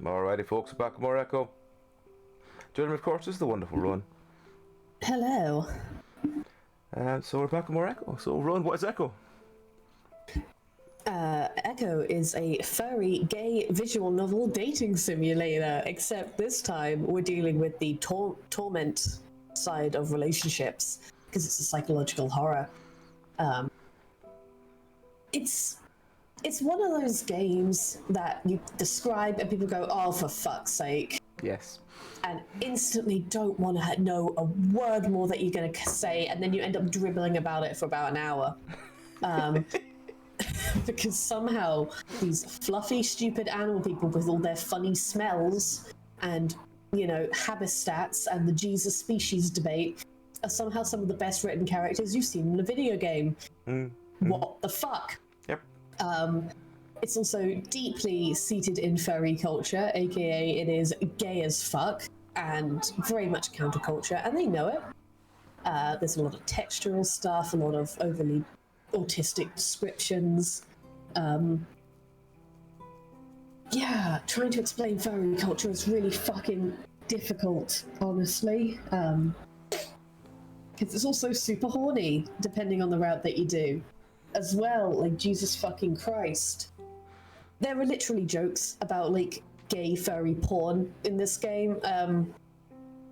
Alrighty, folks, back with more Echo. Joining me, of course, is the wonderful Rowan. Hello. So we're back with more Echo. So, Rowan, what is Echo? Echo is a furry, gay visual novel dating simulator, except this time we're dealing with the torment side of relationships, because it's a psychological horror. It's one of those games that you describe and people go, oh, for fuck's sake. Yes. And instantly don't want to know a word more that you're going to say, and then you end up dribbling about it for about an hour. Because somehow these fluffy, stupid animal people with all their funny smells and, you know, habitats and the Jesus species debate are somehow some of the best written characters you've seen in a video game. What the fuck? Yep. It's also deeply seated in furry culture, aka it is gay as fuck and very much counterculture, and they know it. There's a lot of textural stuff, a lot of overly autistic descriptions. Yeah, trying to explain furry culture is really fucking difficult, honestly. Because it's also super horny, depending on the route that you do. As well, like, Jesus fucking Christ. There are literally jokes about, like, gay furry porn in this game,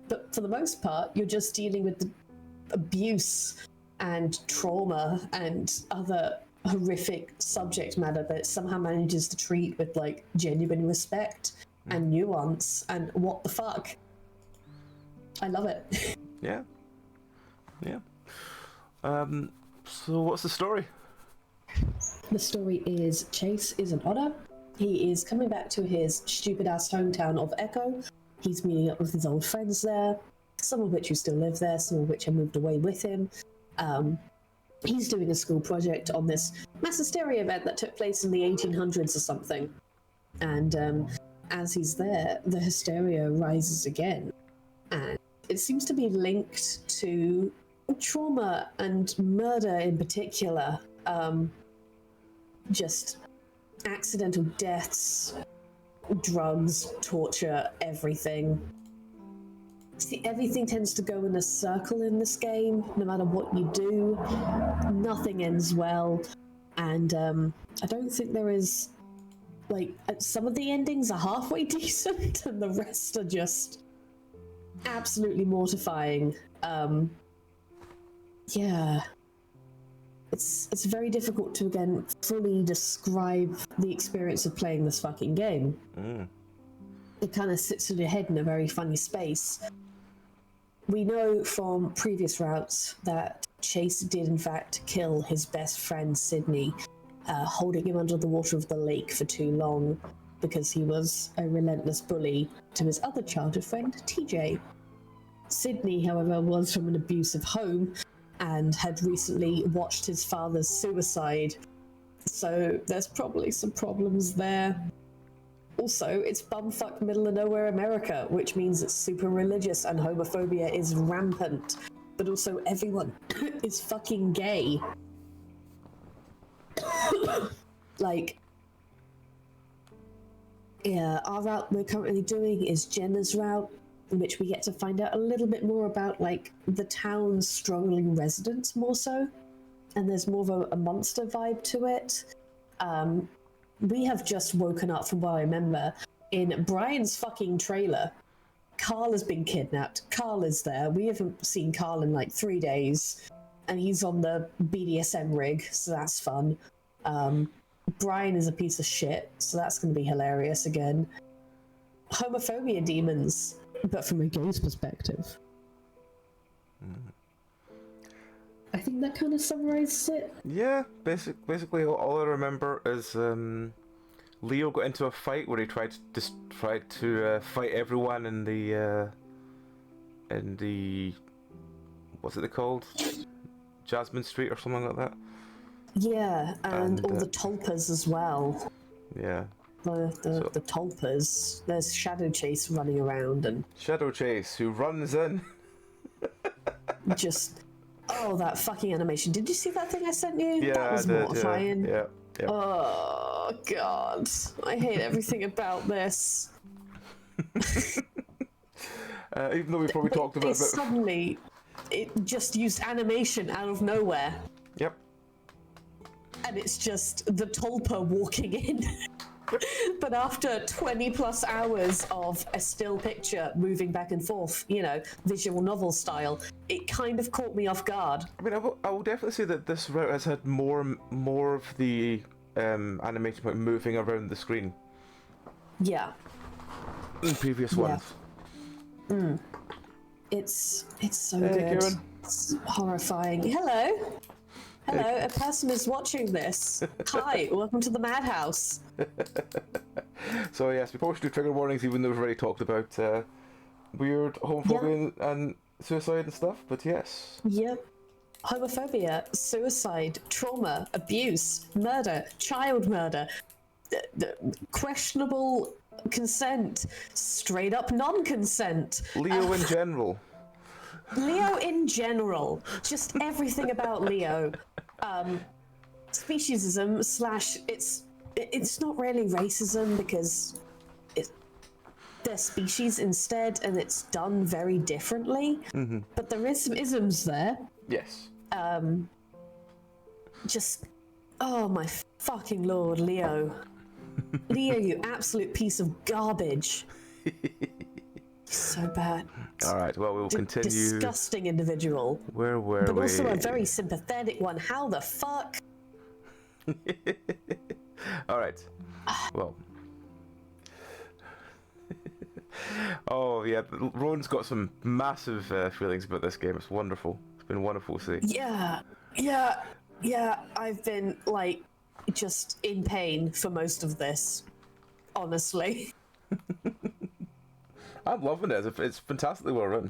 but for the most part, you're just dealing with the abuse and trauma and other horrific subject matter that it somehow manages to treat with, like, genuine respect and nuance and what the fuck. I love it. Yeah. So what's the story? The story is Chase is an otter. He is coming back to his stupid-ass hometown of Echo. He's meeting up with his old friends there, some of which who still live there, some of which have moved away with him. He's doing a school project on this mass hysteria event that took place in the 1800s or something. And as he's there, the hysteria rises again. And it seems to be linked to trauma and murder in particular. Just accidental deaths, drugs, torture, everything. See, everything tends to go in a circle in this game, no matter what you do. Nothing ends well. And I don't think there is, like, some of the endings are halfway decent, and the rest are just absolutely mortifying. Yeah. It's very difficult to, again, fully describe the experience of playing this fucking game. It kind of sits in your head in a very funny space. We know from previous routes that Chase did in fact kill his best friend Sydney, holding him under the water of the lake for too long because he was a relentless bully to his other childhood friend, TJ. Sydney, however, was from an abusive home and had recently watched his father's suicide, so there's probably some problems there. Also, it's bumfuck middle of nowhere America, which means it's super religious and homophobia is rampant, but also everyone is fucking gay. Like, yeah, our route we're currently doing is Jenna's route, in which we get to find out a little bit more about, like, the town's struggling residents more so, and there's more of a monster vibe to it. We have just woken up, from what I remember, in Brian's fucking trailer. Carl has been kidnapped. Carl is there. We haven't seen Carl in like 3 days, and he's on the BDSM rig, so that's fun. Brian is a piece of shit, so that's going to be hilarious again. Homophobia demons, but from a gay's perspective. I think that kind of summarizes it. Yeah, basically all I remember is Leo got into a fight where he tried to fight everyone in the what's it called? Jasmine Street or something like that. Yeah, and all the tulpas as well. Yeah. The tulpas. There's Shadow Chase running around and Shadow Chase, who runs in. just. Oh, that fucking animation. Did you see that thing I sent you? Yeah, that was I did, mortifying. Yeah. Oh, God. I hate everything about this. Even though we probably talked about it. Suddenly, it just used animation out of nowhere. Yep. And it's just the Tulpa walking in. But after 20 plus hours of a still picture moving back and forth, you know, visual novel style, it kind of caught me off guard. I mean, I will definitely say that this route has had more of the animation point moving around the screen Yeah. than previous ones. It's so Hey, good. Kieran. It's horrifying. Hello. Hello, a person is watching this. Hi, welcome to the madhouse. So yes, we probably should do trigger warnings, even though we've already talked about weird homophobia and suicide and stuff. But yes. Yep. Homophobia, suicide, trauma, abuse, murder, child murder, questionable consent, straight up non-consent. Leo in general. Leo in general, just everything about Leo. Speciesism slash it's not really racism because they're species instead, and it's done very differently. Mm-hmm. But there is some isms there. Yes. Just oh my fucking lord, Leo. Leo, you absolute piece of garbage. So bad. All right. Well, we'll continue. Disgusting individual. Where were but we? also a very sympathetic one. How the fuck? All right. Well. Oh yeah, Rowan's got some massive feelings about this game. It's wonderful. It's been wonderful to see. Yeah. I've been like just in pain for most of this. Honestly. I'm loving it. It's fantastically well written.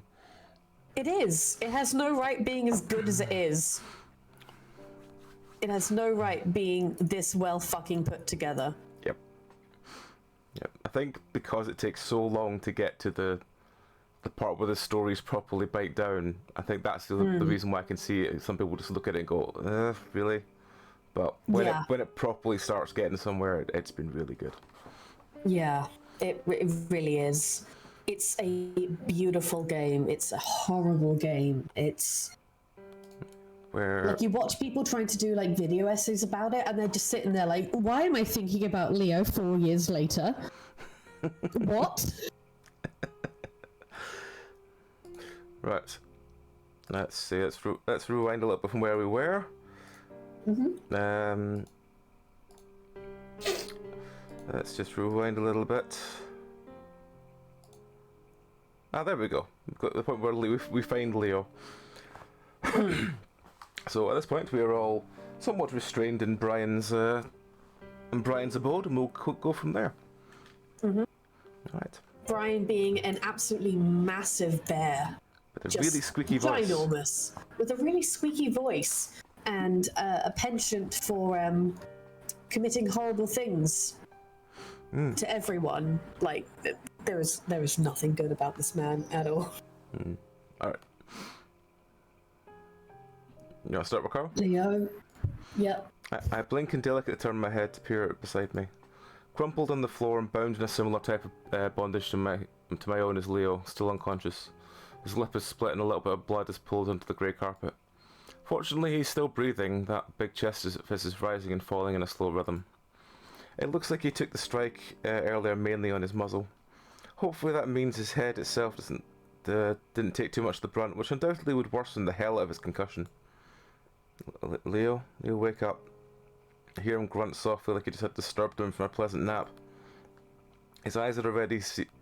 It is. It has no right being as good as it is. It has no right being this well fucking put together. Yep. I think because it takes so long to get to the part where the story's properly baked down, I think that's the reason why I can see it. Some people just look at it and go, really? But when it properly starts getting somewhere, it's been really good. Yeah, it really is. It's a beautiful game. It's a horrible game. It's like you watch people trying to do like video essays about it, and they're just sitting there like, "Why am I thinking about Leo 4 years later?" What? Right. Let's see. Let's rewind a little bit from where we were. Let's just rewind a little bit. There we go. We've got the point where we find Leo. So at this point, we are all somewhat restrained in Brian's abode, and we'll go from there. All right. Brian being an absolutely massive bear. With a really squeaky voice. Ginormous. With a really squeaky voice. And a penchant for committing horrible things to everyone. Like, there is nothing good about this man at all. Alright. You want to start with Carl? Leo. Yep. I blink and delicately turn my head to peer beside me. Crumpled on the floor and bound in a similar type of bondage to my own is Leo, still unconscious. His lip is split and a little bit of blood is pulled onto the grey carpet. Fortunately, he's still breathing. That big chest of his is rising and falling in a slow rhythm. It looks like he took the strike earlier mainly on his muzzle. Hopefully that means his head itself didn't take too much of the brunt, which undoubtedly would worsen the hell out of his concussion. Leo, wake up. I hear him grunt softly like he just had disturbed him from a pleasant nap. His eyes already seem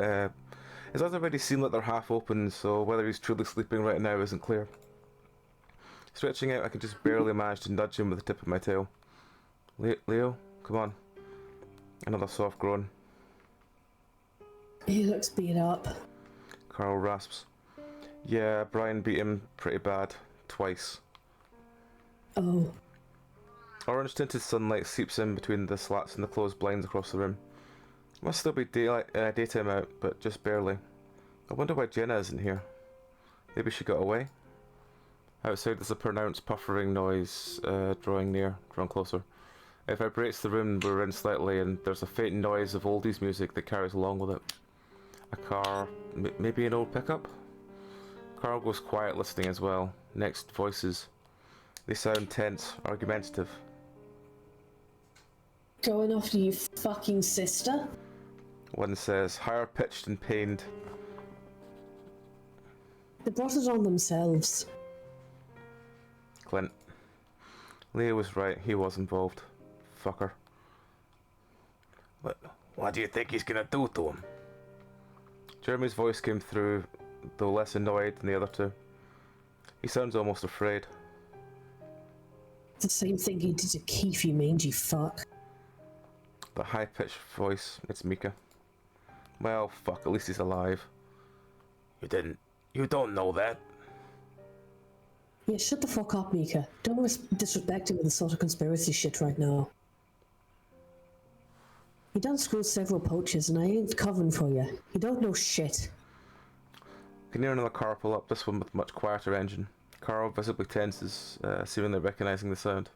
like they're half open, so whether he's truly sleeping right now isn't clear. Stretching out, I can just barely manage to nudge him with the tip of my tail. Leo, come on. Another soft groan. He looks beat up. Carl rasps. Yeah, Brian beat him pretty bad. Twice. Oh. Orange-tinted sunlight seeps in between the slats and the closed blinds across the room. Must still be daytime out, but just barely. I wonder why Jenna isn't here. Maybe she got away? Outside there's a pronounced puffering noise, drawing closer. It vibrates the room we're in slightly, and there's a faint noise of oldies music that carries along with it. A car, maybe an old pickup? Carl goes quiet listening as well. Next, voices. They sound tense, argumentative. Going after you fucking sister? One says, higher pitched and pained. They brought it on themselves. Clint. Leah was right, he was involved. Fucker. What do you think he's gonna do to him? Jeremy's voice came through, though less annoyed than the other two. He sounds almost afraid. The same thing he did to Keith, you mangy fuck. The high-pitched voice, it's Mika. Well, fuck, at least he's alive. You don't know that. Yeah, shut the fuck up, Mika. Don't disrespect him with this sort of conspiracy shit right now. He done screwed several poachers and I ain't covering for you. You don't know shit. Can hear another car pull up, this one with a much quieter engine. Carl visibly tenses, seemingly recognizing the sound.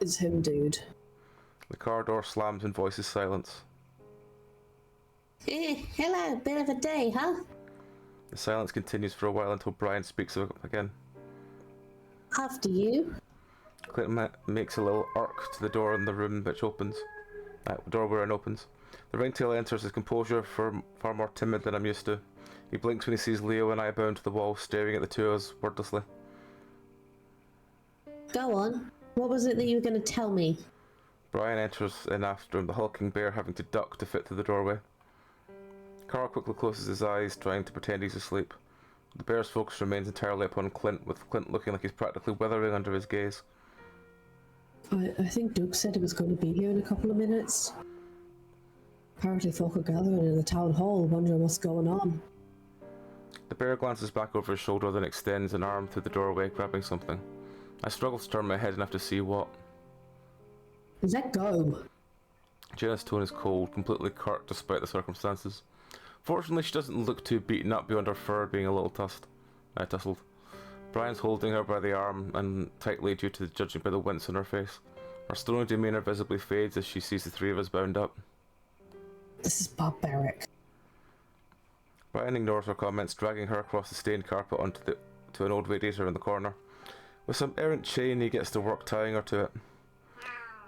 It's him, dude. The car door slams and voices silence. Hello, bit of a day, huh? The silence continues for a while until Brian speaks again. After you. Clinton makes a little arc to the door in the room which opens. Door where it opens. The ringtail enters, his composure far more timid than I'm used to. He blinks when he sees Leo and I bound to the wall, staring at the two of us wordlessly. Go on. What was it that you were going to tell me? Brian enters in after him, the hulking bear having to duck to fit through the doorway. Carl quickly closes his eyes, trying to pretend he's asleep. The bear's focus remains entirely upon Clint, with Clint looking like he's practically withering under his gaze. I think Doug said he was going to be here in a couple of minutes. Apparently folk are gathering in the town hall, wondering what's going on. The bear glances back over his shoulder, then extends an arm through the doorway, grabbing something. I struggle to turn my head enough to see what. Let go. Jenna's tone is cold, completely curt despite the circumstances. Fortunately, she doesn't look too beaten up beyond her fur being a little tussled. Brian's holding her by the arm and tightly due to judging by the wince on her face. Her stony demeanour visibly fades as she sees the three of us bound up. This is barbaric. Brian ignores her comments, dragging her across the stained carpet to an old radiator in the corner. With some errant chain, he gets to work tying her to it.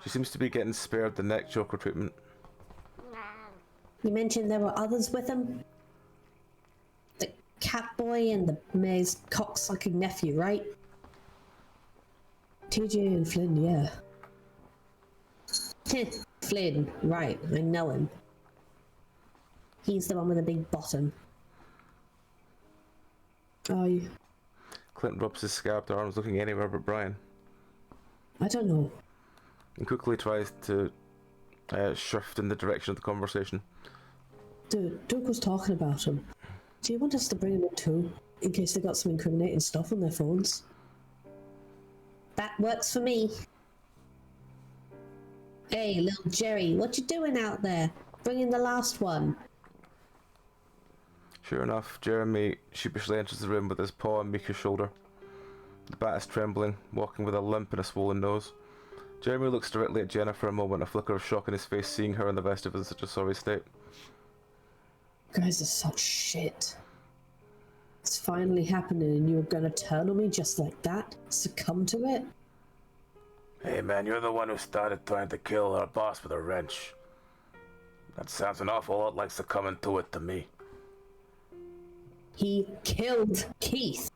She seems to be getting spared the neck choker treatment. You mentioned there were others with him? The cat boy and the mayor's cocksucking nephew, right? TJ and Flynn, yeah. Flynn, right, I know him. He's the one with the big bottom. Aye. Clint rubs his scabbed arms, looking anywhere but Brian. I don't know. And quickly tries to shift in the direction of the conversation. Dude, Doug was talking about him. Do you want us to bring him in too, in case they got some incriminating stuff on their phones? That works for me. Hey, little Jerry, what you doing out there? Bring in the last one. Sure enough, Jeremy sheepishly enters the room with his paw on Mika's shoulder. The bat is trembling, walking with a limp and a swollen nose. Jeremy looks directly at Jenna for a moment, a flicker of shock in his face seeing her and the rest of us in such a sorry state. Guys are such shit. It's finally happening and you're gonna turn on me just like that? Succumb to it? Hey man, you're the one who started trying to kill our boss with a wrench. That sounds an awful lot like succumbing to it to me. He killed Keith.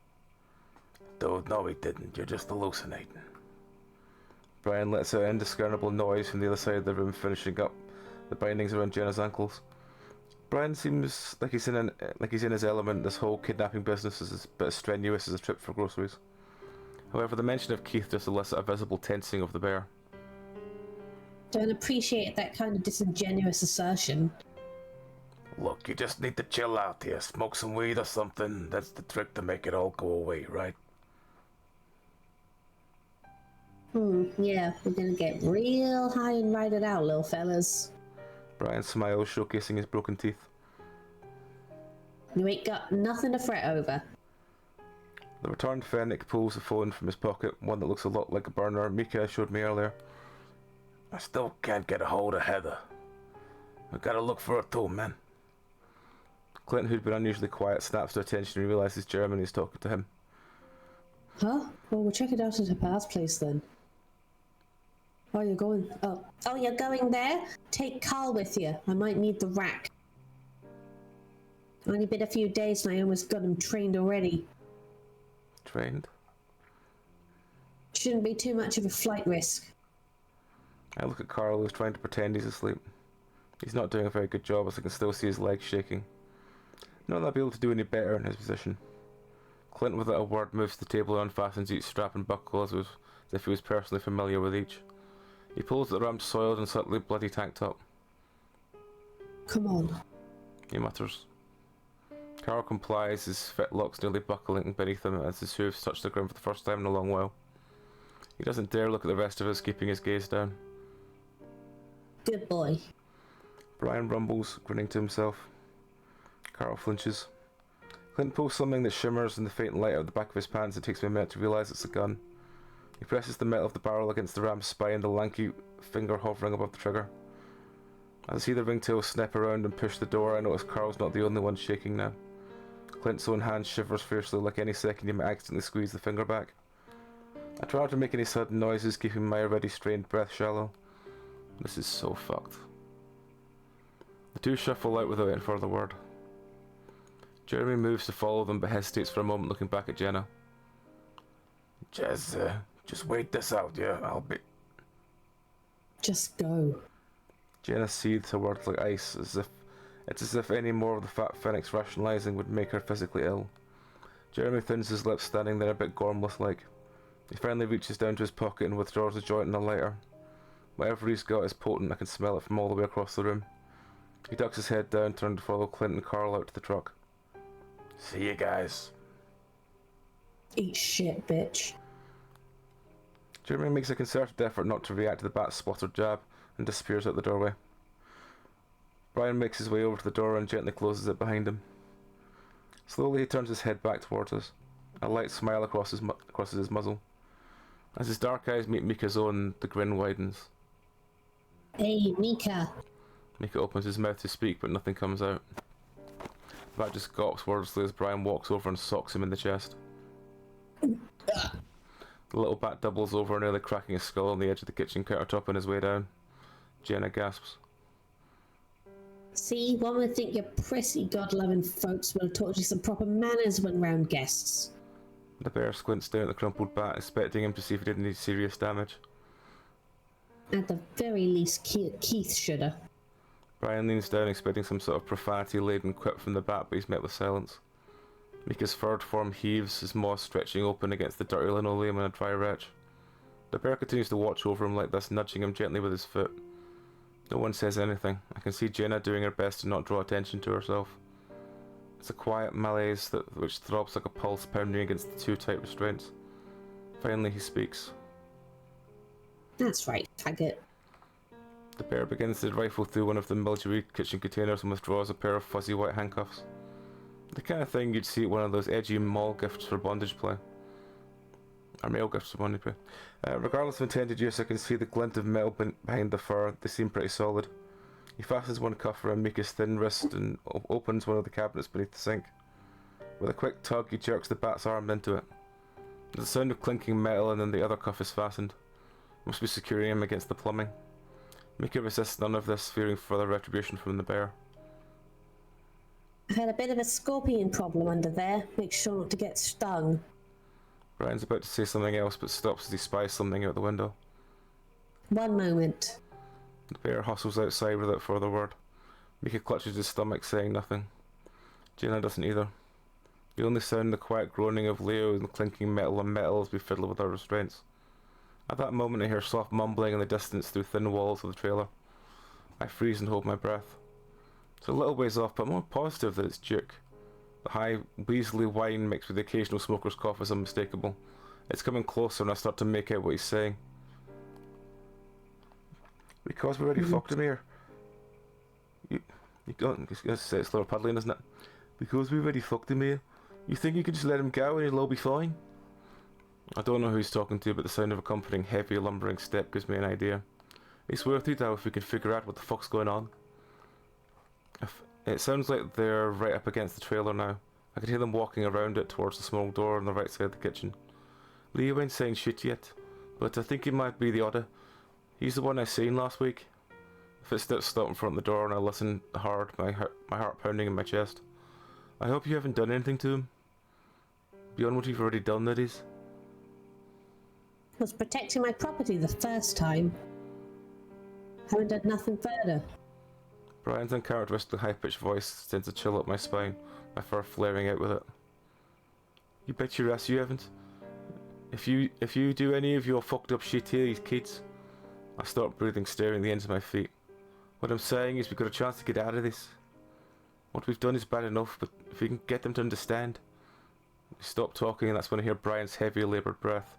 Dude, no he didn't. You're just hallucinating. Brian lets out an indiscernible noise from the other side of the room, finishing up the bindings around Jenna's ankles. Brian seems like he's in his element. This whole kidnapping business is a bit as strenuous as a trip for groceries. However, the mention of Keith does elicit a visible tensing of the bear. Don't appreciate that kind of disingenuous assertion. Look, you just need to chill out here. Smoke some weed or something. That's the trick to make it all go away, right? Yeah, we're gonna get real high and ride it out, little fellas. Brian smiles, showcasing his broken teeth. You ain't got nothing to fret over. The returned Fennec pulls the phone from his pocket, one that looks a lot like a burner Mika showed me earlier. I still can't get a hold of Heather. I gotta look for her too, man. Clint, who'd been unusually quiet, snaps to attention and realises Germany's talking to him. Huh? Well, we'll check it out at her pa's place then. Oh, you're going... Oh, you're going there? Take Carl with you. I might need the rack. Only been a few days and I almost got him trained already. Trained? Shouldn't be too much of a flight risk. I look at Carl, who's trying to pretend he's asleep. He's not doing a very good job, as I can still see his legs shaking. Not that I'll be able to do any better in his position. Clint, without a word, moves to the table and unfastens each strap and buckle as if he was personally familiar with each. He pulls at the ram's soiled and slightly bloody tank top. Come on. He mutters. Carl complies, his fetlocks nearly buckling beneath him as his hooves touch the ground for the first time in a long while. He doesn't dare look at the rest of us, keeping his gaze down. Good boy. Brian rumbles, grinning to himself. Carl flinches. Clint pulls something that shimmers in the faint light out of the back of his pants and takes me a minute to realise it's a gun. He presses the metal of the barrel against the ram's spine, the lanky finger hovering above the trigger. As I see the ringtail snap around and push the door, I notice Carl's not the only one shaking now. Clint's own hand shivers fiercely, like any second he might accidentally squeeze the finger back. I try not to make any sudden noises, keeping my already strained breath shallow. This is so fucked. The two shuffle out without any further word. Jeremy moves to follow them but hesitates for a moment, looking back at Jenna. Just wait this out, yeah? I'll be... Just go. Jenna seethes her words like ice, as if any more of the fat phoenix rationalising would make her physically ill. Jeremy thins his lips, standing there a bit gormless-like. He finally reaches down to his pocket and withdraws a joint and a lighter. Whatever he's got is potent, I can smell it from all the way across the room. He ducks his head down, turning to follow Clint and Carl out to the truck. See you guys. Eat shit, bitch. Jeremy makes a concerted effort not to react to the bat's splattered jab and disappears out the doorway. Brian makes his way over to the door and gently closes it behind him. Slowly he turns his head back towards us. A light smile crosses his muzzle. As his dark eyes meet Mika's own, the grin widens. Hey, Mika. Mika opens his mouth to speak, but nothing comes out. The bat just gawps wordlessly as Brian walks over and socks him in the chest. The little bat doubles over, nearly cracking his skull on the edge of the kitchen countertop on his way down. Jenna gasps. See, one would think your prissy God-loving folks would have taught you some proper manners when round guests. The bear squints down at the crumpled bat, expecting him to see if he did any serious damage. At the very least, Keith should have. Brian leans down, expecting some sort of profanity-laden quip from the bat, but he's met with silence. Mika's furred form heaves, his maw stretching open against the dirty linoleum in a dry retch. The bear continues to watch over him like this, nudging him gently with his foot. No one says anything. I can see Jenna doing her best to not draw attention to herself. It's a quiet malaise which throbs like a pulse pounding against the two tight restraints. Finally he speaks. That's right, faggot. The bear begins to rifle through one of the military kitchen containers and withdraws a pair of fuzzy white handcuffs. The kind of thing you'd see at one of those edgy mall gifts for bondage play. Or male gifts for bondage play. Regardless of intended use, I can see the glint of metal behind the fur. They seem pretty solid. He fastens one cuff around Mika's thin wrist and opens one of the cabinets beneath the sink. With a quick tug, he jerks the bat's arm into it. There's a sound of clinking metal and then the other cuff is fastened. Must be securing him against the plumbing. Mika resists none of this, fearing further retribution from the bear. I've had a bit of a scorpion problem under there. Make sure not to get stung. Brian's about to say something else, but stops as he spies something out the window. One moment. The bear hustles outside without further word. Mika clutches his stomach, saying nothing. Jenna doesn't either. We only sound the quiet groaning of Leo and clinking metal on metal as we fiddle with our restraints. At that moment I hear soft mumbling in the distance through thin walls of the trailer. I freeze and hold my breath. It's a little ways off, but I'm more positive that it's Duke. The high, weaselly whine mixed with the occasional smoker's cough is unmistakable. It's coming closer and I start to make out what he's saying. Because we already fucked him here. You don't, it's a little puddling, isn't it? Because we already fucked him here. You think you can just let him go and he'll all be fine? I don't know who he's talking to, but the sound of a comforting, heavy, lumbering step gives me an idea. It's worth it though if we can figure out what the fuck's going on. It sounds like they're right up against the trailer now. I can hear them walking around it towards the small door on the right side of the kitchen. Leo ain't saying shit yet, but I think it might be the other. He's the one I seen last week. Footsteps stop in front of the door and I listen hard, my heart pounding in my chest. I hope you haven't done anything to him. Beyond what you've already done, that is. Was protecting my property the first time. Haven't done nothing further. Brian's uncharacteristically high-pitched voice sends a chill up my spine, my fur flaring out with it. You bet your ass you haven't. If you do any of your fucked up shit here, you kids. I stop breathing, staring at the ends of my feet. What I'm saying is we've got a chance to get out of this. What we've done is bad enough, but if we can get them to understand. We stop talking and that's when I hear Brian's heavy, laboured breath.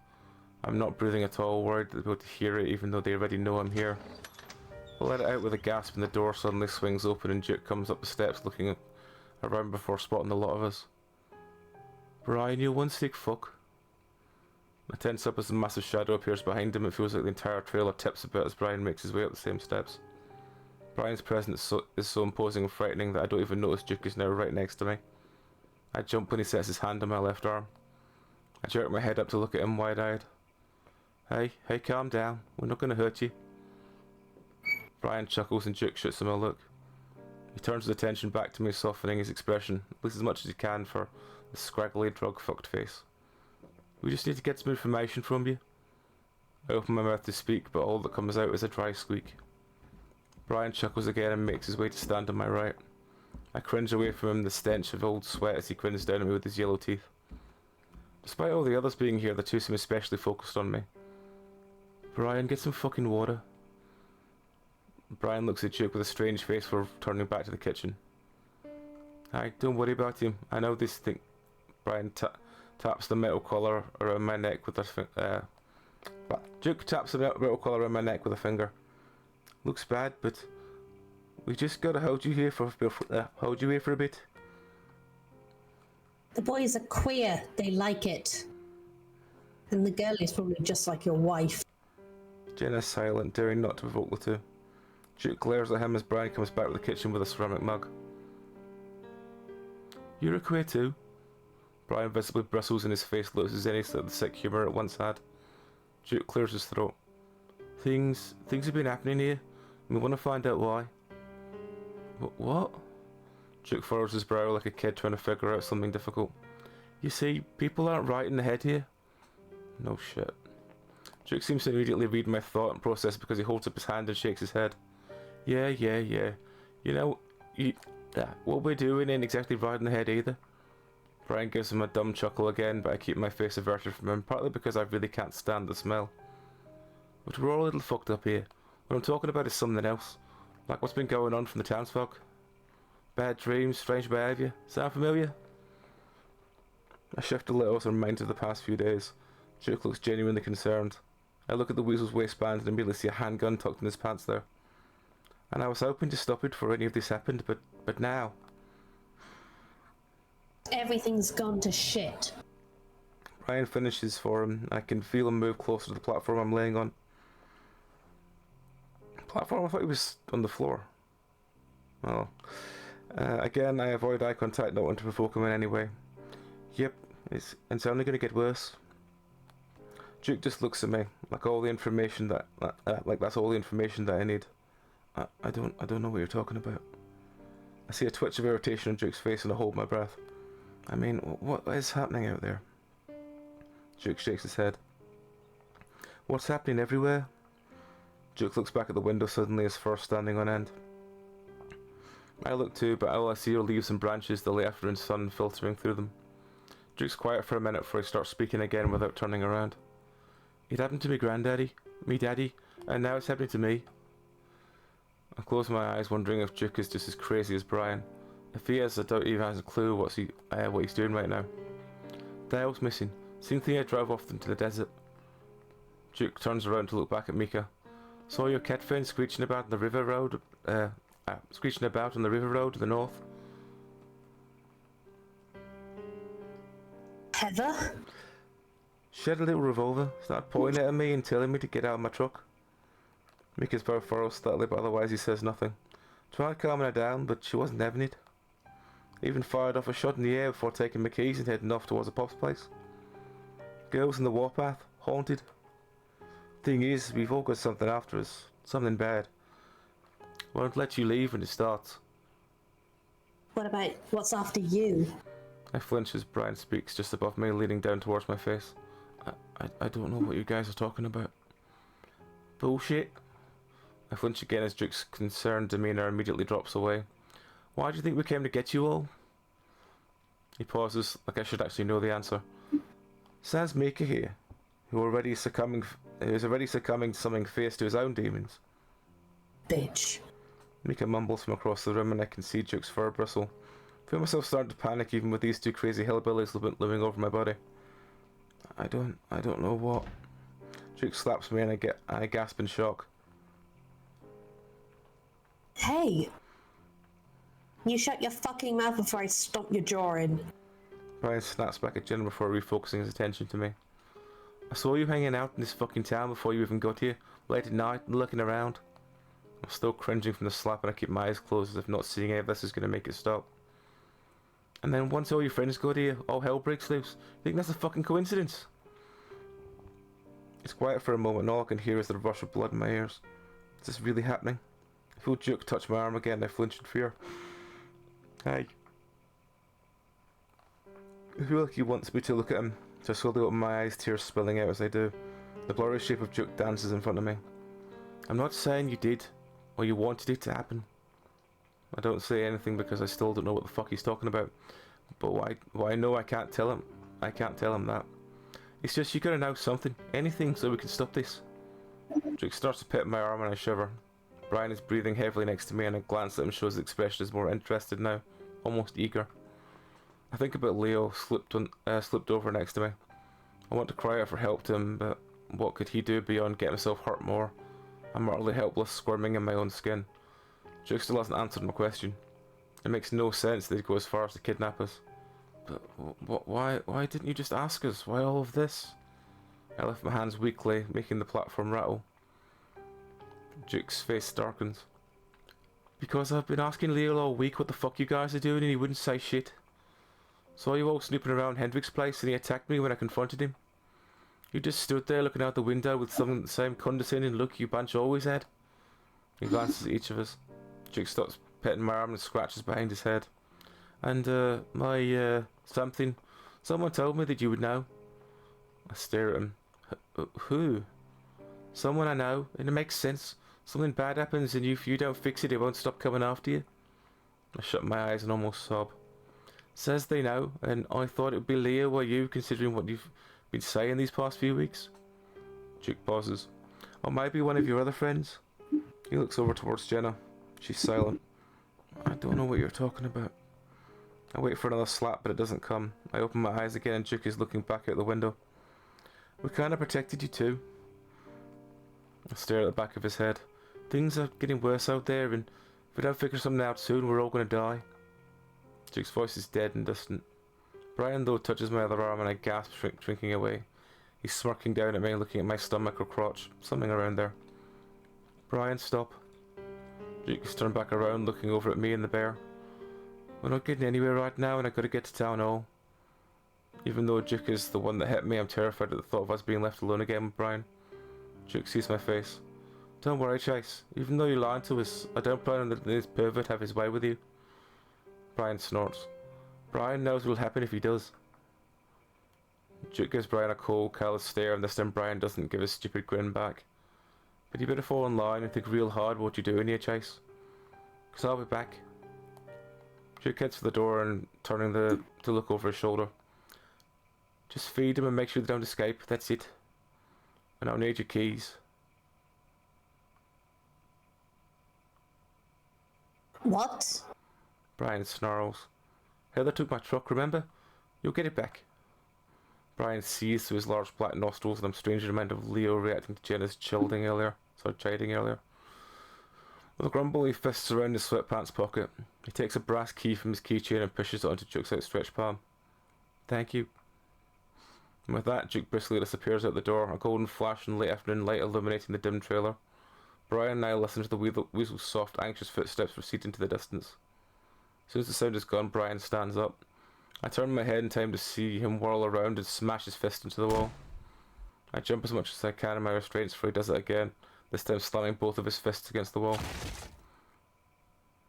I'm not breathing at all, worried they're about to hear it even though they already know I'm here. I let it out with a gasp and the door suddenly swings open and Duke comes up the steps looking around before spotting the lot of us. Brian, you one sick fuck. I tense up as a massive shadow appears behind him. It feels like the entire trailer tips a bit as Brian makes his way up the same steps. Brian's presence is so imposing and frightening that I don't even notice Duke is now right next to me. I jump when he sets his hand on my left arm. I jerk my head up to look at him wide-eyed. Hey, calm down. We're not going to hurt you. Brian chuckles and Duke shoots him a look. He turns his attention back to me, softening his expression, at least as much as he can for the scraggly, drug-fucked face. We just need to get some information from you. I open my mouth to speak, but all that comes out is a dry squeak. Brian chuckles again and makes his way to stand on my right. I cringe away from him, the stench of old sweat as he grins down at me with his yellow teeth. Despite all the others being here, the two seem especially focused on me. Brian, get some fucking water. Brian looks at Duke with a strange face for turning back to the kitchen. Aye, don't worry about him. I know this thing. Brian taps the metal collar around my neck with a Duke taps the metal collar around my neck with a finger. Looks bad, but we just gotta hold you here for a bit. The boys are queer. They like it. And the girl is probably just like your wife. Jenna's silent, daring not to provoke the two. Duke glares at him as Brian comes back to the kitchen with a ceramic mug. You're a queer too? Brian visibly bristles and his face loses any sort of the sick humour it once had. Duke clears his throat. Things have been happening here. We want to find out why. What? Duke furrows his brow like a kid trying to figure out something difficult. You see, people aren't right in the head here. No shit. Duke seems to immediately read my thought and process because he holds up his hand and shakes his head. Yeah. You know, what we're doing ain't exactly right in the head either. Brian gives him a dumb chuckle again, but I keep my face averted from him, partly because I really can't stand the smell. But we're all a little fucked up here. What I'm talking about is something else. Like what's been going on from the townsfolk. Bad dreams, strange behaviour. Sound familiar? I shift a little as I'm reminded of the past few days. Duke looks genuinely concerned. I look at the weasel's waistband and immediately see a handgun tucked in his pants there. And I was hoping to stop it before any of this happened, but now... Everything's gone to shit. Brian finishes for him. I can feel him move closer to the platform I'm laying on. Platform? I thought he was on the floor. Oh. Again, I avoid eye contact, not wanting to provoke him in any way. Yep, it's only going to get worse. Duke just looks at me, like all the information that, like that's all the information that I need. I don't know what you're talking about. I see a twitch of irritation on Duke's face and I hold my breath. I mean, what is happening out there? Duke shakes his head. What's happening everywhere? Duke looks back at the window suddenly, his fur standing on end. I look too, but all I see are leaves and branches, the late afternoon sun filtering through them. Duke's quiet for a minute before he starts speaking again without turning around. It happened to me daddy, and now it's happening to me. I close my eyes, wondering if Duke is just as crazy as Brian. If he is, I doubt he even has a clue what he's doing right now. Dale's missing. Cynthia drove off into the desert. Duke turns around to look back at Mika. Saw your cat friend screeching about on the river road. Screeching about on the river road to the north. Heather? She had a little revolver, started pointing it at me and telling me to get out of my truck. Mika's brow furrows slightly, but otherwise he says nothing. Tried calming her down, but she wasn't having it. Even fired off a shot in the air before taking my keys and heading off towards the pop's place. Girls in the warpath, haunted. Thing is, we've all got something after us. Something bad. Won't let you leave when it starts. What about what's after you? I flinch as Brian speaks just above me, leaning down towards my face. I don't know what you guys are talking about. Bullshit. I flinch again as Duke's concerned demeanour immediately drops away. Why do you think we came to get you all? He pauses, like I should actually know the answer. Sans Mika here, who is already succumbing to something fierce to his own demons. Bitch. Mika mumbles from across the room and I can see Duke's fur bristle. I feel myself starting to panic even with these two crazy hillbillies looming over my body. I don't know what. Duke slaps me and I gasp in shock. Hey! You shut your fucking mouth before I stomp your jaw in. Brian snaps back at Jenna before refocusing his attention to me. I saw you hanging out in this fucking town before you even got here, late at night and looking around. I'm still cringing from the slap and I keep my eyes closed as if not seeing any of this is going to make it stop. And then once all your friends got here, all hell breaks loose. You think that's a fucking coincidence? It's quiet for a moment and all I can hear is the rush of blood in my ears. Is this really happening? I feel Duke touch my arm again and I flinch in fear. Hey. I feel like he wants me to look at him, so I slowly open my eyes, tears spilling out as I do. The blurry shape of Duke dances in front of me. I'm not saying you did, or you wanted it to happen. I don't say anything because I still don't know what the fuck he's talking about. But what I know I can't tell him. I can't tell him that. It's just you gotta know something, anything, so we can stop this. Duke starts to pet my arm and I shiver. Brian is breathing heavily next to me and a glance at him shows the expression is more interested now, almost eager. I think about Leo slipped over next to me. I want to cry out for help to him, but what could he do beyond get himself hurt more? I'm utterly helpless, squirming in my own skin. Duke still hasn't answered my question. It makes no sense that he'd go as far as to kidnap us. But why didn't you just ask us? Why all of this? I lift my hands weakly, making the platform rattle. Duke's face darkens. Because I've been asking Leo all week what the fuck you guys are doing and he wouldn't say shit. Saw you all snooping around Hendrick's place and he attacked me when I confronted him. You just stood there looking out the window with the same condescending look you bunch always had. He glances at each of us. Duke stops petting my arm and scratches behind his head. And, something. Someone told me that you would know. I stare at him. Who? Someone I know, and it makes sense. Something bad happens and if you don't fix it, it won't stop coming after you. I shut my eyes and almost sob. Says they know, and I thought it would be Leo or you, considering what you've been saying these past few weeks. Duke pauses. Or maybe one of your other friends. He looks over towards Jenna. She's silent. I don't know what you're talking about. I wait for another slap, but it doesn't come. I open my eyes again and Duke is looking back out the window. We kinda protected you too. I stare at the back of his head. Things are getting worse out there, and if we don't figure something out soon, we're all gonna die. Duke's voice is dead and distant. Brian, though, touches my other arm and I gasp, shrinking away. He's smirking down at me, looking at my stomach or crotch, something around there. Brian, stop. Duke is turned back around, looking over at me and the bear. We're not getting anywhere right now, and I gotta get to town hall. Even though Duke is the one that hit me, I'm terrified at the thought of us being left alone again with Brian. Duke sees my face. Don't worry, Chase. Even though you're lying to us, I don't plan on letting this pervert have his way with you. Brian snorts. Brian knows what will happen if he does. Duke gives Brian a cold, callous stare, and this time Brian doesn't give his stupid grin back. But you better fall in line and think real hard what you're doing here, Chase. 'Cause I'll be back. Duke heads for the door and turning to look over his shoulder. Just feed them and make sure they don't escape, that's it. And I'll need your keys. What? Brian snarls. Heather took my truck, remember? You'll get it back. Brian sees through his large black nostrils and I'm strangely reminded of Leo reacting to Jenna's chiding earlier. With a grumble, he fists around his sweatpants pocket. He takes a brass key from his keychain and pushes it onto Duke's outstretched palm. Thank you. And with that, Duke briskly disappears out the door, a golden flash in late afternoon light illuminating the dim trailer. Brian and I listen to the weasel's soft, anxious footsteps recede into the distance. As soon as the sound is gone, Brian stands up. I turn my head in time to see him whirl around and smash his fist into the wall. I jump as much as I can in my restraints before he does it again, this time slamming both of his fists against the wall.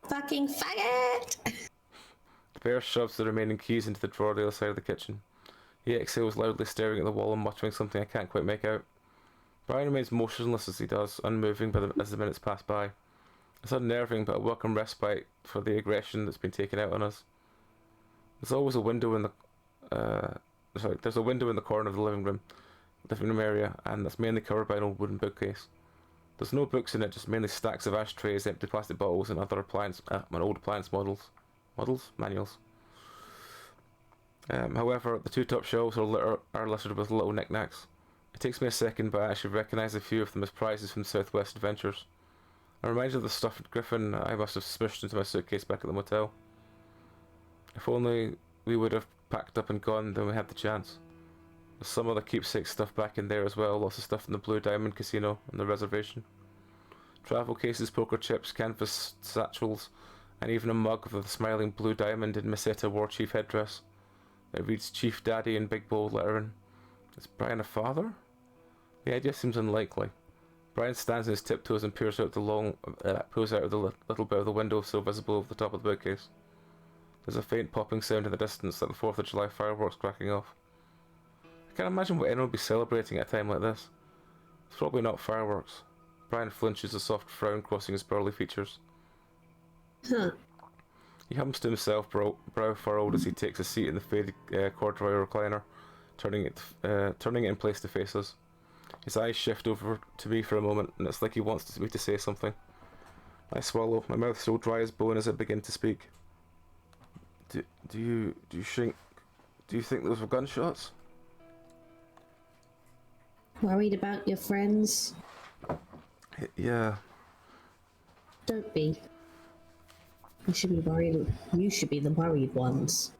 Fucking faggot! The bear shoves the remaining keys into the drawer on the other side of the kitchen. He exhales loudly, staring at the wall and muttering something I can't quite make out. Brian remains motionless as he does, unmoving as the minutes pass by. It's unnerving, but a welcome respite for the aggression that's been taken out on us. There's always a window in the there's a window in the corner of the living room area, and that's mainly covered by an old wooden bookcase. There's no books in it, just mainly stacks of ashtrays, empty plastic bottles, and other old appliance manuals. However, the two top shelves are littered with little knickknacks. It takes me a second, but I actually recognise a few of them as prizes from the Southwest Adventures. I'm reminded of the stuffed griffin I must have smushed into my suitcase back at the motel. If only we would have packed up and gone, then we had the chance. There's some other keepsake stuff back in there as well, lots of stuff from the Blue Diamond Casino and the reservation. Travel cases, poker chips, canvas satchels, and even a mug with a smiling Blue Diamond in Meseta War Chief headdress. It reads Chief Daddy in big bold lettering. Is Brian a father? The idea seems unlikely. Brian stands on his tiptoes and peers out of the little bit of the window so visible over the top of the bookcase. There's a faint popping sound in the distance, like the 4th of July fireworks cracking off. I can't imagine what anyone would be celebrating at a time like this. It's probably not fireworks. Brian flinches, a soft frown crossing his burly features. Huh. He hums to himself, brow furrowed, as he takes a seat in the faded corduroy recliner, turning it in place to face us. His eyes shift over to me for a moment, and it's like he wants me to say something. I swallow, my mouth so dry as bone as I begin to speak. Do you think those were gunshots? Worried about your friends? Yeah. Don't be. You should be worried. You should be the worried ones.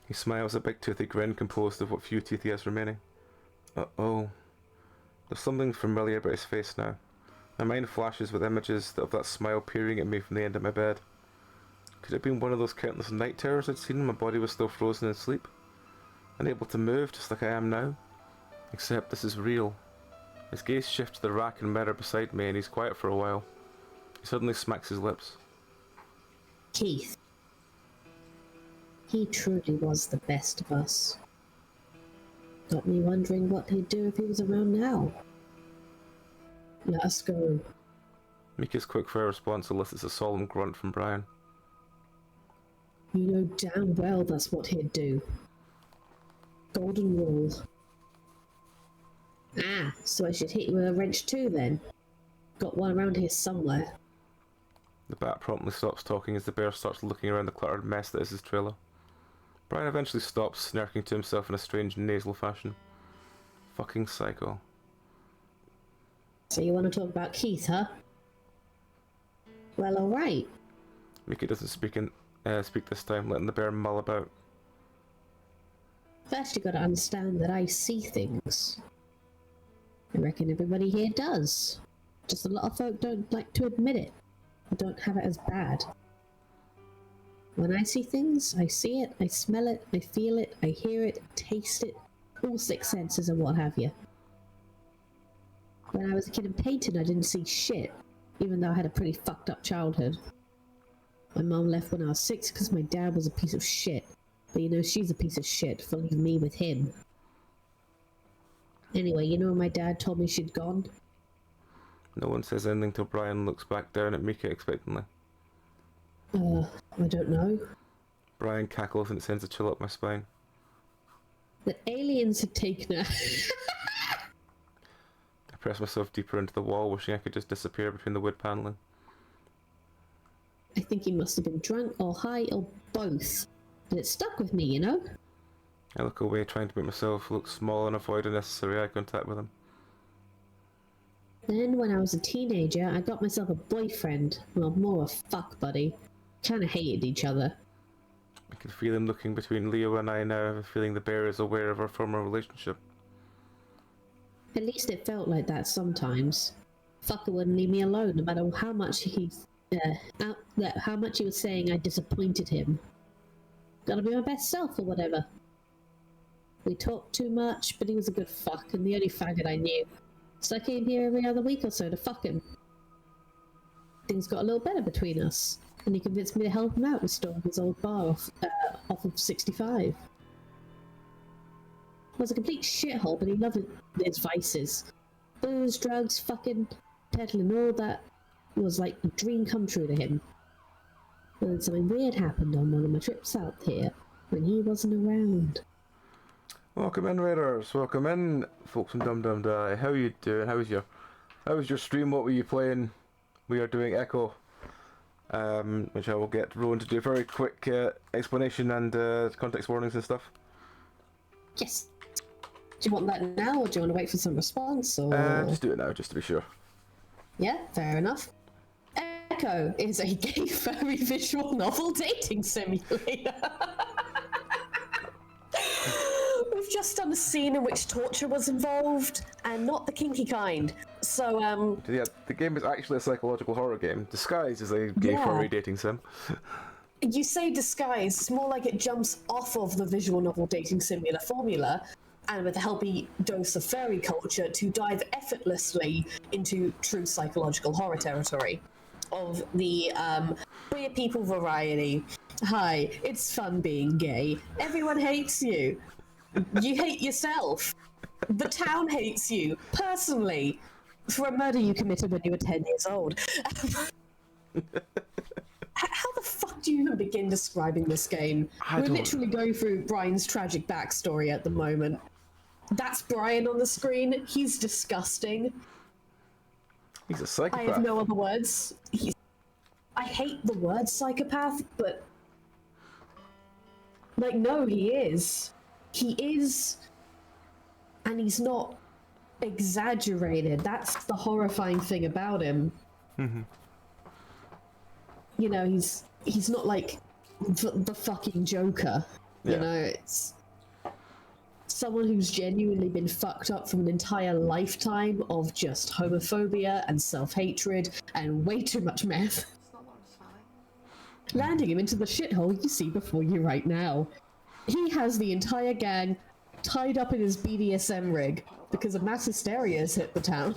He smiles, a big toothy grin composed of what few teeth he has remaining. Uh-oh. There's something familiar about his face now. My mind flashes with images of that smile peering at me from the end of my bed. Could it have been one of those countless night terrors I'd seen when my body was still frozen in sleep? Unable to move, just like I am now? Except this is real. His gaze shifts to the rack and mirror beside me, and he's quiet for a while. He suddenly smacks his lips. Keith. He truly was the best of us. Got me wondering what he'd do if he was around now. Let us go. Mika's quick-fire response elicits a solemn grunt from Brian. You know damn well that's what he'd do. Golden rule. Ah, so I should hit you with a wrench too then? Got one around here somewhere. The bat promptly stops talking as the bear starts looking around the cluttered mess that is his trailer. Brian eventually stops, snarking to himself in a strange nasal fashion. Fucking psycho. So you want to talk about Keith, huh? Well, alright. Mika doesn't speak this time, letting the bear mull about. First you gotta understand that I see things. I reckon everybody here does. Just a lot of folk don't like to admit it. Or don't have it as bad. When I see things, I see it, I smell it, I feel it, I hear it, taste it, all 6 senses and what have you. When I was a kid in Peyton, I didn't see shit, even though I had a pretty fucked up childhood. My mom left when I was 6 because my dad was a piece of shit. But you know, she's a piece of shit for leaving me with him. Anyway, you know when my dad told me she'd gone? No one says anything till Brian looks back down at Mika expectantly. I don't know. Brian cackles and it sends a chill up my spine. That aliens had taken her. I press myself deeper into the wall, wishing I could just disappear between the wood panelling. I think he must have been drunk or high or both. But it stuck with me, you know? I look away, trying to make myself look small and avoid unnecessary eye contact with him. Then, when I was a teenager, I got myself a boyfriend. Well, more a fuck buddy. Kinda hated each other. I can feel him looking between Leo and I now. I have a feeling the bear is aware of our former relationship. At least it felt like that sometimes. fucker wouldn't leave me alone, no matter how much how much he was saying I disappointed him. Gotta be my best self or whatever. We talked too much, but he was a good fuck and the only faggot I knew. So I came here every other week or so to fuck him. Things got a little better between us, and he convinced me to help him out restoring his old bar off of 65. It was a complete shithole, but he loved his vices. Booze, drugs, fucking, peddling, all that was like a dream come true to him. And then something weird happened on one of my trips out here, when he wasn't around. Welcome in, Raiders. Welcome in, folks from Dum Dum Die. How you doing? How was your stream? What were you playing? We are doing Echo, which I will get Rowan to do a very quick explanation and context warnings and stuff. Yes. Do you want that now, or do you want to wait for some response? Or just do it now, just to be sure. Yeah, fair enough. Echo is a gay furry visual novel dating simulator. We've just done a scene in which torture was involved, and not the kinky kind. So, Yeah, the game is actually a psychological horror game, disguised as a gay furry dating sim. You say disguise, it's more like it jumps off of the visual novel dating simulator formula, and with a healthy dose of furry culture to dive effortlessly into true psychological horror territory of the queer people variety. Hi, it's fun being gay. Everyone hates you. You hate yourself. The town hates you, personally, for a murder you committed when you were 10 years old. How the fuck do you even begin describing this game? We're literally going through Brian's tragic backstory at the moment. That's Brian on the screen. He's disgusting. He's a psychopath. I have no other words. I hate the word psychopath, but... like, no, he is. He is, and he's not exaggerated. That's the horrifying thing about him. Mm-hmm. You know, he's not like the fucking Joker. You know, it's someone who's genuinely been fucked up from an entire lifetime of just homophobia and self-hatred and way too much meth. Landing him into the shithole you see before you right now. He has the entire gang tied up in his BDSM rig because a mass hysteria has hit the town.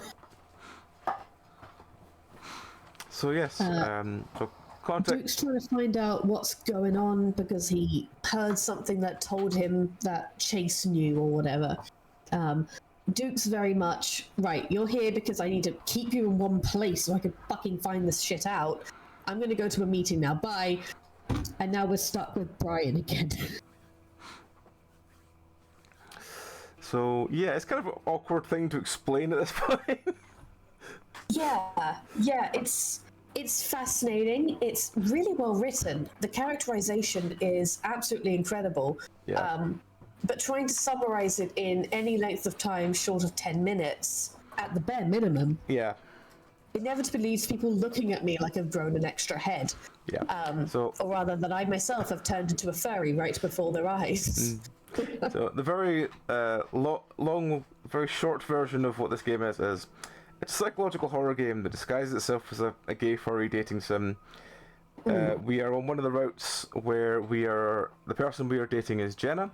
So yes, so context. Duke's trying to find out what's going on because he heard something that told him that Chase knew or whatever. Duke's very much, right, you're here because I need to keep you in one place so I can fucking find this shit out. I'm gonna go to a meeting now, bye. And now we're stuck with Brian again. So yeah, it's kind of an awkward thing to explain at this point. Yeah, it's fascinating. It's really well written. The characterization is absolutely incredible. Yeah. But trying to summarize it in any length of time short of 10 minutes, at the bare minimum, inevitably leaves people looking at me like I've grown an extra head. Yeah. Or rather, that I myself have turned into a furry right before their eyes. So the very long, very short version of what this game is it's a psychological horror game that disguises itself as a gay furry dating sim. We are on one of the routes where the person we are dating is Jenna,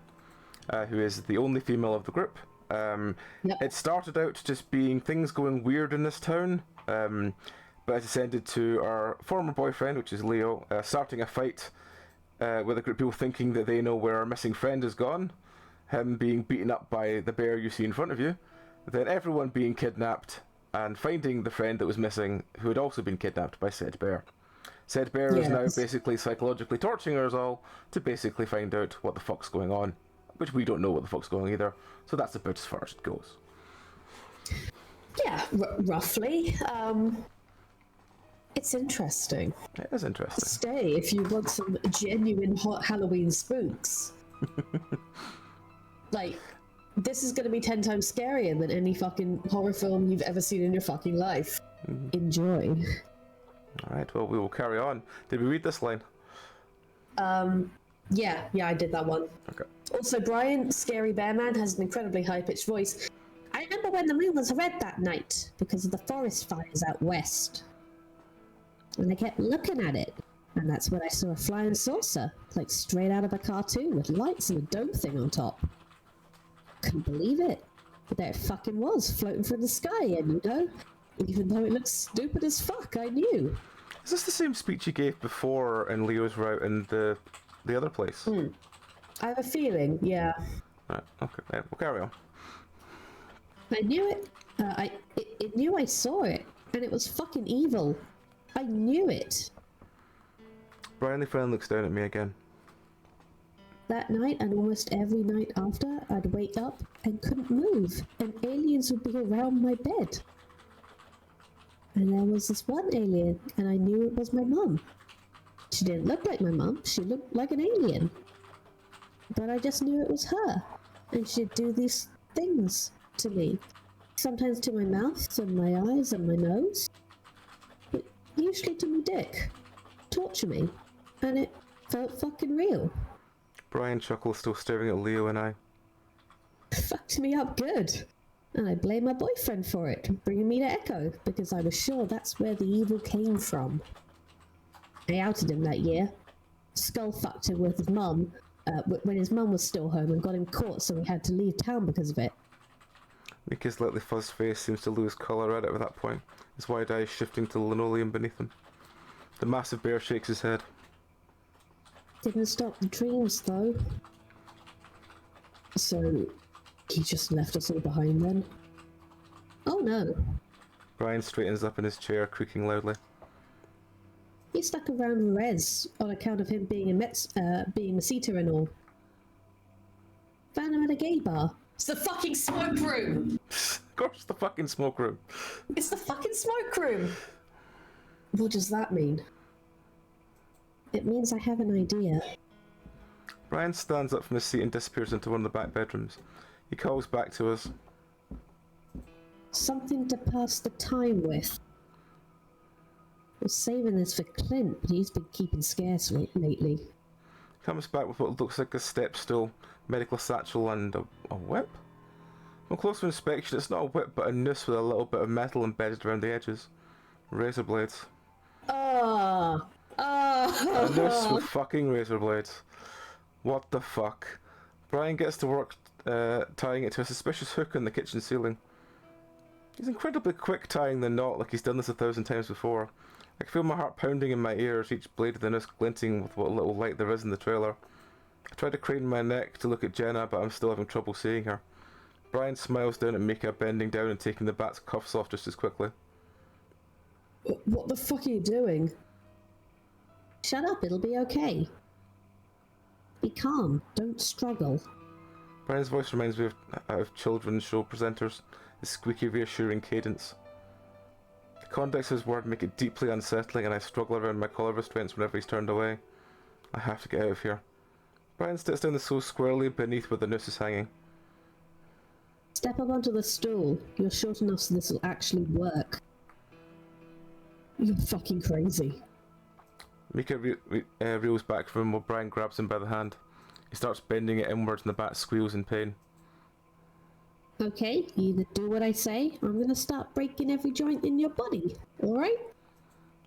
who is the only female of the group. It started out just being things going weird in this town, but it descended to our former boyfriend, which is Leo, starting a fight with a group of people thinking that they know where our missing friend is gone, him being beaten up by the bear you see in front of you, then everyone being kidnapped, and finding the friend that was missing, who had also been kidnapped by said bear. Said bear is now basically psychologically torturing us all to basically find out what the fuck's going on, which we don't know what the fuck's going on either, so that's about as far as it goes. Yeah, roughly. It's interesting. It is interesting. Stay if you want some genuine hot Halloween spooks. Like, this is going to be 10 times scarier than any fucking horror film you've ever seen in your fucking life. Enjoy. Alright, well, we will carry on. Did we read this line? Yeah, I did that one. Okay. Also, Brian, Scary Bear Man, has an incredibly high-pitched voice. I remember when the moon was red that night because of the forest fires out west. And I kept looking at it, and that's when I saw a flying saucer, like straight out of a cartoon with lights and a dome thing on top. Couldn't believe it, but there it fucking was, floating through the sky, and even though it looked stupid as fuck, I knew. Is this the same speech you gave before in Leo's route in the other place? I have a feeling, yeah. Right, okay, we'll carry on. I knew it. It knew I saw it, and it was fucking evil. I knew it. Brian finally looks down at me again. That night, and almost every night after, I'd wake up and couldn't move, and aliens would be around my bed. And there was this one alien, and I knew it was my mum. She didn't look like my mum, she looked like an alien. But I just knew it was her, and she'd do these things to me. Sometimes to my mouth, and my eyes, and my nose. But usually to my dick. Torture me. And it felt fucking real. Brian chuckles, still staring at Leo and I. Fucked me up good. And I blame my boyfriend for it, bringing me to Echo, because I was sure that's where the evil came from. I outed him that year. Skull fucked him with his mum, when his mum was still home, and got him caught, so we had to leave town because of it. Mickey's lightly fuzzed face seems to lose colour at that point, his wide eyes shifting to the linoleum beneath him. The massive bear shakes his head. Didn't stop the dreams, though. So, he just left us all behind then? Oh no. Brian straightens up in his chair, creaking loudly. He stuck around Rez on account of him being being a Mesita and all. Found him at a gay bar. It's the fucking smoke room! Of course, the fucking smoke room. It's the fucking smoke room! What does that mean? It means I have an idea. Brian stands up from his seat and disappears into one of the back bedrooms. He calls back to us. Something to pass the time with. I was saving this for Clint, but he's been keeping scarce lately. He comes back with what looks like a step stool, medical satchel and a whip? On closer inspection, it's not a whip but a noose with a little bit of metal embedded around the edges. Razor blades. A noose with fucking razor blades. What the fuck? Brian gets to work tying it to a suspicious hook on the kitchen ceiling. He's incredibly quick tying the knot, like he's done this 1,000 times before. I can feel my heart pounding in my ears, each blade of the noose glinting with what little light there is in the trailer. I try to crane my neck to look at Jenna, but I'm still having trouble seeing her. Brian smiles down at Mika, bending down and taking the bat's cuffs off just as quickly. What the fuck are you doing? Shut up, it'll be okay. Be calm, don't struggle. Brian's voice reminds me of children's show presenters, his squeaky, reassuring cadence. The context of his word make it deeply unsettling, and I struggle around my collar restraints whenever he's turned away. I have to get out of here. Brian sits down the stool squarely beneath where the noose is hanging. Step up onto the stool. You're short enough so this will actually work. You're fucking crazy. Mika reels back from him while Brian grabs him by the hand. He starts bending it inwards and the bat squeals in pain. Okay, you either do what I say, or I'm gonna start breaking every joint in your body, alright?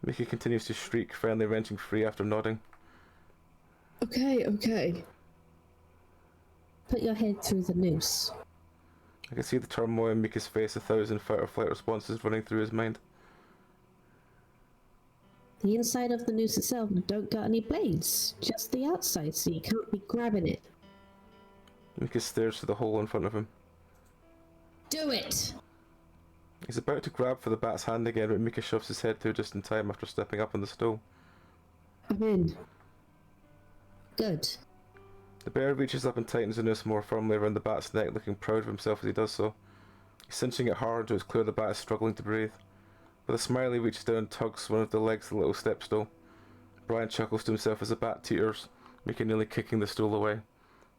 Mika continues to shriek, finally wrenching free after nodding. Okay. Put your head through the noose. I can see the turmoil in Mika's face, 1,000 fight-or-flight responses running through his mind. The inside of the noose itself don't got any blades, just the outside, so you can't be grabbing it. Mika stares to the hole in front of him. Do it! He's about to grab for the bat's hand again, but Mika shoves his head through just in time after stepping up on the stool. I'm in. Good. The bear reaches up and tightens the noose more firmly around the bat's neck, looking proud of himself as he does so. He's cinching it hard, so it's clear the bat is struggling to breathe. With a smile, he reaches down and tugs one of the legs of the little step stool. Brian chuckles to himself as the bat teeters, Mika nearly kicking the stool away.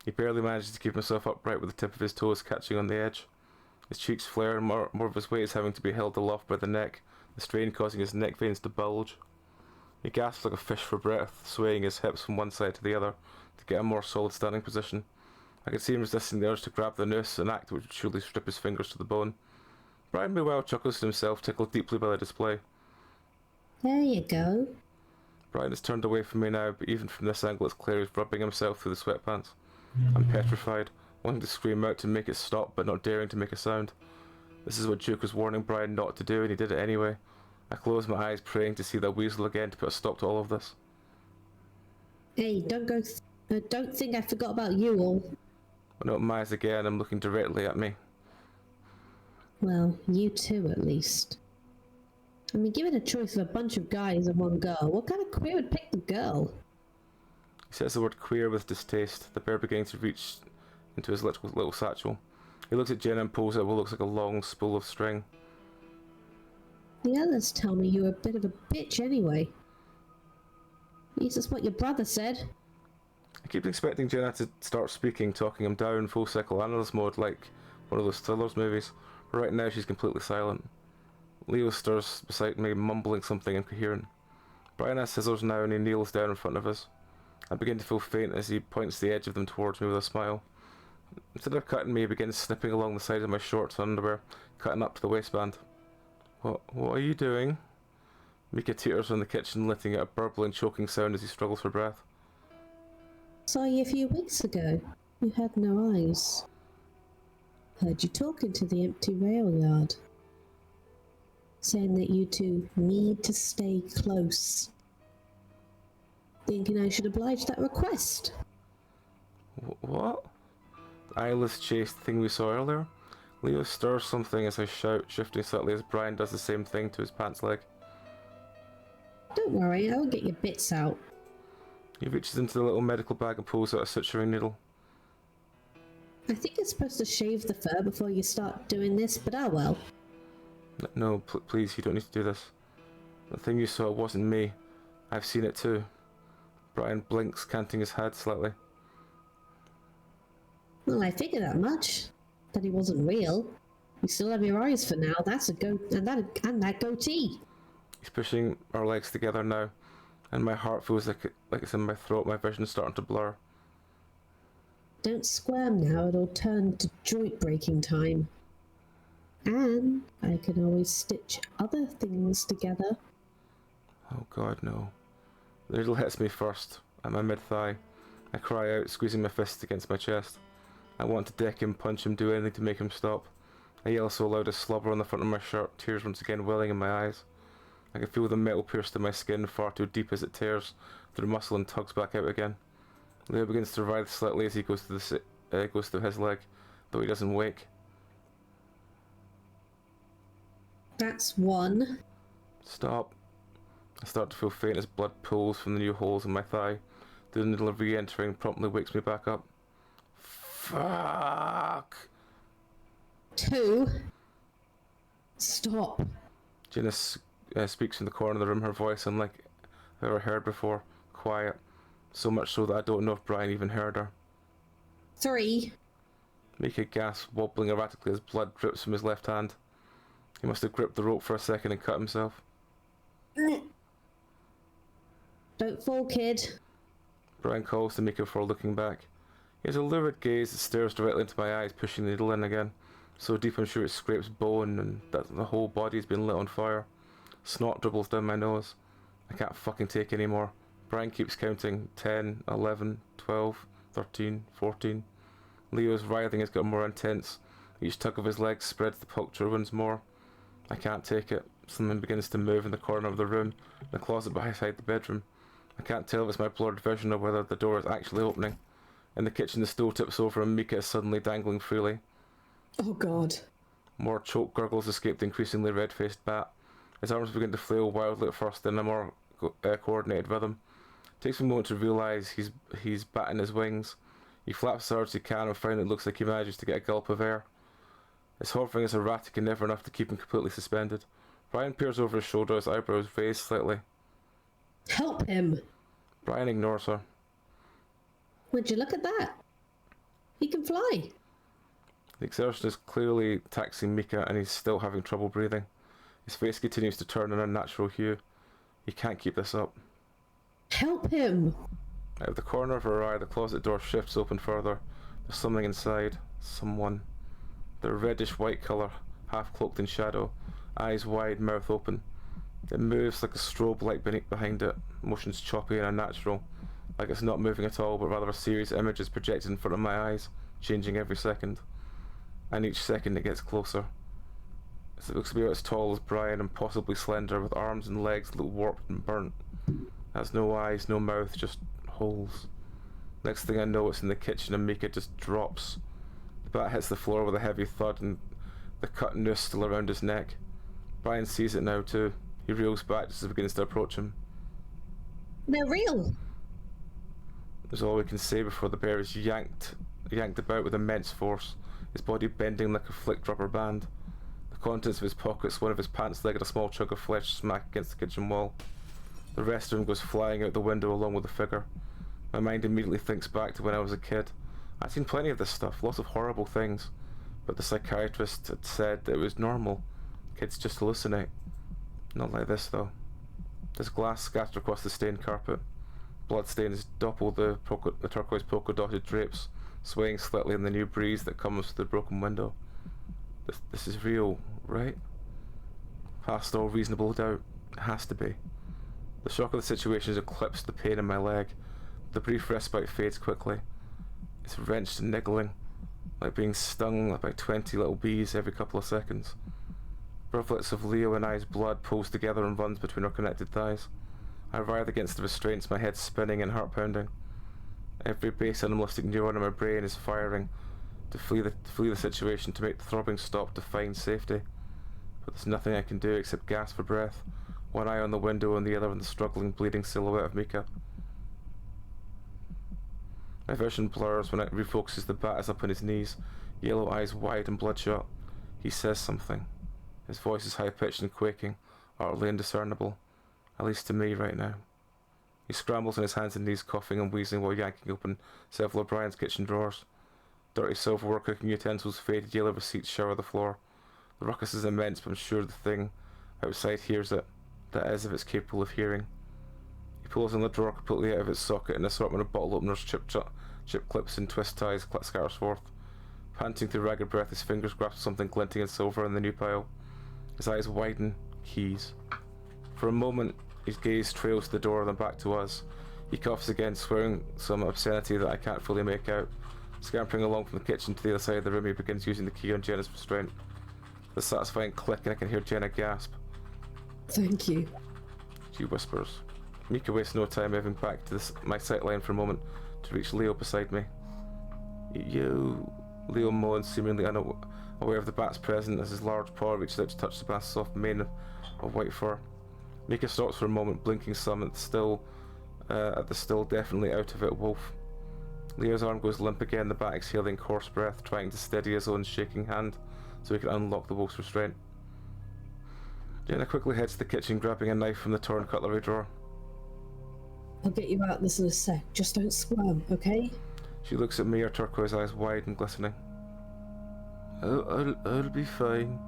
He barely manages to keep himself upright with the tip of his toes catching on the edge. His cheeks flare and more of his weight is having to be held aloft by the neck, the strain causing his neck veins to bulge. He gasps like a fish for breath, swaying his hips from one side to the other to get a more solid standing position. I can see him resisting the urge to grab the noose, an act which would surely strip his fingers to the bone. Brian meanwhile chuckles to himself, tickled deeply by the display. There you go. Brian has turned away from me now, but even from this angle it's clear he's rubbing himself through the sweatpants. I'm petrified, wanting to scream out to make it stop, but not daring to make a sound. This is what Duke was warning Brian not to do, and he did it anyway. I closed my eyes, praying to see that weasel again to put a stop to all of this. Hey, don't think I forgot about you all. When I open my eyes again, I'm looking directly at me. Well, you too, at least. I mean, given a choice of a bunch of guys and one girl, what kind of queer would pick the girl? He says the word queer with distaste, the bear beginning to reach into his little satchel. He looks at Jenna and pulls out what looks like a long spool of string. The others tell me you're a bit of a bitch anyway. At least that's what your brother said. I keep expecting Jenna to start speaking, talking him down, full psychoanalyst mode like one of those thrillers movies, but right now she's completely silent. Leo stirs beside me, mumbling something incoherent. Brian has scissors now and he kneels down in front of us. I begin to feel faint as he points the edge of them towards me with a smile. Instead of cutting me, he begins snipping along the side of my shorts and underwear, cutting up to the waistband. What are you doing? Mika teeters on the kitchen, letting out a burbling, choking sound as he struggles for breath. Saw you a few weeks ago. You had no eyes. Heard you talking to the empty rail yard. Saying that you two need to stay close. Thinking I should oblige that request. What? The eyeless chased thing we saw earlier? Leo stirs something as I shout, shifting slightly as Brian does the same thing to his pants leg. Don't worry, I will get your bits out. He reaches into the little medical bag and pulls out a suturing needle. I think you're supposed to shave the fur before you start doing this, but oh well. No, please, you don't need to do this. The thing you saw wasn't me. I've seen it too. Brian blinks, canting his head slightly. Well, I figured that much. That he wasn't real. You still have your eyes for now. That's a and that goatee. He's pushing our legs together now, and my heart feels like it's in my throat. My vision's starting to blur. Don't squirm now, it'll turn to joint breaking time. And I can always stitch other things together. Oh God, no. The needle hits me first, at my mid-thigh. I cry out, squeezing my fist against my chest. I want to deck him, punch him, do anything to make him stop. I yell so loud as slobber on the front of my shirt, tears once again welling in my eyes. I can feel the metal pierce to my skin far too deep as it tears through muscle and tugs back out again. Leo begins to writhe slightly as he goes to his leg, though he doesn't wake. That's one. Stop. I start to feel faint as blood pools from the new holes in my thigh. The needle re-entering promptly wakes me back up. Fuck! Two. Stop. Jenna speaks from the corner of the room, her voice unlike I've ever heard before. Quiet. So much so that I don't know if Brian even heard her. Three. Mika gasps, wobbling erratically as blood drips from his left hand. He must have gripped the rope for a second and cut himself. Don't fall, kid. Brian calls to Mika before looking back. He has a lurid gaze that stares directly into my eyes, pushing the needle in again. So deep I'm sure it scrapes bone and that the whole body's been lit on fire. Snot dribbles down my nose. I can't fucking take any more. Brian keeps counting. 10, 11, 12, 13, 14. Leo's writhing has got more intense. Each tug of his legs spreads the puncture wounds more. I can't take it. Something begins to move in the corner of the room, in the closet beside the bedroom. I can't tell if it's my blurred vision or whether the door is actually opening. In the kitchen the stool tips over and Mika is suddenly dangling freely. Oh God. More choked gurgles escape the increasingly red-faced bat. His arms begin to flail wildly at first, in a more coordinated rhythm. It takes me a moment to realise he's batting his wings. He flaps as hard as he can and finally it looks like he manages to get a gulp of air. His hovering is erratic and never enough to keep him completely suspended. Brian peers over his shoulder, his eyebrows raised slightly. Help him! Brian ignores her. Would you look at that? He can fly. The exertion is clearly taxing Mika and he's still having trouble breathing. His face continues to turn an unnatural hue. He can't keep this up. Help him! Out of the corner of her eye, the closet door shifts open further. There's something inside. Someone. They're reddish white colour, half cloaked in shadow, eyes wide, mouth open. It moves like a strobe light behind it, motions choppy and unnatural, like it's not moving at all, but rather a series of images projected in front of my eyes, changing every second. And each second it gets closer. It looks to be about as tall as Brian and possibly slender, with arms and legs that look warped and burnt. It has no eyes, no mouth, just holes. Next thing I know, it's in the kitchen and Mika just drops. The bat hits the floor with a heavy thud and the cut noose still around his neck. Brian sees it now too. He reels back just as it begins to approach him. They're real! That's all we can say before the bear is yanked about with immense force, his body bending like a flicked rubber band. The contents of his pockets, one of his pants leg and a small chunk of flesh smack against the kitchen wall. The rest of him goes flying out the window along with the figure. My mind immediately thinks back to when I was a kid. I'd seen plenty of this stuff, lots of horrible things, but the psychiatrist had said that it was normal. Kids just hallucinate. Not like this though. There's glass scattered across the stained carpet. Bloodstains dopple the turquoise polka-dotted drapes, swaying slightly in the new breeze that comes through the broken window. This is real, right? Past all reasonable doubt. It has to be. The shock of the situation has eclipsed the pain in my leg. The brief respite fades quickly. It's wrenched and niggling, like being stung by 20 little bees every couple of seconds. Rivulets of Leo and I's blood pulls together and runs between our connected thighs. I writhe against the restraints, my head spinning and heart pounding. Every base animalistic neuron in my brain is firing to flee the situation, to make the throbbing stop, to find safety. But there's nothing I can do except gasp for breath, one eye on the window and the other on the struggling, bleeding silhouette of Mika. My vision blurs when it refocuses. The bat is up on his knees, yellow eyes wide and bloodshot. He says something. His voice is high-pitched and quaking, utterly indiscernible, at least to me right now. He scrambles on his hands and knees, coughing and wheezing while yanking open several of Brian's kitchen drawers. Dirty silverware, cooking utensils, faded yellow receipts shower the floor. The ruckus is immense, but I'm sure the thing outside hears it. That is, if it's capable of hearing. He pulls on the drawer completely out of its socket, and an assortment of bottle openers, chip clips and twist ties scatters forth. Panting through ragged breath, his fingers grasp something glinting in silver in the new pile. His eyes widen. Keys. For a moment, his gaze trails to the door and then back to us. He coughs again, swearing some obscenity that I can't fully make out. Scampering along from the kitchen to the other side of the room, he begins using the key on Jenna's restraint. The satisfying click, and I can hear Jenna gasp. Thank you. She whispers. Mika wastes no time moving back to my sight line for a moment to reach Leo beside me. You... Leo moans, seemingly unaware of the bat's presence as his large paw reaches out to touch the bat's soft mane of white fur. Mika stops for a moment, blinking some at the still definitely out of it wolf. Leo's arm goes limp again, the bat exhaling coarse breath, trying to steady his own shaking hand so he can unlock the wolf's restraint. Jenna quickly heads to the kitchen, grabbing a knife from the torn cutlery drawer. I'll get you out this in a sec. Just don't squirm, okay? She looks at me, her turquoise eyes wide and glistening. I'll be fine,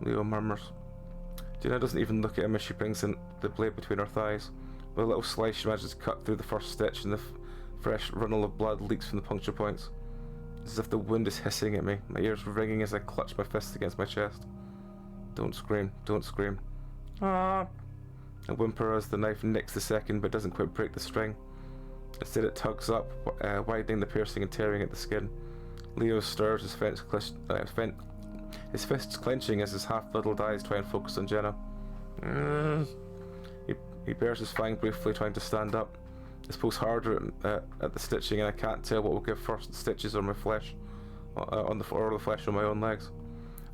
Leo murmurs. Jenna doesn't even look at him as she brings in the blade between her thighs. With a little slice, she manages to cut through the first stitch, and the fresh runnel of blood leaks from the puncture points. It's as if the wind is hissing at me, my ears ringing as I clutch my fists against my chest. Don't scream, don't scream. Ah! I whimper as the knife nicks the second, but doesn't quite break the string. Instead it tugs up, widening the piercing and tearing at the skin. Leo stirs, his fists clenching as his half-fuddled eyes try and focus on Jenna. He bears his fang briefly, trying to stand up. This pulls harder at the stitching, and I can't tell what will give first, the stitches or my flesh, or the flesh on my own legs.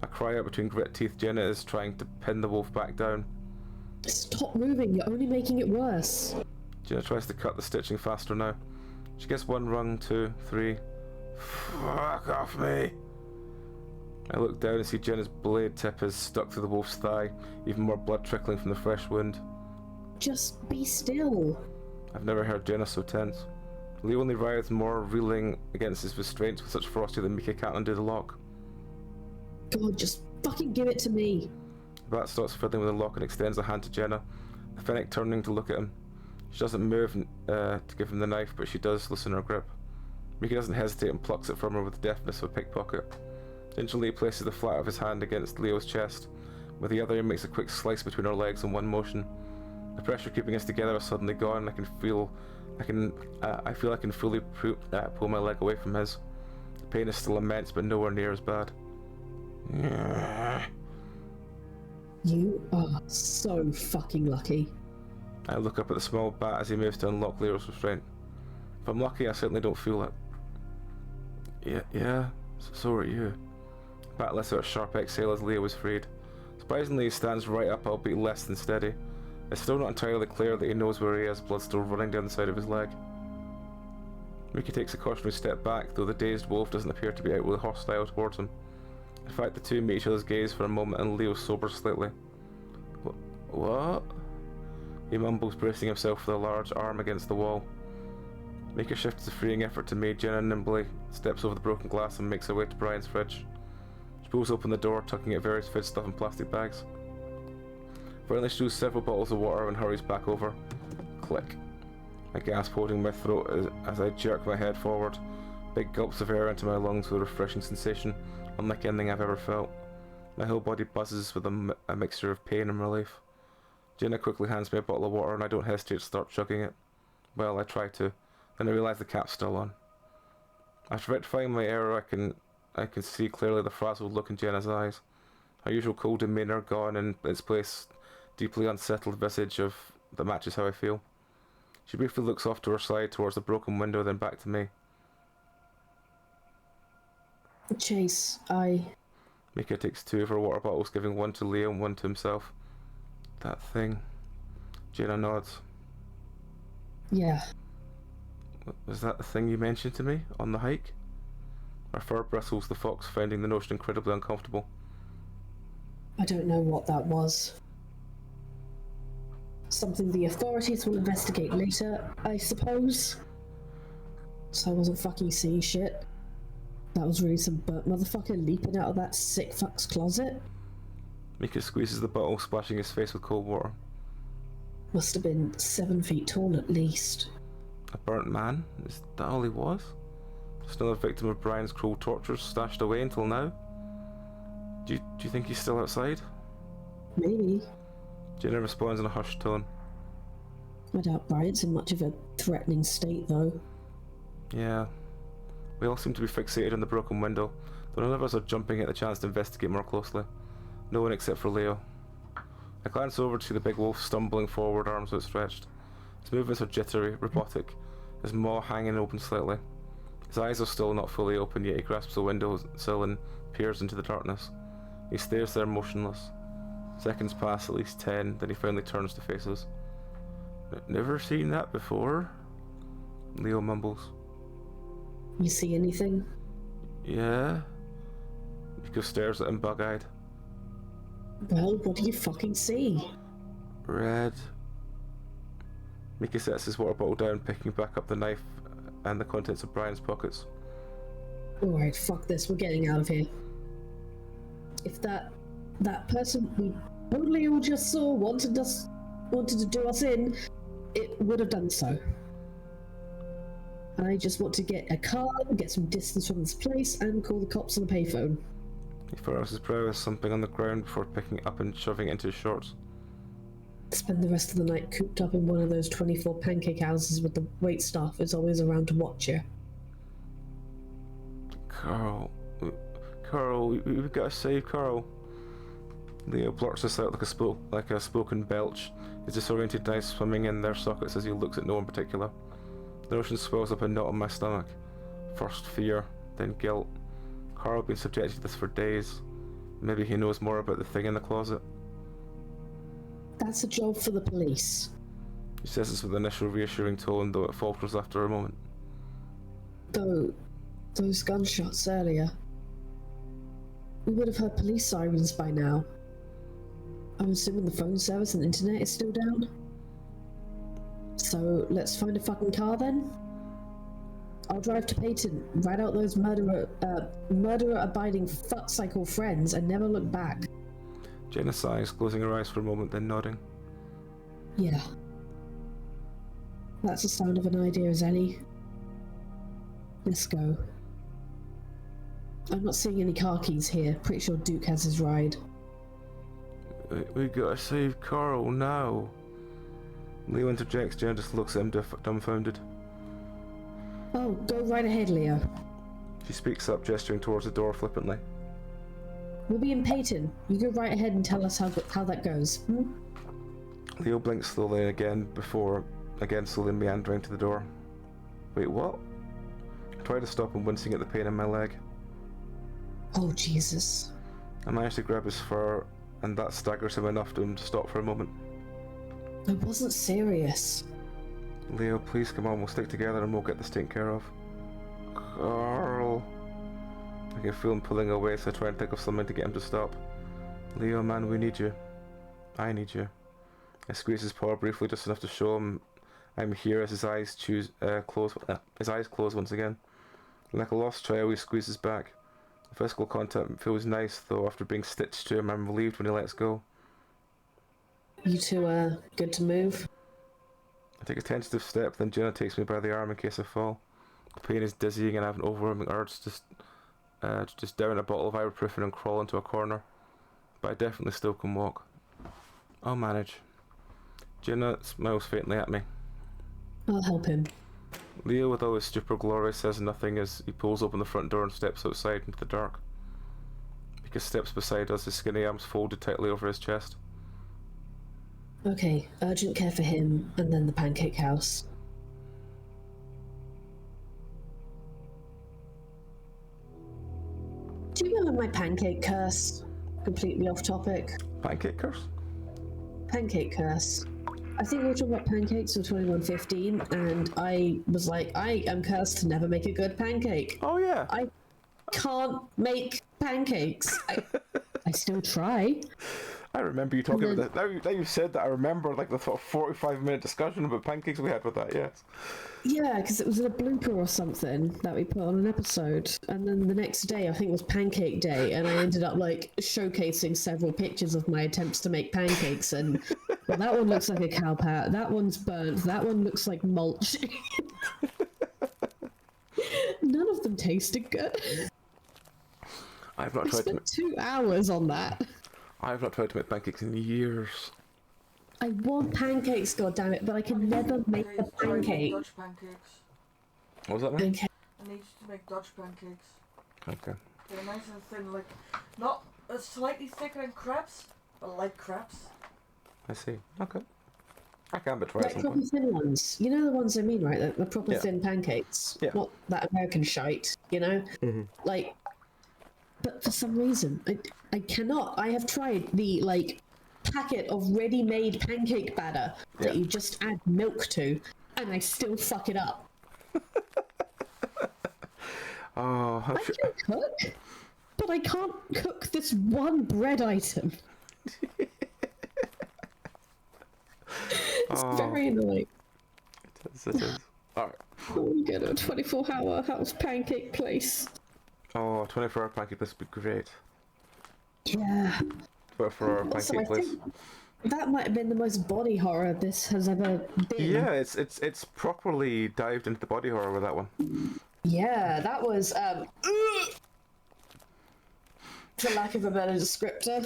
I cry out between grit teeth. Jenna is trying to pin the wolf back down. Stop moving, you're only making it worse. Jenna tries to cut the stitching faster now. She gets one rung, 2, 3. Fuck off me! I look down and see Jenna's blade tip is stuck through the wolf's thigh, even more blood trickling from the fresh wound. Just be still. I've never heard Jenna so tense. Leo only writhes more, reeling against his restraints with such ferocity that Mika can't undo the lock. God, just fucking give it to me. The bat stops fiddling with the lock and extends a hand to Jenna, the fennec turning to look at him. She doesn't move to give him the knife, but she does loosen her grip. Mika doesn't hesitate and plucks it from her with the deftness of a pickpocket. Gingerly he places the flat of his hand against Leo's chest. With the other, he makes a quick slice between our legs in one motion. The pressure keeping us together is suddenly gone. I feel I can fully pull my leg away from his. The pain is still immense, but nowhere near as bad. You are so fucking lucky. I look up at the small bat as he moves to unlock Leo's restraint. If I'm lucky, I certainly don't feel it. Yeah, so are you. Bat lets out a sharp exhale as Leo is freed. Surprisingly, he stands right up, albeit less than steady. It's still not entirely clear that he knows where he is, blood still running down the side of his leg. Mickey takes a cautionary step back, though the dazed wolf doesn't appear to be outwardly hostile towards him. In fact, the two meet each other's gaze for a moment and Leo sobers slightly. What? He mumbles, bracing himself with a large arm against the wall. Mika shifts a freeing effort to me. Jenna nimbly steps over the broken glass and makes her way to Brian's fridge. She pulls open the door, tucking out various food stuff in plastic bags. Finally, she chews several bottles of water and hurries back over. Click. I gasp, holding my throat as I jerk my head forward. Big gulps of air into my lungs with a refreshing sensation, unlike anything I've ever felt. My whole body buzzes with a mixture of pain and relief. Jenna quickly hands me a bottle of water and I don't hesitate to start chugging it. Well, I try to. Then I realise the cap's still on. After rectifying my error, I can see clearly the frazzled look in Jenna's eyes. Her usual cool demeanour gone, in its place deeply unsettled visage that matches how I feel. She briefly looks off to her side towards the broken window, then back to me. Chase, Mika takes two of her water bottles, giving one to Leo and one to himself. That thing. Jenna nods. Yeah. Was that the thing you mentioned to me on the hike? Her fur bristles, the fox finding the notion incredibly uncomfortable. I don't know what that was. Something the authorities will investigate later, I suppose. So I wasn't fucking seeing shit. That was really some burnt motherfucker leaping out of that sick fuck's closet. Mika squeezes the bottle, splashing his face with cold water. Must have been 7 feet tall at least. A burnt man? Is that all he was? Just another victim of Brian's cruel tortures, stashed away until now? Do you think he's still outside? Maybe. Jenna responds in a hushed tone. I doubt Brian's in much of a threatening state, though. Yeah. We all seem to be fixated on the broken window, though none of us are jumping at the chance to investigate more closely. No one except for Leo. I glance over to see the big wolf stumbling forward, arms outstretched. His movements are jittery, robotic, his maw hanging open slightly. His eyes are still not fully open, yet he grasps the window sill and peers into the darkness. He stares there motionless. Seconds pass, at least 10, then he finally turns to face us. Never seen that before? Leo mumbles. You see anything? Yeah? Miko stares at him bug-eyed. Well, what do you fucking see? Red. Mika sets his water bottle down, picking back up the knife and the contents of Brian's pockets. Alright, fuck this, we're getting out of here. If that person we totally all just saw wanted to do us in, it would have done so. I just want to get a car, get some distance from this place, and call the cops on the payphone. He furrows his brow as something on the ground before picking it up and shoving it into his shorts. Spend the rest of the night cooped up in one of those 24 pancake houses with the waitstaff who's always around to watch you. Carl, we've got to save Carl. Leo blurts this out like a spoken belch, his disoriented eyes swimming in their sockets as he looks at no one in particular. The notion swells up a knot in my stomach. First fear, then guilt. Carl had been subjected to this for days. Maybe he knows more about the thing in the closet. That's a job for the police. He says this with an initial reassuring tone, though it falters after a moment. Though, those gunshots earlier. We would have heard police sirens by now. I'm assuming the phone service and internet is still down. So, let's find a fucking car then? I'll drive to Peyton, ride out those murderer-abiding fucks I call friends, and never look back. Jenna sighs, closing her eyes for a moment, then nodding. Yeah. That's the sound of an idea, Zelly. Let's go. I'm not seeing any car keys here. Pretty sure Duke has his ride. We gotta save Carl now. Leo interjects. Jenna just looks at him dumbfounded. Oh, go right ahead, Leo. She speaks up, gesturing towards the door flippantly. We'll be in Peyton. You go right ahead and tell us how that goes. Leo blinks slowly again before again slowly meandering to the door. Wait, what? I try to stop him, wincing at the pain in my leg. Oh, Jesus. I manage to grab his fur, and that staggers him enough to stop for a moment. I wasn't serious. Leo, please come on, we'll stick together and we'll get this taken care of. Carl. I can feel him pulling away, so I try and think of something to get him to stop. Leo, man, we need you. I need you. I squeeze his paw briefly, just enough to show him I'm here as his eyes close once again. Like a lost child, he squeezes back. The physical contact feels nice, though after being stitched to him, I'm relieved when he lets go. You two are good to move? I take a tentative step, then Jenna takes me by the arm in case I fall. The pain is dizzying and I have an overwhelming urge to just down a bottle of ibuprofen and crawl into a corner. But I definitely still can walk. I'll manage. Jenna smiles faintly at me. I'll help him. Leo, with all his stupor glory, says nothing as he pulls open the front door and steps outside into the dark. Mika steps beside us, his skinny arms folded tightly over his chest. Okay, urgent care for him, and then the pancake house. Do you remember my pancake curse? Completely off topic. Pancake curse? Pancake curse. I think we were talking about pancakes for 2115, and I was like, I am cursed to never make a good pancake. Oh yeah. I can't make pancakes. I still try. I remember you talking about that. Now you've said that, I remember like the sort of 45-minute discussion about pancakes we had with that, yes. Yeah, because it was a blooper or something that we put on an episode. And then the next day, I think it was pancake day, and I ended up like showcasing several pictures of my attempts to make pancakes. And well, that one looks like a cow pat, that one's burnt, that one looks like mulch. None of them tasted good. I've not I tried to spent 2 hours on that. I've not tried to make pancakes in years. I want pancakes, goddammit, but I can never make a pancake. Dutch pancakes. What was that, man? Okay. I need you to make Dutch pancakes. Okay. They're nice and thin, like not slightly thicker than crepes, but like crepes. I see. Okay. I can but try Like some proper point. thin ones. You know the ones I mean, right? The proper Yeah. thin pancakes. Yeah. Not that American shite, you know? Like, but for some reason, I cannot. I have tried the, like, packet of ready-made pancake batter that you just add milk to, and I still fuck it up. Oh, I can cook, but I can't cook this one bread item. It's very annoying. It is. Alright. We get a 24-hour house pancake place. Oh, 24-hour pancake place would be great. Yeah. 24-hour Also, pancake I place. think that might have been the most body horror this has ever been. Yeah, it's properly dived into the body horror with that one. Yeah, that was for lack of a better descriptor.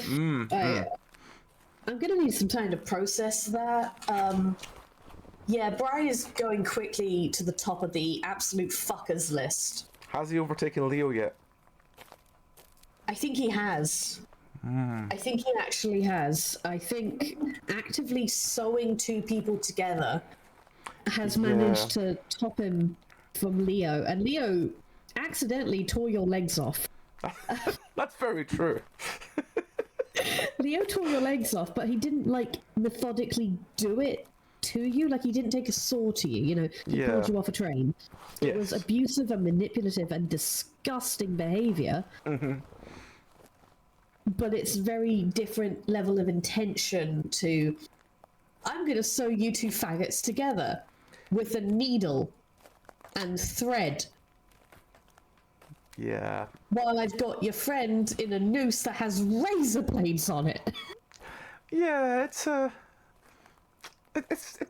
I'm gonna need some time to process that. Yeah, Brian is going quickly to the top of the absolute fuckers list. Has he overtaken Leo yet? I think he has. I think he actually has. I think actively sewing two people together has managed to top him from Leo. And Leo accidentally tore your legs off. That's very true. Leo tore your legs off, but he didn't, like, methodically do it to you. Like, he didn't take a saw to you, you know? He pulled you off a train. It was abusive and manipulative and disgusting behaviour. But it's very different level of intention to, I'm going to sew you two faggots together with a needle and thread. Yeah. While I've got your friend in a noose that has razor blades on it. Yeah, it's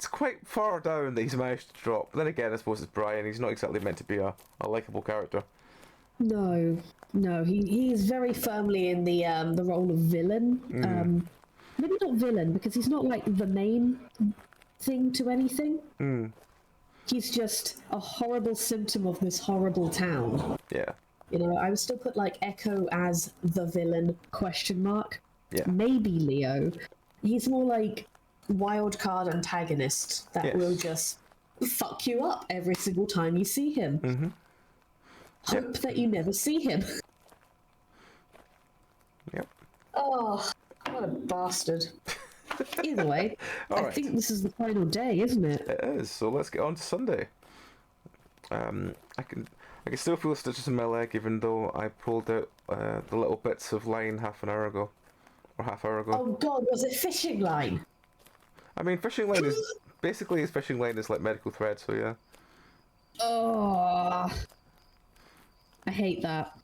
quite far down that he's managed to drop. Then again, I suppose it's Brian. He's not exactly meant to be a likable character. No, no, he is very firmly in the role of villain. Maybe not villain because he's not like the main thing to anything. He's just a horrible symptom of this horrible town. Yeah. You know, I would still put like Echo as the villain ? Yeah. Maybe Leo. He's more like wild card antagonist that will just fuck you up every single time you see him. Hope that you never see him. Yep. Oh, what a bastard. Either way, I right. think this is the final day, isn't it? It is. So let's get on to Sunday. I can still feel stitches in my leg, even though I pulled out the little bits of line half hour ago. Oh god, was it fishing line? I mean, fishing line is basically fishing line is like medical thread. So yeah. Oh, I hate that.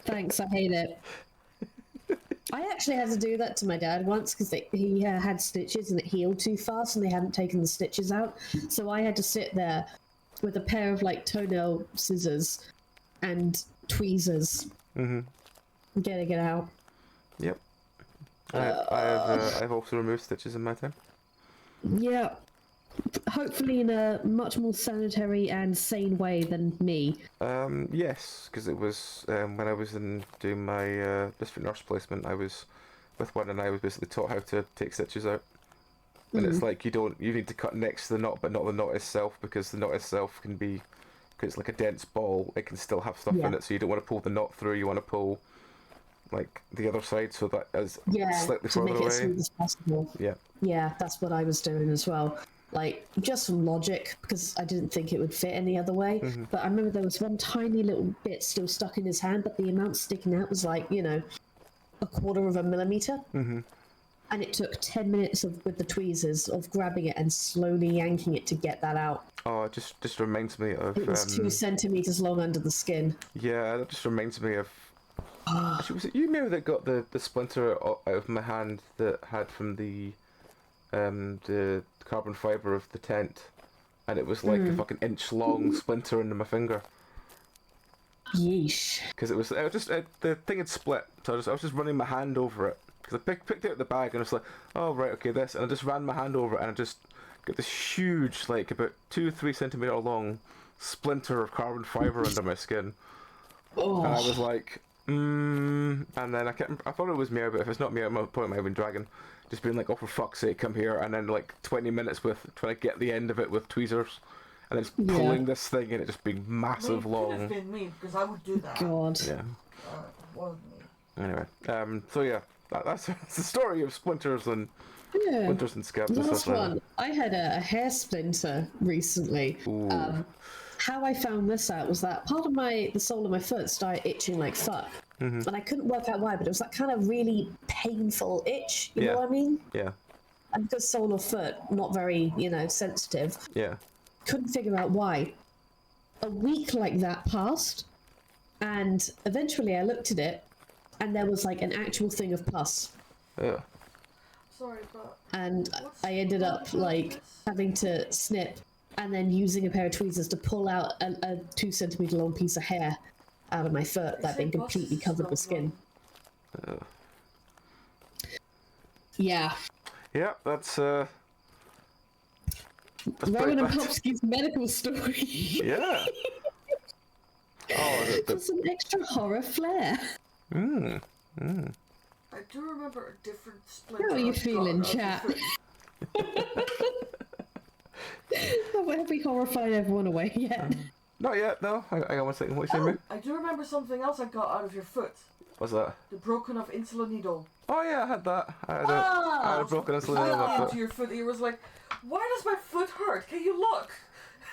Thanks, I hate it. I actually had to do that to my dad once because he had stitches and it healed too fast and they hadn't taken the stitches out. So I had to sit there with a pair of like toenail scissors and tweezers getting it out. Yep. I've also removed stitches in my time. Yeah. Hopefully in a much more sanitary and sane way than me. Yes, because it was when I was doing my district nurse placement, I was with one and I was basically taught how to take stitches out. And it's like you need to cut next to the knot, but not the knot itself, because the knot itself can be, because it's like a dense ball, it can still have stuff in it, so you don't want to pull the knot through, you want to pull like the other side so that is slightly to further make it away. as smooth as possible. Yeah, that's what I was doing as well. Like, just from logic, because I didn't think it would fit any other way. But I remember there was one tiny little bit still stuck in his hand, but the amount sticking out was like, you know, 1/4 of a millimeter. And it took 10 minutes with the tweezers of grabbing it and slowly yanking it to get that out. Oh, it just reminds me of... It was 2 centimeters long under the skin. Yeah, that just reminds me of... Actually, was it you maybe that got the splinter out of my hand that had from the carbon fibre of the tent, and it was like a fucking inch-long splinter under my finger? Yeesh. Because it was just the thing had split, so I was just running my hand over it. Because I picked it out the bag and I was like, oh right, okay, this, and I just ran my hand over it and I just got this huge, like about 2-3 centimeter long splinter of carbon fibre under my skin. And I was like, and then I thought it was Meow, but if it's not Meow, at my point it might have been Dragon. Just being like, oh for fuck's sake, come here, and then like 20 minutes with trying to get the end of it with tweezers, and then just pulling this thing and it just being massive long. Could have been me, because I would do that. God. Yeah. Was me. Anyway, so yeah, that's the story of splinters and splinters and scabs. Last one. I had a hair splinter recently. How I found this out was that part of the sole of my foot started itching like fuck. And I couldn't work out why, but it was that kind of really painful itch, you know what I mean? Yeah. And because sole of foot, not very, sensitive. Yeah. Couldn't figure out why. A week like that passed, and eventually I looked at it, and there was like an actual thing of pus. Yeah. Sorry, but... And I ended up like having to snip and then using a pair of tweezers to pull out a 2 centimeter long piece of hair out of my foot that had been completely covered with skin. Yeah. Yeah, that's Rowan and Popsky's medical story. Yeah. For some extra horror flair. I do remember a different splinter. How are you feeling, chat? Have we horrified everyone away yet? Not yet, no. I got 1 second. What you saying, I do remember something else I got out of your foot. What's that? The broken off insulin needle. Oh yeah, I had that. I had a broken insulin needle on my Into foot. your foot. He was like, "Why does my foot hurt? Can you look?"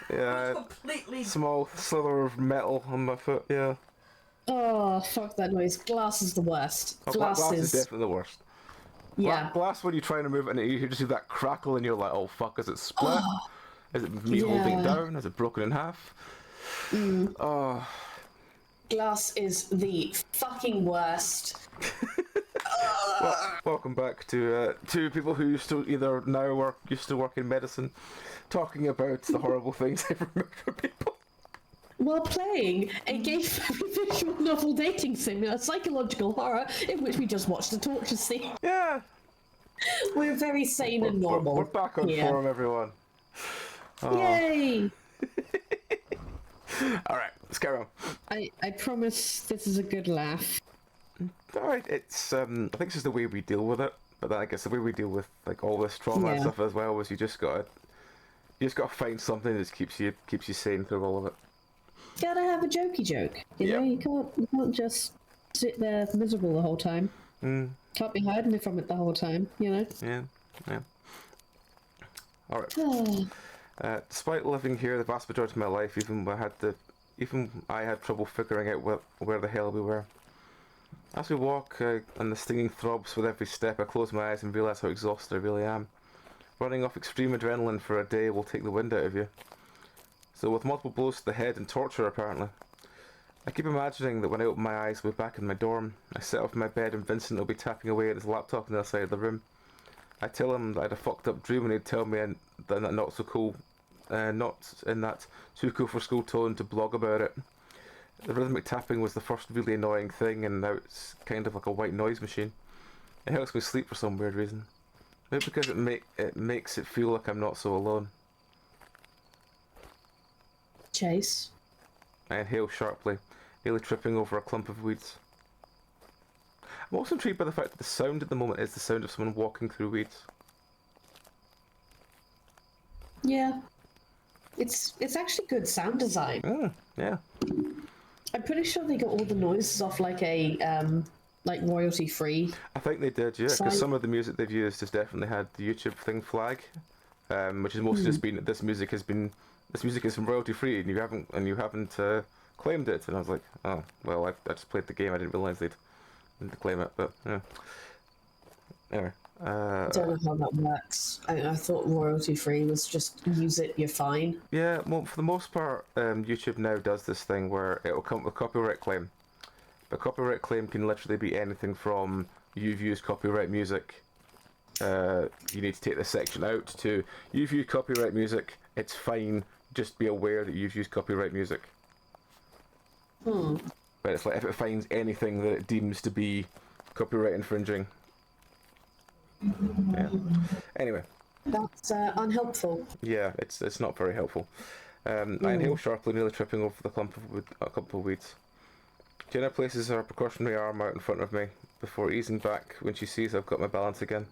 Yeah. Completely. Small slither of metal on my foot. Yeah. Oh, fuck that noise. Glass is the worst. Oh, glass is definitely the worst. Yeah. Glass, when you're trying to move it and you just hear that crackle and you're like, oh fuck, is it split? Is it me holding it down? Is it broken in half? Oh. Glass is the fucking worst. Welcome back to two people who used to either now or used to work in medicine, talking about the horrible things they remember from people. while playing a gay visual novel dating sim, a psychological horror in which we just watched a torture scene. Yeah. We're very sane and normal. We're back on here. form, everyone. Yay! Alright, let's carry on. I promise this is a good laugh. Alright, it's I think it's just the way we deal with it. But then I guess the way we deal with like all this trauma and stuff as well is you just gotta find something that keeps you sane through all of it. Gotta have a jokey joke. You know, you can't just sit there miserable the whole time. Can't be hiding from it the whole time, you know? Yeah. Alright. Despite living here the vast majority of my life, even I had trouble figuring out where the hell we were. As we walk, and the stinging throbs with every step, I close my eyes and realise how exhausted I really am. Running off extreme adrenaline for a day will take the wind out of you. So with multiple blows to the head and torture, apparently. I keep imagining that when I open my eyes, I'll be back in my dorm. I sit up in my bed and Vincent will be tapping away at his laptop on the other side of the room. I tell him that I had a fucked up dream and he'd tell me that not so cool, not in that too cool for school tone to blog about it. The rhythmic tapping was the first really annoying thing, and now it's kind of like a white noise machine. It helps me sleep for some weird reason. Maybe because it makes it feel like I'm not so alone. Chase. I inhale sharply, nearly tripping over a clump of weeds. I'm also intrigued by the fact that the sound at the moment is the sound of someone walking through weeds. Yeah. It's actually good sound design. Yeah. I'm pretty sure they got all the noises off like a like royalty free. I think they did, yeah, because some of the music they've used has definitely had the YouTube thing flag, which has mostly just been this music is from royalty free, and you haven't claimed it. And I was like, oh well, I just played the game. I didn't realise they'd claim it, but yeah. Anyway. I don't know how that works. I thought royalty free was just use it, you're fine. Yeah, well, for the most part, YouTube now does this thing where it will come with a copyright claim. But copyright claim can literally be anything from you've used copyright music, you need to take this section out, to you've used copyright music, it's fine, just be aware that you've used copyright music. But it's like if it finds anything that it deems to be copyright infringing. Yeah. Anyway. That's unhelpful. Yeah, it's not very helpful. I inhale sharply, nearly tripping over a clump of weeds. Jenna places her precautionary arm out in front of me before easing back when she sees I've got my balance again.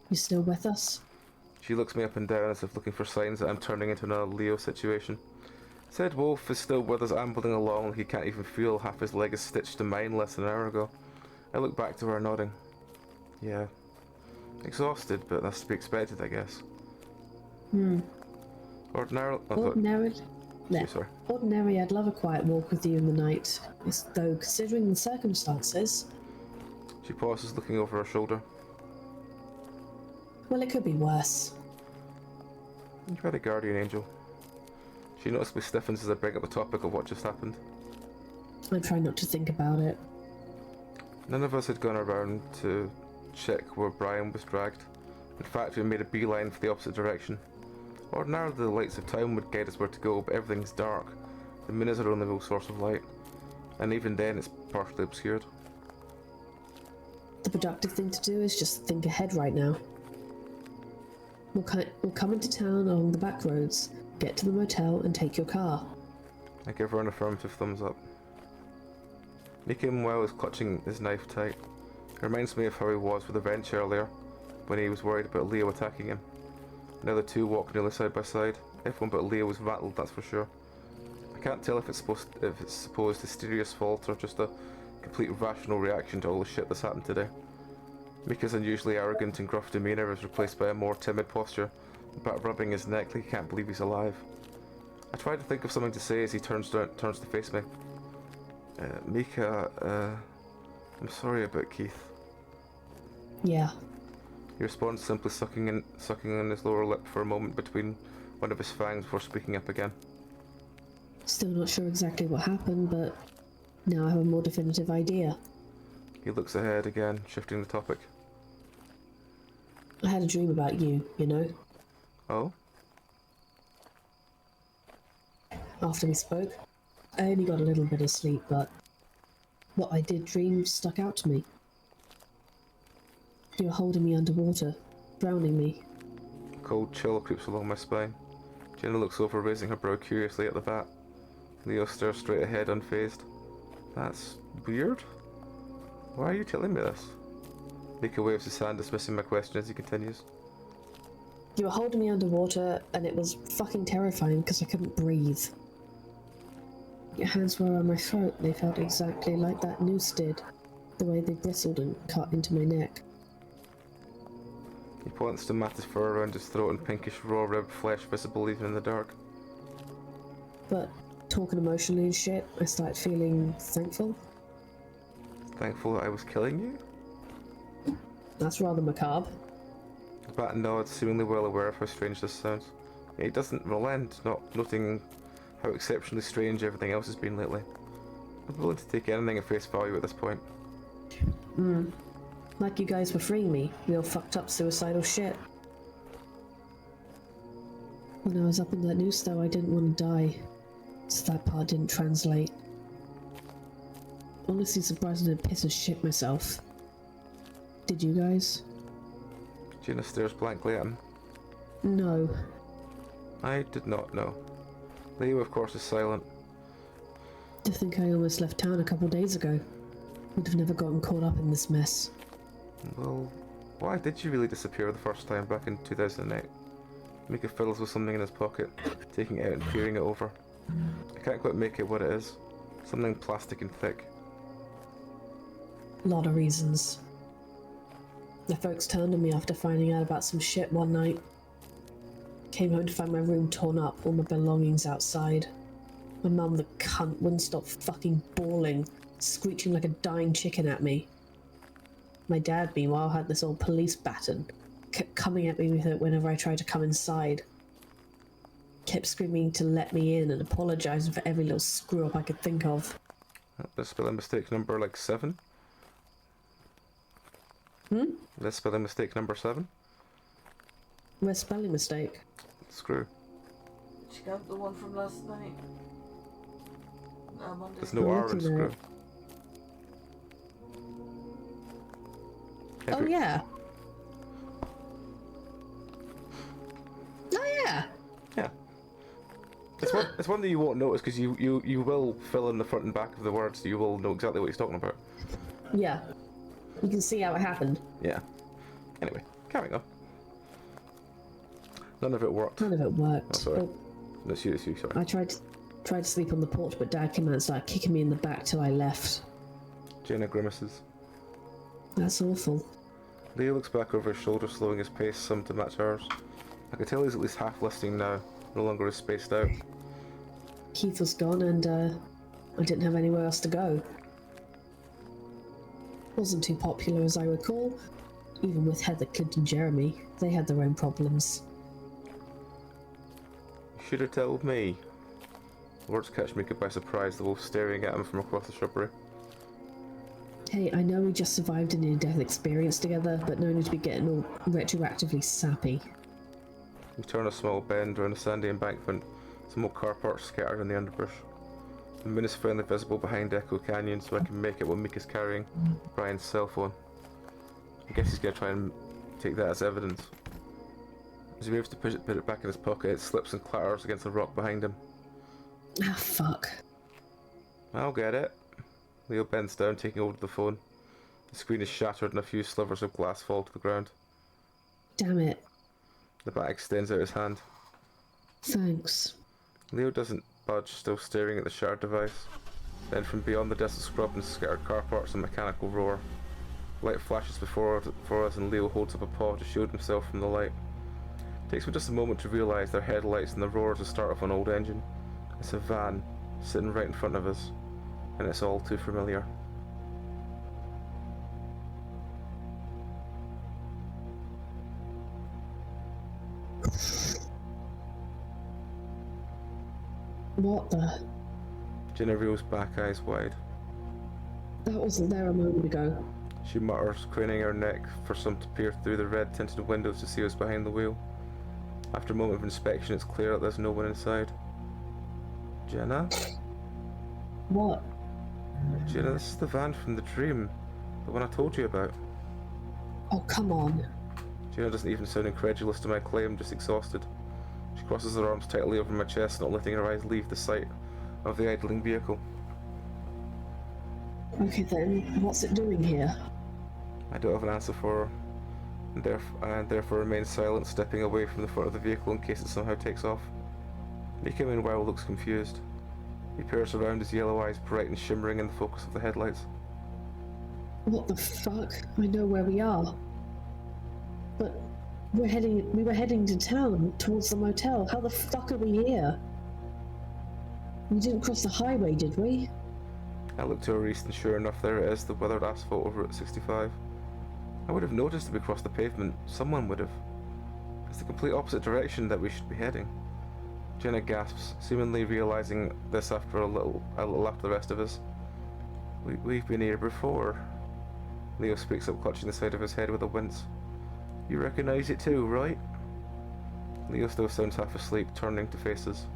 You still with us? She looks me up and down as if looking for signs that I'm turning into another Leo situation. Said Wolf is still with us, ambling along like he can't even feel half his leg is stitched to mine less than an hour ago. I look back to her, nodding. Yeah. Exhausted, but that's to be expected, I guess. Ordinarily, I'd love a quiet walk with you in the night. Though, considering the circumstances... She pauses, looking over her shoulder. Well, it could be worse. You had a guardian angel. She noticeably stiffens as I bring up the topic of what just happened. I try not to think about it. None of us had gone around to check where Brian was dragged. In fact, we made a beeline for the opposite direction. Ordinarily, the lights of town would guide us where to go, but everything's dark. The moon is our only real source of light, and even then it's partially obscured. The productive thing to do is just think ahead right now. We'll come into town along the back roads, get to the motel, and take your car. I give her an affirmative thumbs up. Nikki, meanwhile, is clutching his knife tight. It reminds me of how he was with the wrench earlier, when he was worried about Leo attacking him. Now the two walk nearly side by side. Everyone but Leo was rattled, that's for sure. I can't tell if it's supposed hysteria's fault or just a complete rational reaction to all the shit that's happened today. Mika's unusually arrogant and gruff demeanour is replaced by a more timid posture, back rubbing his neck like he can't believe he's alive. I try to think of something to say as he turns to face me. Mika, I'm sorry about Keith. Yeah. He responds, simply sucking on his lower lip for a moment between one of his fangs before speaking up again. Still not sure exactly what happened, but now I have a more definitive idea. He looks ahead again, shifting the topic. I had a dream about you, you know? Oh? after we spoke. I only got a little bit of sleep, but what I did dream stuck out to me. You were holding me underwater, drowning me. Cold chill creeps along my spine. Jenna looks over, raising her brow curiously at the vat. Leo stares straight ahead, unfazed. That's weird. Why are you telling me this? Nika waves his hand, dismissing my question as he continues. You were holding me underwater, and it was fucking terrifying because I couldn't breathe. Your hands were on my throat. They felt exactly like that noose did, the way they bristled and cut into my neck. He points to matted fur around his throat and pinkish raw ribbed flesh visible even in the dark. But talking emotionally and shit, I started feeling thankful. Thankful that I was killing you? That's rather macabre. The bat nods, seemingly well aware of how strange this sounds. Yet he doesn't relent, not noting how exceptionally strange everything else has been lately. I'm willing to take anything at face value at this point. Like you guys were freeing me, real fucked up suicidal shit. When I was up in that noose though, I didn't want to die, so that part didn't translate. Honestly surprised I didn't piss and shit myself. Did you guys? Jenna stares blankly at him. No. I did not know. Leo, of course, is silent. To think I almost left town a couple days ago. Would have never gotten caught up in this mess. Well, why did you really disappear the first time back in 2008? Mika fiddles with something in his pocket, taking it out and peering it over. I can't quite make it what it is. Something plastic and thick. Lot of reasons. The folks turned on me after finding out about some shit one night. Came home to find my room torn up, all my belongings outside. My mum, the cunt, wouldn't stop fucking bawling, screeching like a dying chicken at me. My dad, meanwhile, had this old police baton, kept coming at me with it whenever I tried to come inside. Kept screaming to let me in and apologising for every little screw-up I could think of. Let's spelling mistake number like 7? Let's spelling mistake number 7? Where's spelling mistake? Screw. Did you count the one from last night? Monday. There's no R in screw. Oh yeah. Oh yeah. Yeah. It's one that you won't notice because you will fill in the front and back of the words, so you will know exactly what he's talking about. Yeah. You can see how it happened. Yeah. Anyway, carrying on. None of it worked. None of it worked. Oh, sorry. That's you, sorry. I tried to sleep on the porch, but Dad came out and started kicking me in the back till I left. Jenna grimaces. That's awful. Leo looks back over his shoulder, slowing his pace some to match ours. I can tell he's at least half listening now, no longer as spaced out. Keith was gone and I didn't have anywhere else to go. Wasn't too popular as I recall. Even with Heather, Clint and Jeremy, they had their own problems. You should have told me. The words catch Mika by surprise, the wolf staring at him from across the shrubbery. Hey, I know we just survived a near-death experience together, but no need to be getting all retroactively sappy. We turn a small bend around a sandy embankment, some more car parts scattered in the underbrush. The moon is finally visible behind Echo Canyon, so I can make out what Mika's carrying. Brian's cell phone. I guess he's gonna try and take that as evidence. As he moves to put it back in his pocket, it slips and clatters against the rock behind him. Ah, fuck. I'll get it. Leo bends down, taking hold of the phone. The screen is shattered and a few slivers of glass fall to the ground. Damn it. The bat extends out his hand. Thanks. Leo doesn't budge, still staring at the shattered device. Then from beyond the desert scrub and scattered car parts, a mechanical roar. Light flashes before us and Leo holds up a paw to shield himself from the light. It takes me just a moment to realise they're headlights and the roar is the start of an old engine. It's a van, sitting right in front of us, and it's all too familiar. What the? Jenna reels back, eyes wide. That wasn't there a moment ago. She mutters, craning her neck for some to peer through the red tinted windows to see what's behind the wheel. After a moment of inspection, it's clear that there's no one inside. Jenna? What? Jenna, this is the van from the dream. The one I told you about. Oh, come on. Jenna doesn't even sound incredulous to my claim, just exhausted. She crosses her arms tightly over my chest, not letting her eyes leave the sight of the idling vehicle. Okay then, what's it doing here? I don't have an answer for her, and therefore remain silent, stepping away from the front of the vehicle in case it somehow takes off. Mika, meanwhile, looks confused. He peers around, his yellow eyes bright and shimmering in the focus of the headlights. What the fuck? I know where we are. But we were heading to town, towards the motel. How the fuck are we here? We didn't cross the highway, did we? I looked to her east, and sure enough, there it is, the weathered asphalt over at 65. I would have noticed if we crossed the pavement. Someone would have. It's the complete opposite direction that we should be heading. Jenna gasps, seemingly realizing this after a little after the rest of us. We've been here before. Leo speaks up, clutching the side of his head with a wince. You recognize it too, right? Leo still sounds half asleep, turning to face us.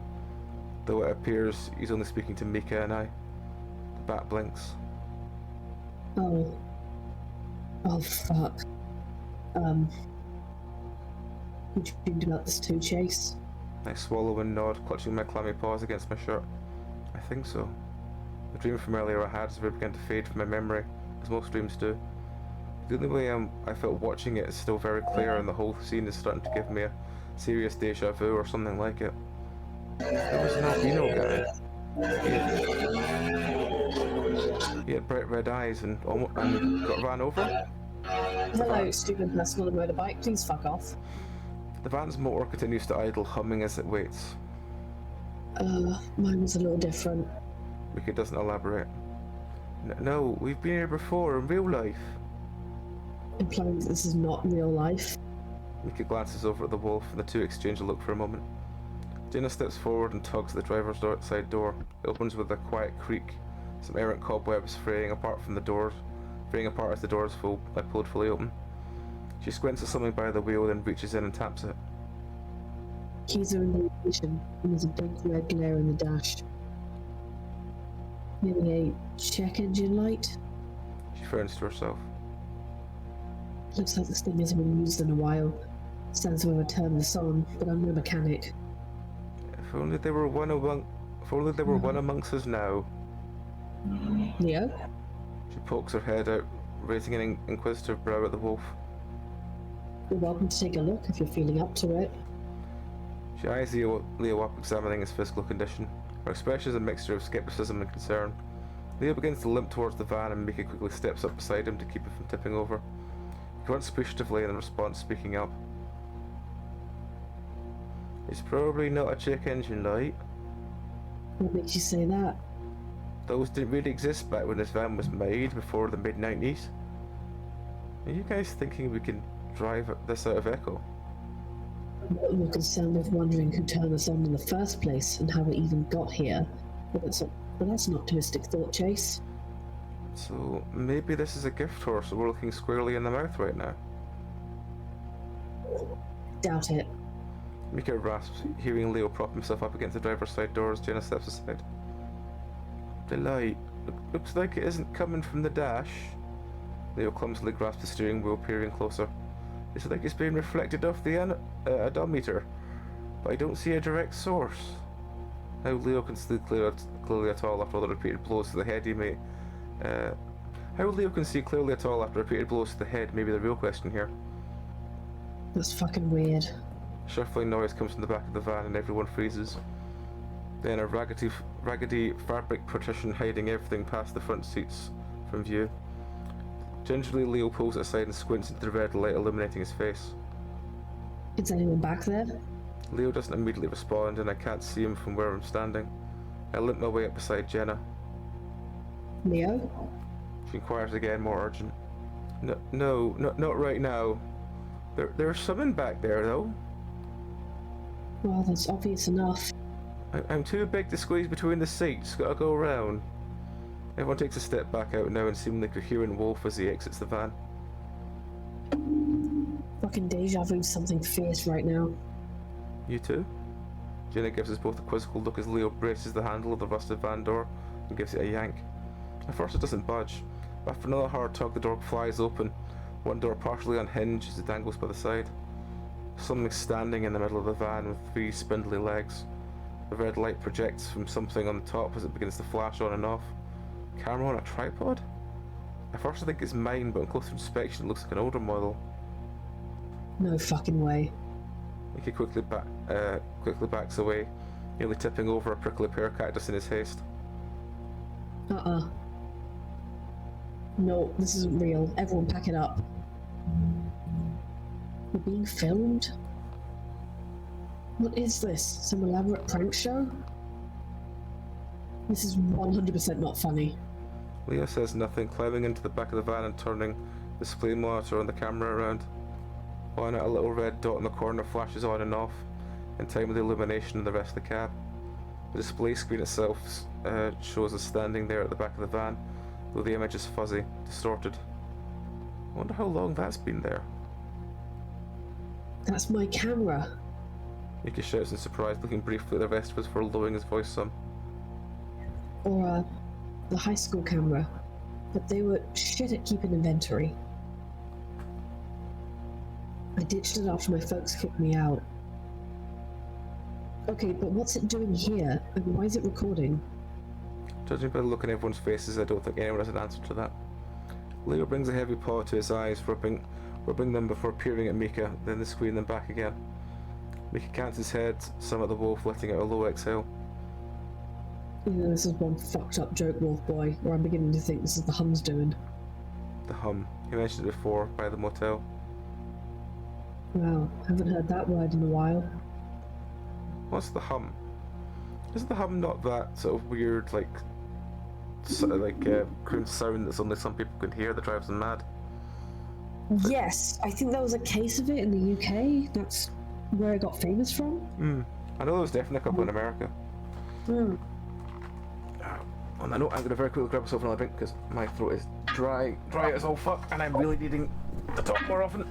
Though it appears he's only speaking to Mika and I. The bat blinks. Oh. Oh, fuck. You dreamed about this too, Chase? I swallow and nod, clutching my clammy paws against my shirt. I think so. The dream from earlier I had began to fade from my memory, as most dreams do. The only way I felt watching it is still very clear, and the whole scene is starting to give me a serious deja vu or something like it. There was an albino guy. He had bright red eyes and got ran over. Hello, stupid person on a motorbike. Please fuck off. The van's motor continues to idle, humming as it waits. Mine was a little different. Mika doesn't elaborate. No, we've been here before in real life. Implying that this is not real life. Mika glances over at the wolf, and the two exchange a look for a moment. Jenna steps forward and tugs at the driver's side door. It opens with a quiet creak, some errant cobwebs fraying apart as the doors are pulled fully open. She squints at something by the wheel, then reaches in and taps it. Keys are in the ignition, and there's a big red glare in the dash. Maybe a check engine light? She frowns to herself. Looks like this thing hasn't been used in a while. Stands to overturn this on, but I'm no mechanic. If only there were one amongst us now. Leo? She pokes her head out, raising an inquisitive brow at the wolf. You're welcome to take a look if you're feeling up to it. She eyes Leo up, examining his physical condition. Her expression is a mixture of skepticism and concern. Leo begins to limp towards the van, and Mika quickly steps up beside him to keep it from tipping over. He grunts appreciatively in response, speaking up. It's probably not a check engine light. What makes you say that? Those didn't really exist back when this van was made, before the mid-90s. Are you guys thinking we can drive this out of Echo? You're concerned with wondering who turned us on in the first place and how we even got here. But that's an optimistic thought, Chase. So maybe this is a gift horse, so we're looking squarely in the mouth right now. Doubt it. Mika rasps, hearing Leo prop himself up against the driver's side door as Jenna steps aside. The light. Looks like it isn't coming from the dash. Leo clumsily grasps the steering wheel, peering closer. It's like it's being reflected off the odometer, but I don't see a direct source. How Leo can see clearly at all after all the repeated blows to the head may be the real question here. That's fucking weird. A shuffling noise comes from the back of the van and everyone freezes. Then a raggedy fabric partition hiding everything past the front seats from view. Gingerly, Leo pulls it aside and squints into the red light illuminating his face. Is anyone back there? Leo doesn't immediately respond, and I can't see him from where I'm standing. I limp my way up beside Jenna. Leo? She inquires again, more urgent. No, not right now. There's someone back there, though. Well, that's obvious enough. I'm too big to squeeze between the seats. Gotta go around. Everyone takes a step back out now and seemingly coherent wolf as he exits the van. Fucking deja vu something fierce right now. You too? Jenna gives us both a quizzical look as Leo braces the handle of the rusted van door and gives it a yank. At first it doesn't budge, but after another hard tug the door flies open, one door partially unhinged as it dangles by the side. Something standing in the middle of the van with 3 spindly legs. The red light projects from something on the top as it begins to flash on and off. Camera on a tripod? At first I think it's mine, but on closer inspection it looks like an older model. No fucking way. Nikki quickly backs away, nearly tipping over a prickly pear cactus in his haste. No, this isn't real. Everyone pack it up. We're being filmed? What is this? Some elaborate prank show? This is 100% not funny. Leo says nothing, climbing into the back of the van and turning the display monitor on the camera around. On it, a little red dot in the corner flashes on and off, in time with the illumination in the rest of the cab. The display screen itself shows us standing there at the back of the van, though the image is fuzzy, distorted. I wonder how long that's been there. That's my camera. Yuki shouts in surprise, looking briefly at the rest of us before lowering his voice some. Or, the high school camera. But they were shit at keeping inventory. I ditched it after my folks kicked me out. Okay, but what's it doing here? And why is it recording? Judging by the look on everyone's faces, I don't think anyone has an answer to that. Leo brings a heavy paw to his eyes, rubbing them before peering at Mika, then the screen, then back again. Mika cants his head, some at the wolf, letting out a low exhale. This is one fucked up joke, Wolf Boy, or I'm beginning to think this is the Hum's doing. The hum. You mentioned it before, by the motel. Wow, haven't heard that word in a while. What's the hum? Isn't the hum not that sort of weird, croon sound that only some people can hear that drives them mad? Yes, I think there was a case of it in the UK. That's where it got famous from. I know there was definitely a couple in America. On that note, I'm going to very quickly grab myself another drink because my throat is dry as all fuck, and I'm really needing to talk more often.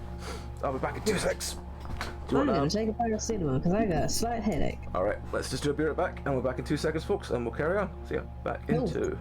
I'll be back in 2 secs. I'm going to take a paracetamol because I got a slight headache. Alright, let's just do a beer back, and we're back in 2 seconds, folks, and we'll carry on. See ya. Back in 2.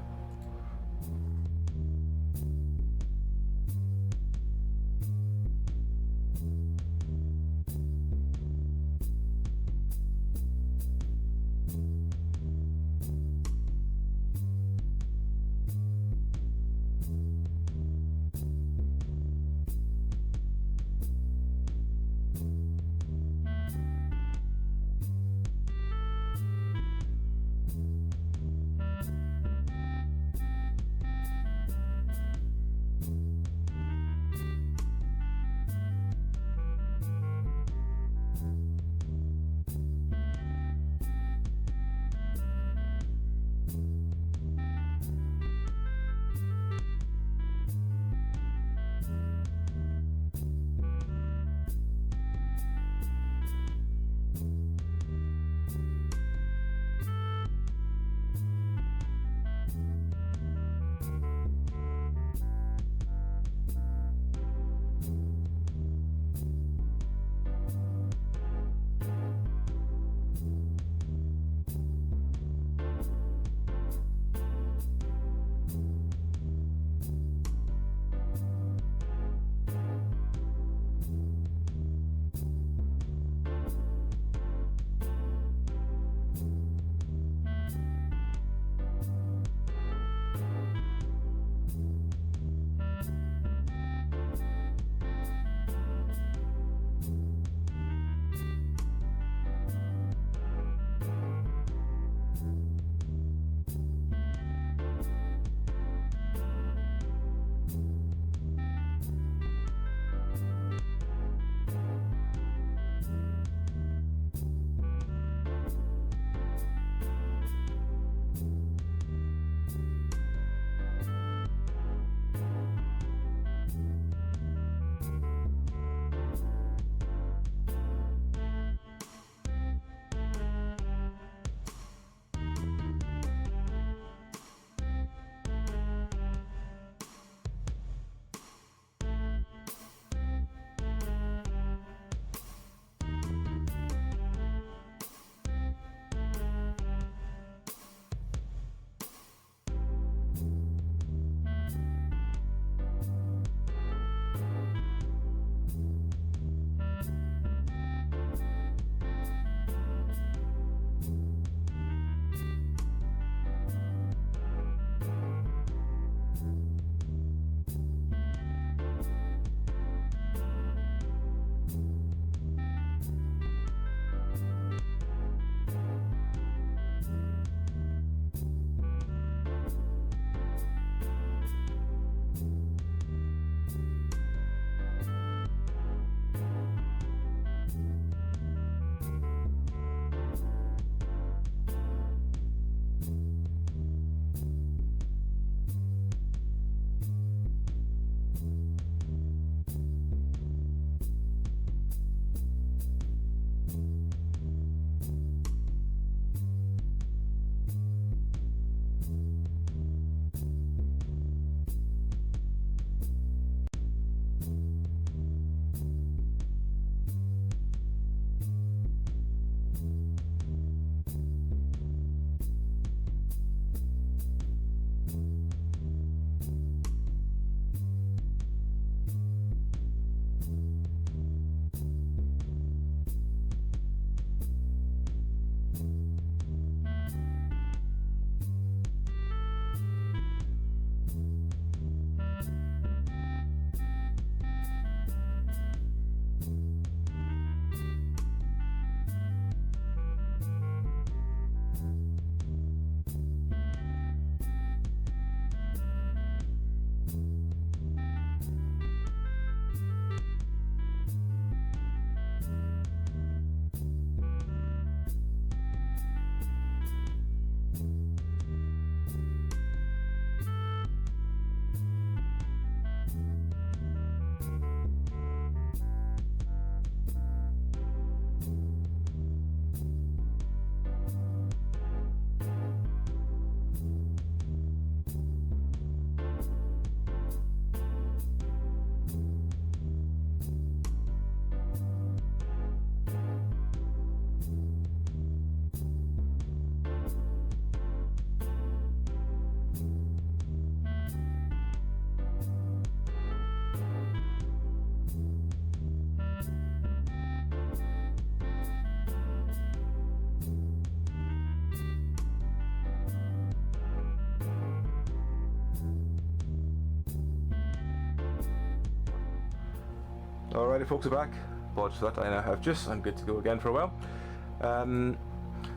Alrighty, folks are back. Apologies for that, I now have juice. I'm good to go again for a while.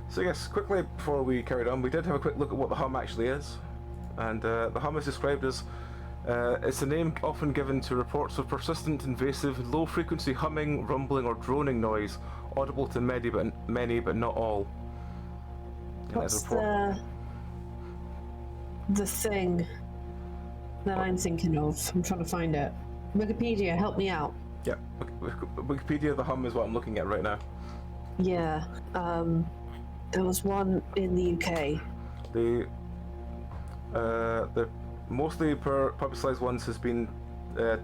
So yes, quickly before we carried on, we did have a quick look at what the hum actually is. And the hum is described as, it's a name often given to reports of persistent, invasive, low-frequency humming, rumbling or droning noise, audible to many but not all. What's the thing that I'm thinking of? I'm trying to find it. Wikipedia, help me out. Yeah, Wikipedia, the hum is what I'm looking at right now. Yeah, there was one in the UK. The mostly publicized ones has been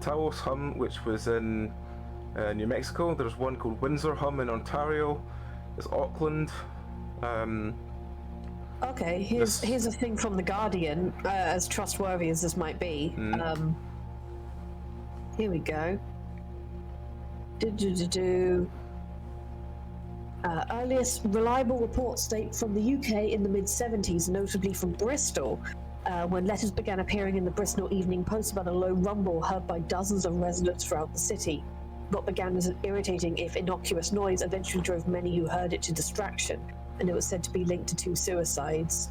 Taos Hum, which was in New Mexico. There's one called Windsor Hum in Ontario. There's Auckland. Okay, here's a thing from The Guardian, as trustworthy as this might be. Here we go. Earliest reliable reports date from the UK in the mid-70s, notably from Bristol, when letters began appearing in the Bristol Evening Post about a low rumble heard by dozens of residents throughout the city. What began as an irritating, if innocuous noise, eventually drove many who heard it to distraction, and it was said to be linked to 2 suicides.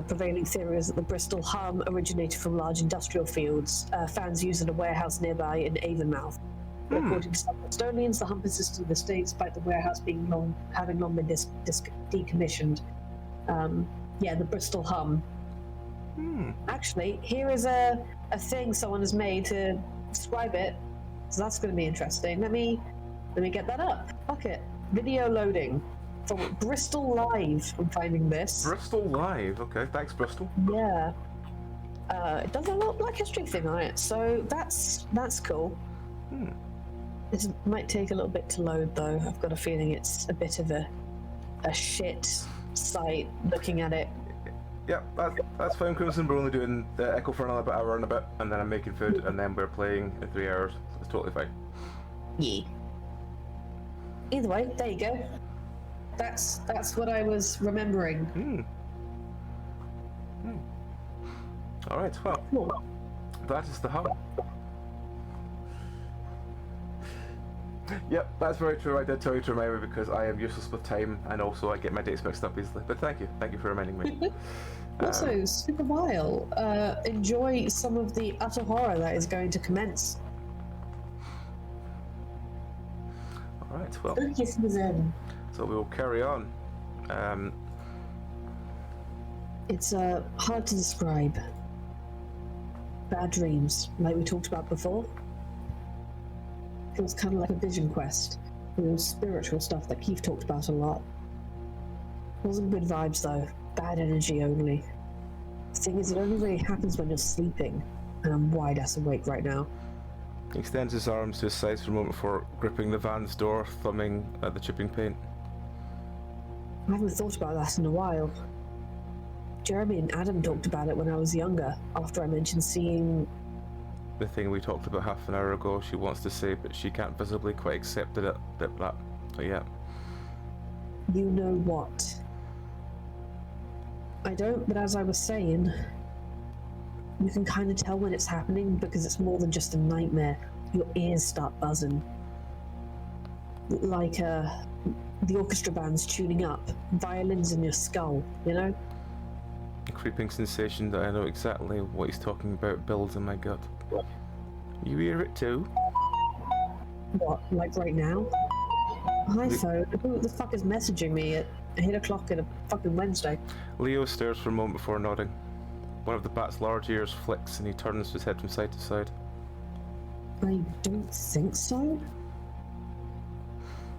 Prevailing theory is that the Bristol hum originated from large industrial fields, fans used in a warehouse nearby in Avonmouth. According to some Bostonians, the hum persisted in the state despite the warehouse having long been decommissioned. The Bristol hum. Actually, here is a thing someone has made to describe it, so that's going to be interesting. Let me get that up. Fuck it. Video loading from Bristol Live. I'm finding this. Bristol Live. Okay, thanks, Bristol. Yeah. It does have a little Black History thing on it, so that's cool. This might take a little bit to load, though. I've got a feeling it's a bit of a shit site looking at it. Yeah, that's fine, Crimson. We're only doing the Echo for another hour and a bit, and then I'm making food, and then we're playing in 3 hours. So it's totally fine. Yeah. Either way, there you go. That's what I was remembering. Alright, well, Cool. that is the hum. Yep, that's very true. I did tell you to remind me because I am useless with time, and also I get my dates mixed up easily. But thank you for reminding me. Also, super while. Enjoy some of the utter horror that is going to commence. Alright, well, Spooky season. so we will carry on. It's hard to describe. Bad dreams, like we talked about before. It was kind of like a vision quest. It was spiritual stuff that Keith talked about a lot. Wasn't good vibes though. Bad energy only. The thing is, it only really happens when you're sleeping, and I'm wide-ass awake right now. He extends his arms to his sides for a moment before gripping the van's door, thumbing at the chipping paint. I haven't thought about that in a while. Jeremy and Adam talked about it when I was younger, after I mentioned seeing... The thing we talked about half an hour ago, she wants to say, but she can't visibly quite accept it. But yeah. You know what? I don't, but as I was saying, you can kind of tell when it's happening because it's more than just a nightmare. Your ears start buzzing. Like the orchestra band's tuning up, violins in your skull, you know? A creeping sensation that I know exactly what he's talking about builds in my gut. You hear it too? What, like right now? Hi, phone. Who the fuck is messaging me at 8 o'clock on a fucking Wednesday? Leo stares for a moment before nodding. One of the bat's large ears flicks and he turns his head from side to side. I don't think so.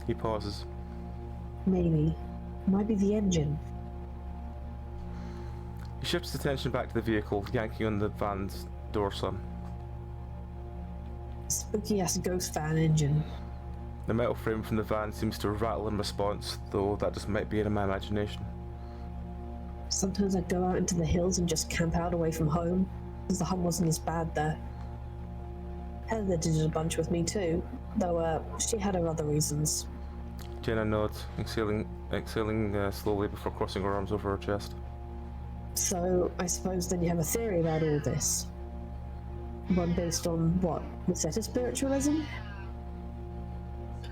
He pauses. Maybe. Might be the engine. He shifts his attention back to the vehicle, yanking on the van's door slam. Spooky ass ghost fan engine. The metal frame from the van seems to rattle in response, though that just might be in my imagination. Sometimes I'd go out into the hills and just camp out away from home, because the hum wasn't as bad there. Heather did it a bunch with me too, though she had her other reasons. Jenna nods, exhaling slowly before crossing her arms over her chest. So, I suppose then you have a theory about all this? One based on what? The set of spiritualism?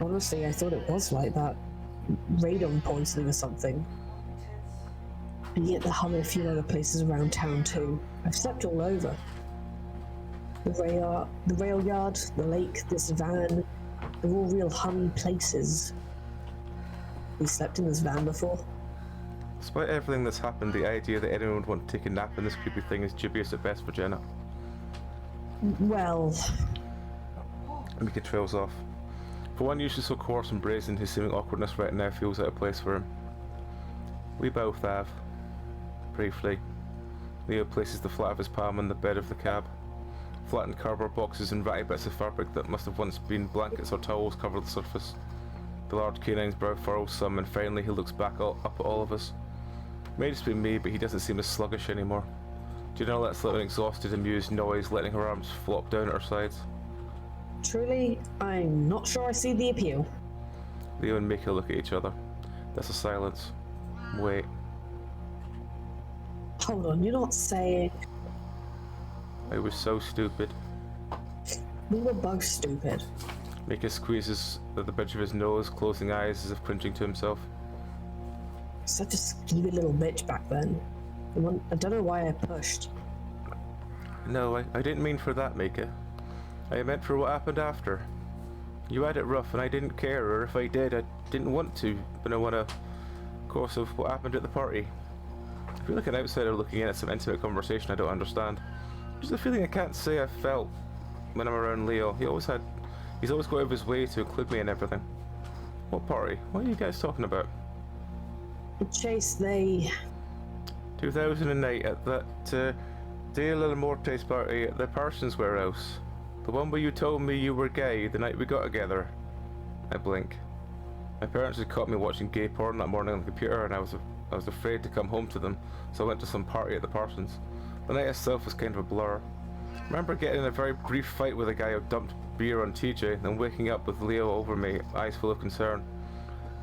Honestly, I thought it was like that. Radon poisoning or something. And yet there are a few other places around town too. I've slept all over. The rail yard, the lake, this van, they're all real honey places. We slept in this van before. Despite everything that's happened, the idea that anyone would want to take a nap in this creepy thing is dubious at best for Jenna. Well... Mika trails off. For one usually so coarse and brazen, his seeming awkwardness right now feels out of place for him. We both have. Briefly. Leo places the flat of his palm on the bed of the cab. Flattened cardboard boxes and ratty bits of fabric that must have once been blankets or towels cover the surface. The large canine's brow furrows some, and finally he looks back up at all of us. May just be me, but he doesn't seem as sluggish anymore. Jenna lets out an exhausted, amused noise, letting her arms flop down at her sides. Truly, I'm not sure I see the appeal. Leo and Mika look at each other. There's a silence. Wait. Hold on, you're not saying... I was so stupid. We were both stupid. Mika squeezes at the bridge of his nose, closing eyes as if cringing to himself. Such a skeevy little bitch back then. I don't know why I pushed. No, I didn't mean for that, Mika. I meant for what happened after. You had it rough and I didn't care, or if I did, I didn't want to, but I want a course of what happened at the party. I feel like an outsider looking in at some intimate conversation I don't understand. Just a feeling I can't say I felt when I'm around Leo. He's always go out of his way to include me in everything. What party? What are you guys talking about? Chase, they... 2008 at that Dia La Morte's party at the Parsons warehouse. The one where you told me you were gay the night we got together. I blink. My parents had caught me watching gay porn that morning on the computer, and I was afraid to come home to them, so I went to some party at the Parsons. The night itself was kind of a blur. I remember getting in a very brief fight with a guy who dumped beer on TJ, then waking up with Leo over me, eyes full of concern.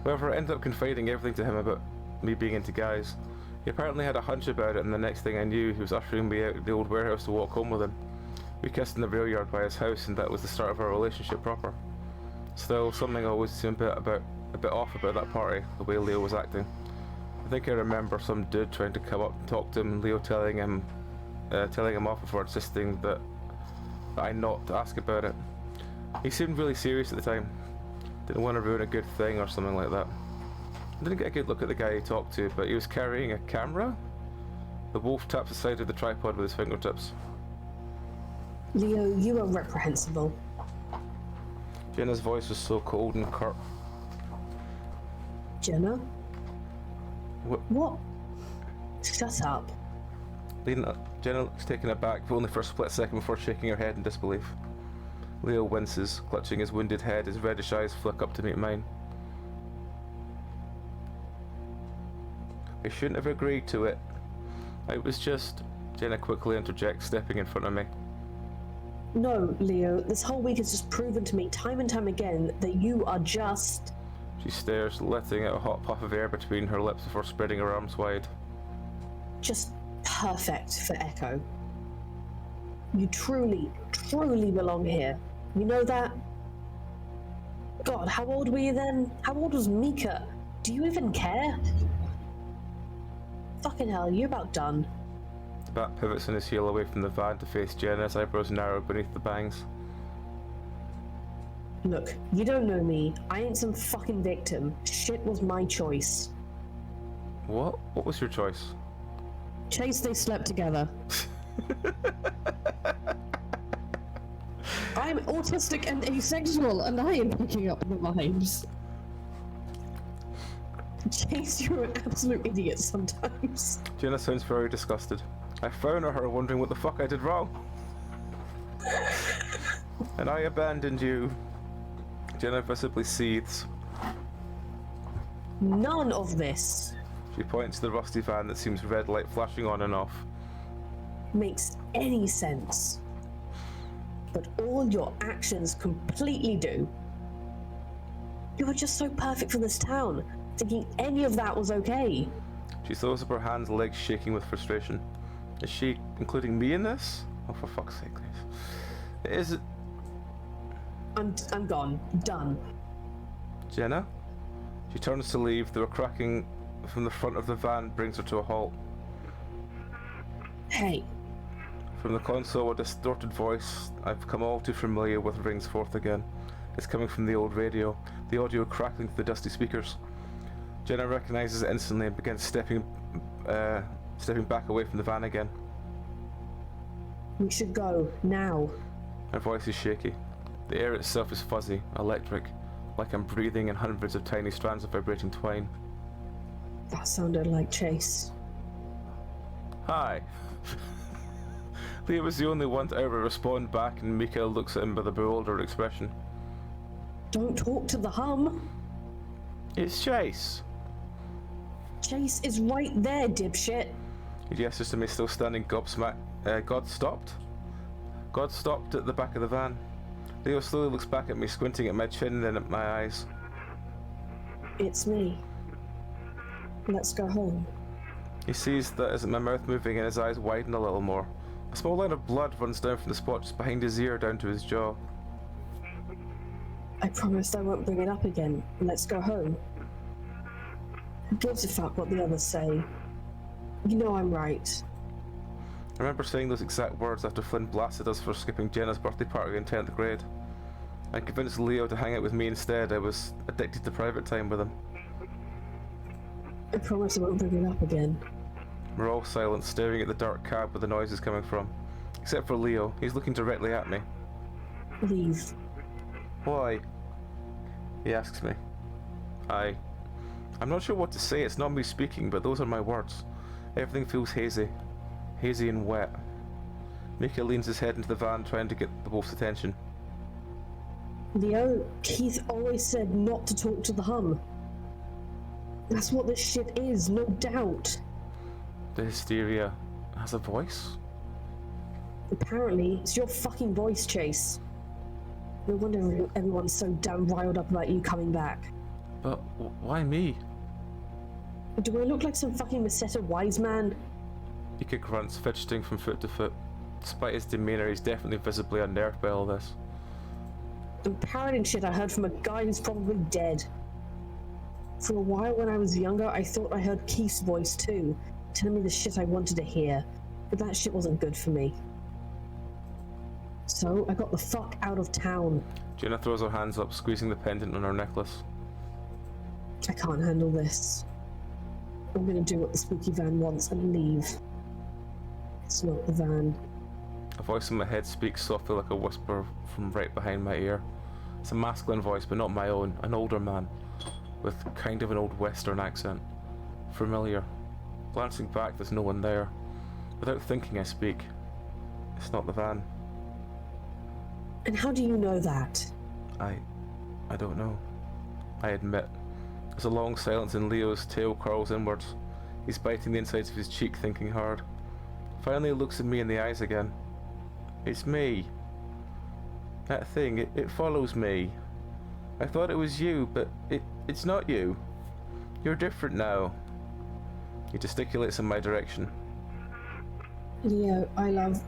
However, I ended up confiding everything to him about me being into guys. He apparently had a hunch about it, and the next thing I knew, he was ushering me out of the old warehouse to walk home with him. We kissed in the rail yard by his house, and that was the start of our relationship proper. Still, something always seemed a bit off about that party, the way Leo was acting. I think I remember some dude trying to come up and talk to him, and Leo telling him off before insisting that I not to ask about it. He seemed really serious at the time. Didn't want to ruin a good thing or something like that. I didn't get a good look at the guy he talked to, but he was carrying a camera? The wolf taps the side of the tripod with his fingertips. Leo, you are reprehensible. Jenna's voice was so cold and curt. Jenna? What? Shut up. Jenna looks taken aback, but only for a split second before shaking her head in disbelief. Leo winces, clutching his wounded head, his reddish eyes flick up to meet mine. I shouldn't have agreed to it. I was just... Jenna quickly interjects, stepping in front of me. No, Leo, this whole week has just proven to me time and time again that you are just... She stares, letting out a hot puff of air between her lips before spreading her arms wide. Just perfect for Echo. You truly, truly belong here. You know that? God, how old were you then? How old was Mika? Do you even care? Fucking hell, you're about done. The bat pivots on his heel away from the van to face Jenna, his eyebrows narrowed beneath the bangs. Look, you don't know me. I ain't some fucking victim. Shit was my choice. What? What was your choice? Chase, they slept together. I'm autistic and asexual, and I am picking up the vibes. Chase, you're an absolute idiot sometimes. Jenna sounds very disgusted. I frown at her, wondering what the fuck I did wrong. And I abandoned you. Jenna visibly seethes. None of this She points to the rusty van that seems red light flashing on and off. makes any sense. But all your actions completely do. You were just so perfect for this town, thinking any of that was okay. She throws up her hands, legs shaking with frustration. Is she including me in this? Oh, for fuck's sake, please. Is it... I'm gone. Done. Jenna? She turns to leave, though a cracking from the front of the van brings her to a halt. Hey. From the console, a distorted voice I've become all too familiar with rings forth again. It's coming from the old radio, the audio crackling through the dusty speakers. Jenna recognizes it instantly and begins stepping back away from the van again. We should go, now. Her voice is shaky. The air itself is fuzzy, electric, like I'm breathing in hundreds of tiny strands of vibrating twine. That sounded like Chase. Hi. Leah was the only one to ever respond back, and Mikael looks at him with a bewildered expression. Don't talk to the hum. It's Chase. Chase is right there, dipshit. He gestures to me, still standing gobsmacked. God stopped? God stopped at the back of the van. Leo slowly looks back at me, squinting at my chin and then at my eyes. It's me. Let's go home. He sees that as my mouth moving and his eyes widen a little more. A small line of blood runs down from the spot just behind his ear down to his jaw. I promised I won't bring it up again. Let's go home. Who gives a fuck what the others say? You know I'm right. I remember saying those exact words after Flynn blasted us for skipping Jenna's birthday party in 10th grade. I convinced Leo to hang out with me instead. I was addicted to private time with him. I promise I won't bring it up again. We're all silent, staring at the dark cab where the noise is coming from. Except for Leo. He's looking directly at me. Leave. Why? He asks me. I'm not sure what to say. It's not me speaking, but those are my words. Everything feels hazy. Hazy and wet. Mika leans his head into the van, trying to get the both's attention. Leo, Keith always said not to talk to the hum. That's what this shit is, no doubt. The hysteria has a voice? Apparently, it's your fucking voice, Chase. No wonder everyone's so damn riled up about you coming back. But why me? Do I look like some fucking Masetta wise man? Mika grunts, fidgeting from foot to foot. Despite his demeanour, he's definitely visibly unnerved by all this. I'm parroting shit I heard from a guy who's probably dead. For a while when I was younger, I thought I heard Keith's voice too, telling me the shit I wanted to hear, but that shit wasn't good for me. So I got the fuck out of town. Jenna throws her hands up, squeezing the pendant on her necklace. I can't handle this. I'm gonna do what the spooky van wants and leave. It's not the van. A voice in my head speaks softly like a whisper from right behind my ear. It's a masculine voice, but not my own. An older man, with kind of an old western accent. Familiar. Glancing back, there's no one there. Without thinking, I speak. It's not the van. And how do you know that? I don't know. I admit. There's a long silence and Leo's tail curls inwards. He's biting the insides of his cheek, thinking hard. Finally he looks at me in the eyes again. It's me. That thing, it follows me. I thought it was you, but it's not you. You're different now. He gesticulates in my direction. Leo, I love...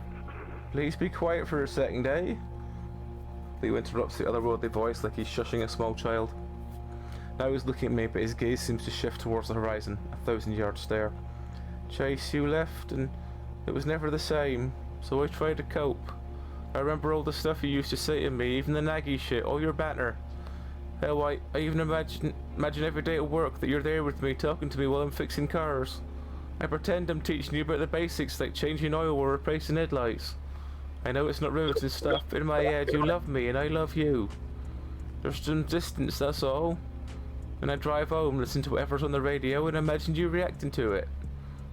Please be quiet for a second, eh? Leo interrupts the otherworldly voice like he's shushing a small child. Now he's looking at me, but his gaze seems to shift towards the horizon, 1,000-yard stare. Chase, you left, and it was never the same, so I tried to cope. I remember all the stuff you used to say to me, even the naggy shit, all your banter. Hell, I even imagine every day at work that you're there with me, talking to me while I'm fixing cars. I pretend I'm teaching you about the basics, like changing oil or replacing headlights. I know it's not riveting stuff, but in my head you love me and I love you. There's some distance, that's all. When I drive home, listen to whatever's on the radio and imagine you reacting to it.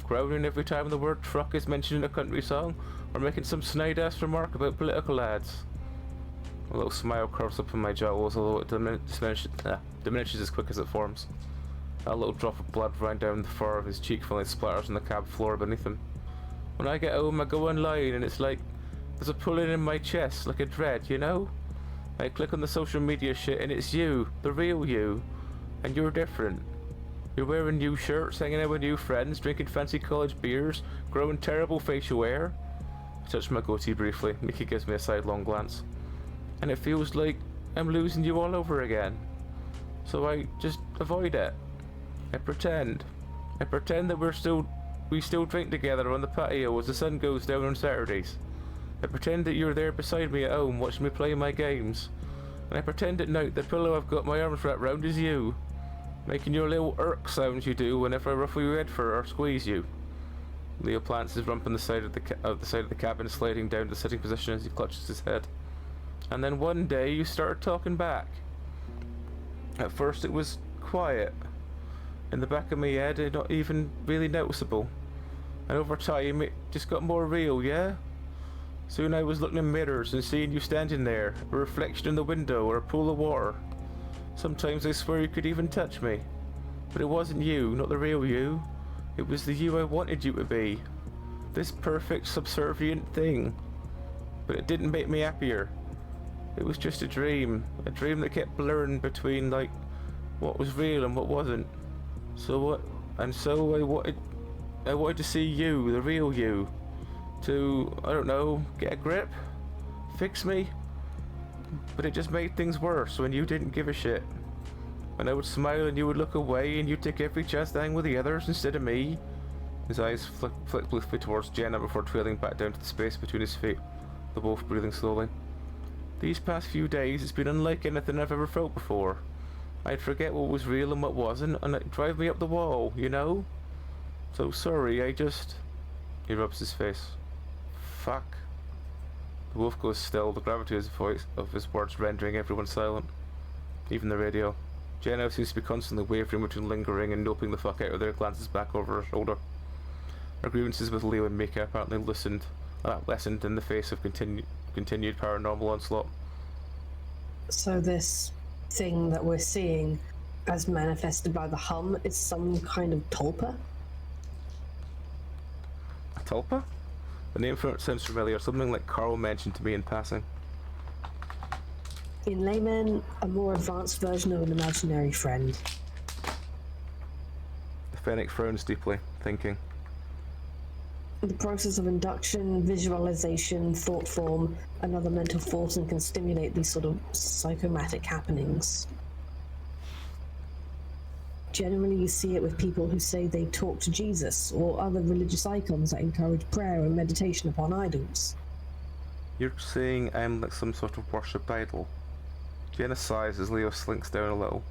Groaning every time the word truck is mentioned in a country song, or making some snide-ass remark about political ads. A little smile curves up in my jowls, although it diminishes as quick as it forms. A little drop of blood ran down the fur of his cheek finally splatters on the cab floor beneath him. When I get home, I go online and it's like there's a pulling in my chest, like a dread, you know? I click on the social media shit and it's you, the real you. And you're different. You're wearing new shirts, hanging out with new friends, drinking fancy college beers, growing terrible facial hair. I touch my goatee briefly. Mickey gives me a sidelong glance. And it feels like I'm losing you all over again. So I just avoid it. I pretend that we still drink together on the patio as the sun goes down on Saturdays. I pretend that you're there beside me at home watching me play my games. And I pretend at night the pillow I've got my arms wrapped round is you, making your little irk sounds you do whenever I ruffle your head fur or squeeze you. Leo plants his rump on the side of the cabin, sliding down to sitting position as he clutches his head. And then one day you started talking back. At first it was quiet, in the back of my head, and not even really noticeable. And over time it just got more real, yeah? Soon I was looking in mirrors and seeing you standing there, a reflection in the window or a pool of water. Sometimes I swear you could even touch me. But it wasn't you, not the real you. It was the you I wanted you to be. This perfect, subservient thing. But it didn't make me happier. It was just a dream that kept blurring between, like, what was real and what wasn't. So I wanted to see you, the real you. To, I don't know, get a grip? Fix me? But it just made things worse when you didn't give a shit. When I would smile and you would look away and you'd take every chance to hang with the others instead of me. His eyes flicked briefly towards Jenna before trailing back down to the space between his feet, the both breathing slowly. These past few days, it's been unlike anything I've ever felt before. I'd forget what was real and what wasn't, and it'd drive me up the wall, you know? So sorry, He rubs his face. Fuck. The wolf goes still, the gravity of his words rendering everyone silent. Even the radio. Jenna seems to be constantly wavering between lingering and noping the fuck out of their glances back over her shoulder. Her grievances with Leo and Mika apparently lessened in the face of continued paranormal onslaught. So this thing that we're seeing, as manifested by the hum, is some kind of tulpa? A tulpa? The name for it sounds familiar, something like Carl mentioned to me in passing. In layman, a more advanced version of an imaginary friend. The Fennec frowns deeply, thinking. The process of induction, visualization, thought form, another mental force, and can stimulate these sort of psychomatic happenings. Generally, you see it with people who say they talk to Jesus or other religious icons that encourage prayer and meditation upon idols. You're saying I'm like some sort of worship idol? Jenna sighs as Leo slinks down a little.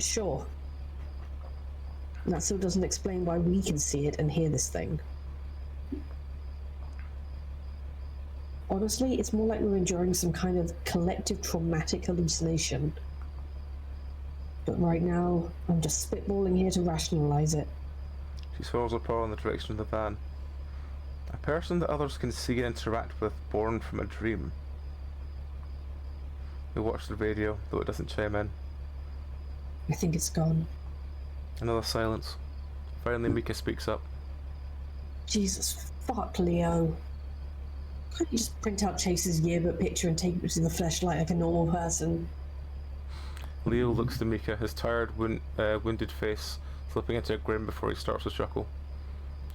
Sure. That still doesn't explain why we can see it and hear this thing. Honestly, it's more like we're enduring some kind of collective traumatic hallucination. But right now, I'm just spitballing here to rationalize it. She swirls her paw in the direction of the van. A person that others can see and interact with, born from a dream. We watch the radio, though it doesn't chime in. I think it's gone. Another silence. Finally, Mika speaks up. Jesus fuck, Leo. Can't you just print out Chase's yearbook picture and take it to the fleshlight like a normal person? Leo looks to Mika, his tired, wounded face slipping into a grin before he starts to chuckle.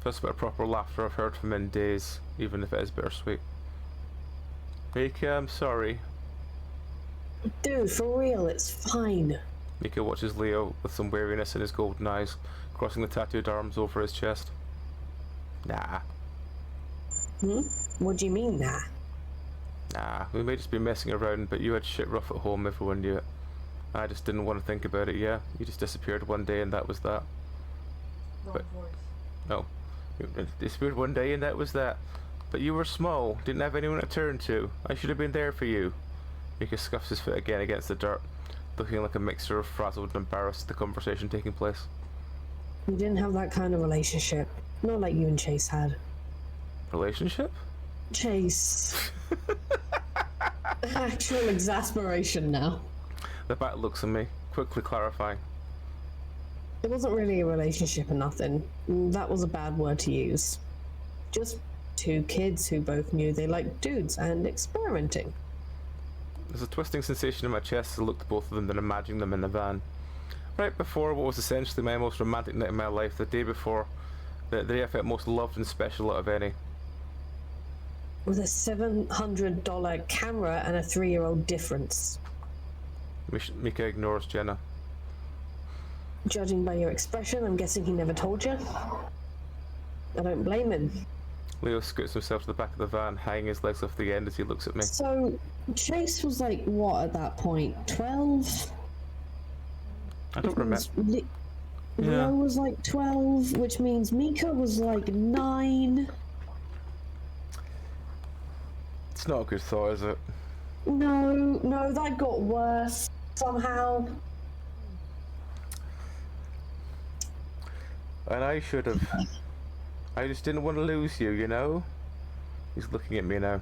First bit of proper laughter I've heard from him in days, even if it is bittersweet. Mika, I'm sorry. Dude, for real, it's fine. Mika watches Leo with some weariness in his golden eyes, crossing the tattooed arms over his chest. Nah. What do you mean, nah? Nah, we may just be messing around, but you had shit rough at home, everyone knew it. I just didn't want to think about it, yeah? You just disappeared one day and that was that. Wrong But, voice. no. You disappeared one day and that was that. But you were small, didn't have anyone to turn to. I should have been there for you. Mika scuffs his foot again against the dirt, looking like a mixture of frazzled and embarrassed at the conversation taking place. We didn't have that kind of relationship. Not like you and Chase had. Relationship? Chase. Actual exasperation now. The bat looks at me, quickly clarifying. It wasn't really a relationship or nothing. That was a bad word to use. Just two kids who both knew they liked dudes and experimenting. There's a twisting sensation in my chest as I looked at both of them, then imagining them in the van. Right before what was essentially my most romantic night of my life, the day before, the day I felt most loved and special out of any. With a $700 camera and a 3-year-old difference. Mika ignores Jenna. Judging by your expression, I'm guessing he never told you. I don't blame him. Leo scoots himself to the back of the van, hanging his legs off the end as he looks at me. So, Chase was like, what at that point? 12? I don't remember. Leo was like 12, which means Mika was like 9. It's not a good thought, is it? No, that got worse somehow. And I should have. I just didn't want to lose you, you know? He's looking at me now.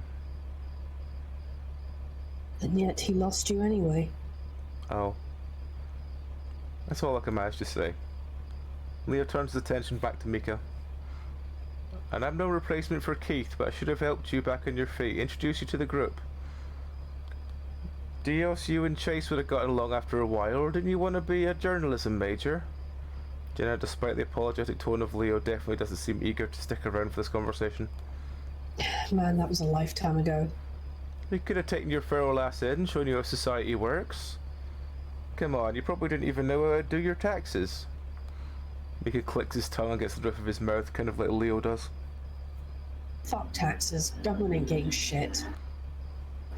And yet he lost you anyway. Oh. That's all I can manage to say. Leo turns his attention back to Mika. And I'm no replacement for Keith, but I should have helped you back on your feet, introduced you to the group. Do you and Chase would have gotten along after a while, or didn't you want to be a journalism major? Jenna, despite the apologetic tone of Leo, definitely doesn't seem eager to stick around for this conversation. Man, that was a lifetime ago. We could have taken your feral ass in, shown you how society works. Come on, you probably didn't even know how to do your taxes. Mika clicks his tongue against the roof of his mouth, kind of like Leo does. Fuck taxes. Government ain't getting shit.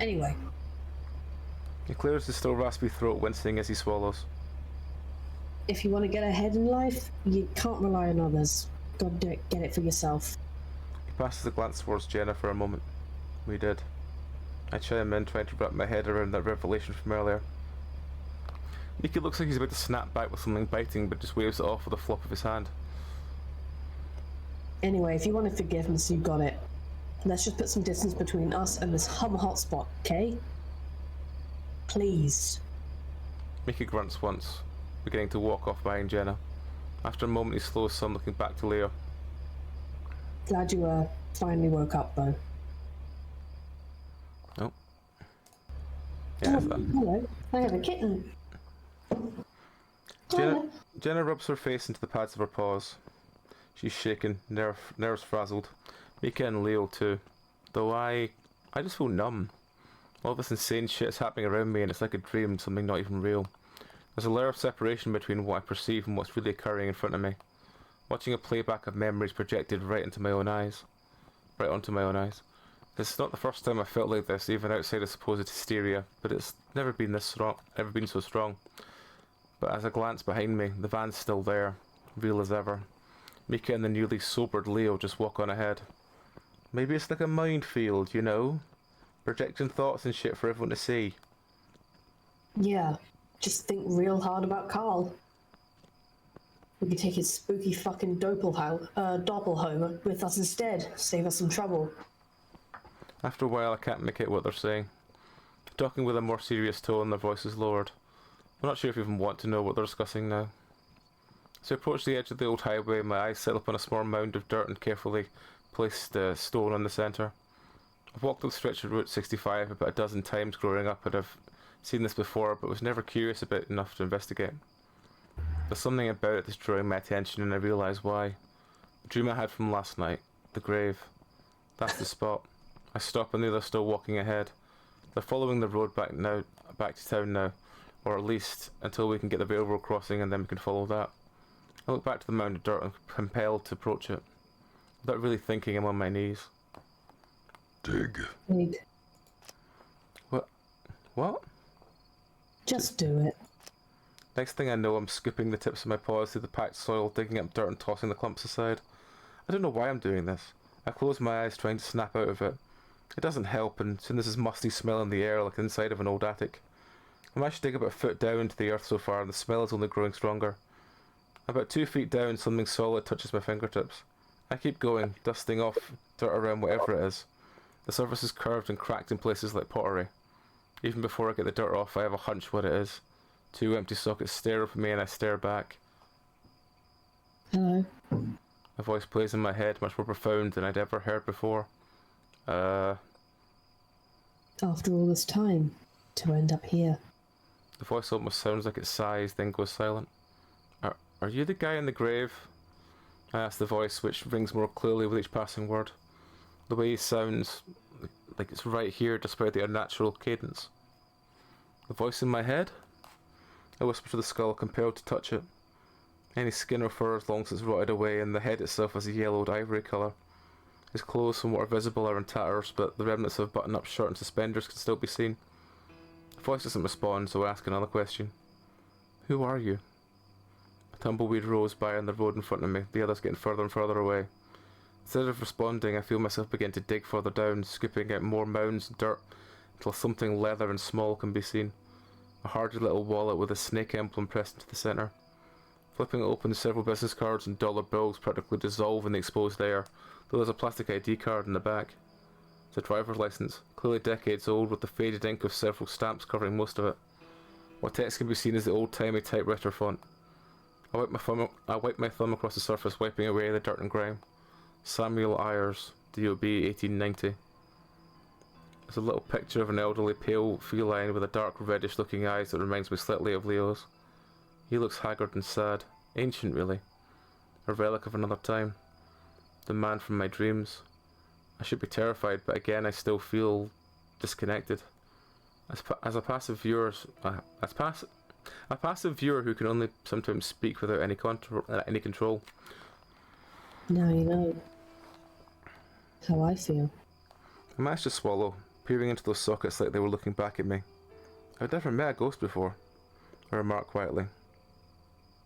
Anyway. He clears his still raspy throat, wincing as he swallows. If you want to get ahead in life, you can't rely on others. Gotta get it for yourself. He passes a glance towards Jenna for a moment. We did. I chime in, trying to wrap my head around that revelation from earlier. Mika looks like he's about to snap back with something biting, but just waves it off with a flop of his hand. Anyway, if you want forgiveness, you got it. Let's just put some distance between us and this hotspot, okay? Please. Mika grunts once, beginning to walk off behind Jenna. After a moment, he slows some, looking back to Leo. Glad you finally woke up, though. Oh. Yeah, hello. I have a kitten. Jenna rubs her face into the pads of her paws. She's shaken, nerves frazzled. Mika and Leo too. Though I just feel numb. All this insane shit is happening around me and it's like a dream, something not even real. There's a layer of separation between what I perceive and what's really occurring in front of me. Watching a playback of memories projected right onto my own eyes. This is not the first time I felt like this, even outside of supposed hysteria, but it's never been so strong. But as I glance behind me, the van's still there, real as ever. Mika and the newly sobered Leo just walk on ahead. Maybe it's like a minefield, you know? Projecting thoughts and shit for everyone to see. Yeah, just think real hard about Carl. We could take his spooky fucking doppelhomer with us instead, save us some trouble. After a while I can't make out what they're saying. Talking with a more serious tone, their voices lowered. I'm not sure if you even want to know what they're discussing now. As I approach the edge of the old highway, my eyes settle upon a small mound of dirt and carefully placed stone on the centre. I've walked up the stretch of Route 65 about a dozen times growing up and I've seen this before, but was never curious about it enough to investigate. There's something about it that's drawing my attention and I realise why. The dream I had from last night. The grave. That's the spot. I stop and they're still walking ahead. They're following the road back to town now. Or at least until we can get the railroad crossing and then we can follow that. I look back to the mound of dirt and compelled to approach it. Without really thinking, I'm on my knees. Dig. What? Just do it. Next thing I know, I'm scooping the tips of my paws through the packed soil, digging up dirt and tossing the clumps aside. I don't know why I'm doing this. I close my eyes, trying to snap out of it. It doesn't help, and soon there's this musty smell in the air like the inside of an old attic. I managed to dig about a foot down into the earth so far, and the smell is only growing stronger. About 2 feet down, something solid touches my fingertips. I keep going, dusting off dirt around whatever it is. The surface is curved and cracked in places like pottery. Even before I get the dirt off, I have a hunch what it is. 2 empty sockets stare up at me and I stare back. Hello. A voice plays in my head, much more profound than I'd ever heard before. After all this time, to end up here. The voice almost sounds like it sighs, then goes silent. Are you the guy in the grave? I ask the voice, which rings more clearly with each passing word. The way he sounds, like it's right here despite the unnatural cadence. The voice in my head? I whisper to the skull, compelled to touch it. Any skin or fur has long since rotted away, and the head itself has a yellowed ivory colour. His clothes, from what are visible, are in tatters, but the remnants of a button-up shirt and suspenders can still be seen. The voice doesn't respond, so I ask another question. Who are you? A tumbleweed rolls by on the road in front of me, the others getting further and further away. Instead of responding, I feel myself begin to dig further down, scooping out more mounds of dirt, until something leather and small can be seen. A hardy little wallet with a snake emblem pressed into the centre. Flipping it open, several business cards and dollar bills practically dissolve in the exposed air, though there's a plastic ID card in the back. It's a driver's licence, clearly decades old, with the faded ink of several stamps covering most of it. What text can be seen is the old-timey typewriter font. I wipe my thumb across the surface, wiping away the dirt and grime. Samuel Ayers, DOB 1890. There's a little picture of an elderly pale feline with a dark reddish looking eyes that reminds me slightly of Leo's. He looks haggard and sad, ancient really, a relic of another time. The man from my dreams. I should be terrified, but again I still feel disconnected. As a passive viewer who can only sometimes speak without any control. Now you know how I feel. I managed to swallow, peering into those sockets like they were looking back at me. I'd never met a ghost before, I remarked quietly.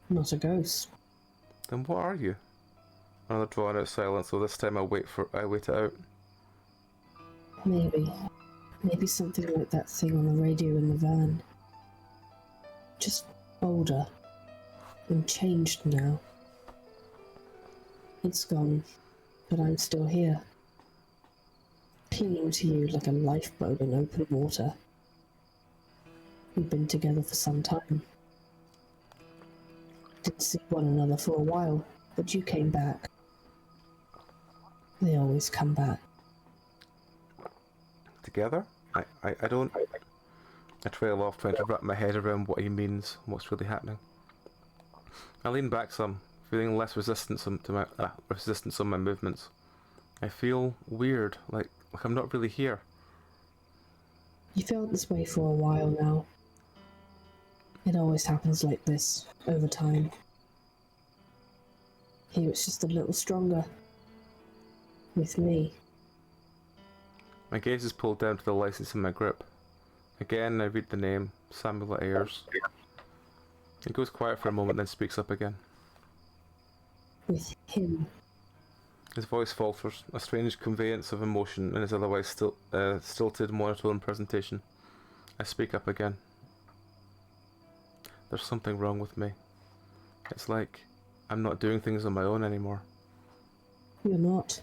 Not a ghost. Then what are you? Another drawn out silence, so this time I wait it out. Maybe something like that thing on the radio in the van. Just older and changed now. It's gone, but I'm still here, clinging to you like a lifeboat in open water. We've been together for some time. Didn't see one another for a while, but you came back. They always come back. Together? I don't... I trail off, trying to wrap my head around what he means and what's really happening. I lean back some, feeling less resistance on my movements. I feel weird, like I'm not really here. You felt this way for a while now. It always happens like this, over time. Here it's just a little stronger. With me. My gaze is pulled down to the license in my grip. Again, I read the name, Samuel Ayers. He goes quiet for a moment, then speaks up again. With him. His voice falters, a strange conveyance of emotion in his otherwise stilted, monotone presentation. I speak up again. There's something wrong with me. It's like I'm not doing things on my own anymore. You're not.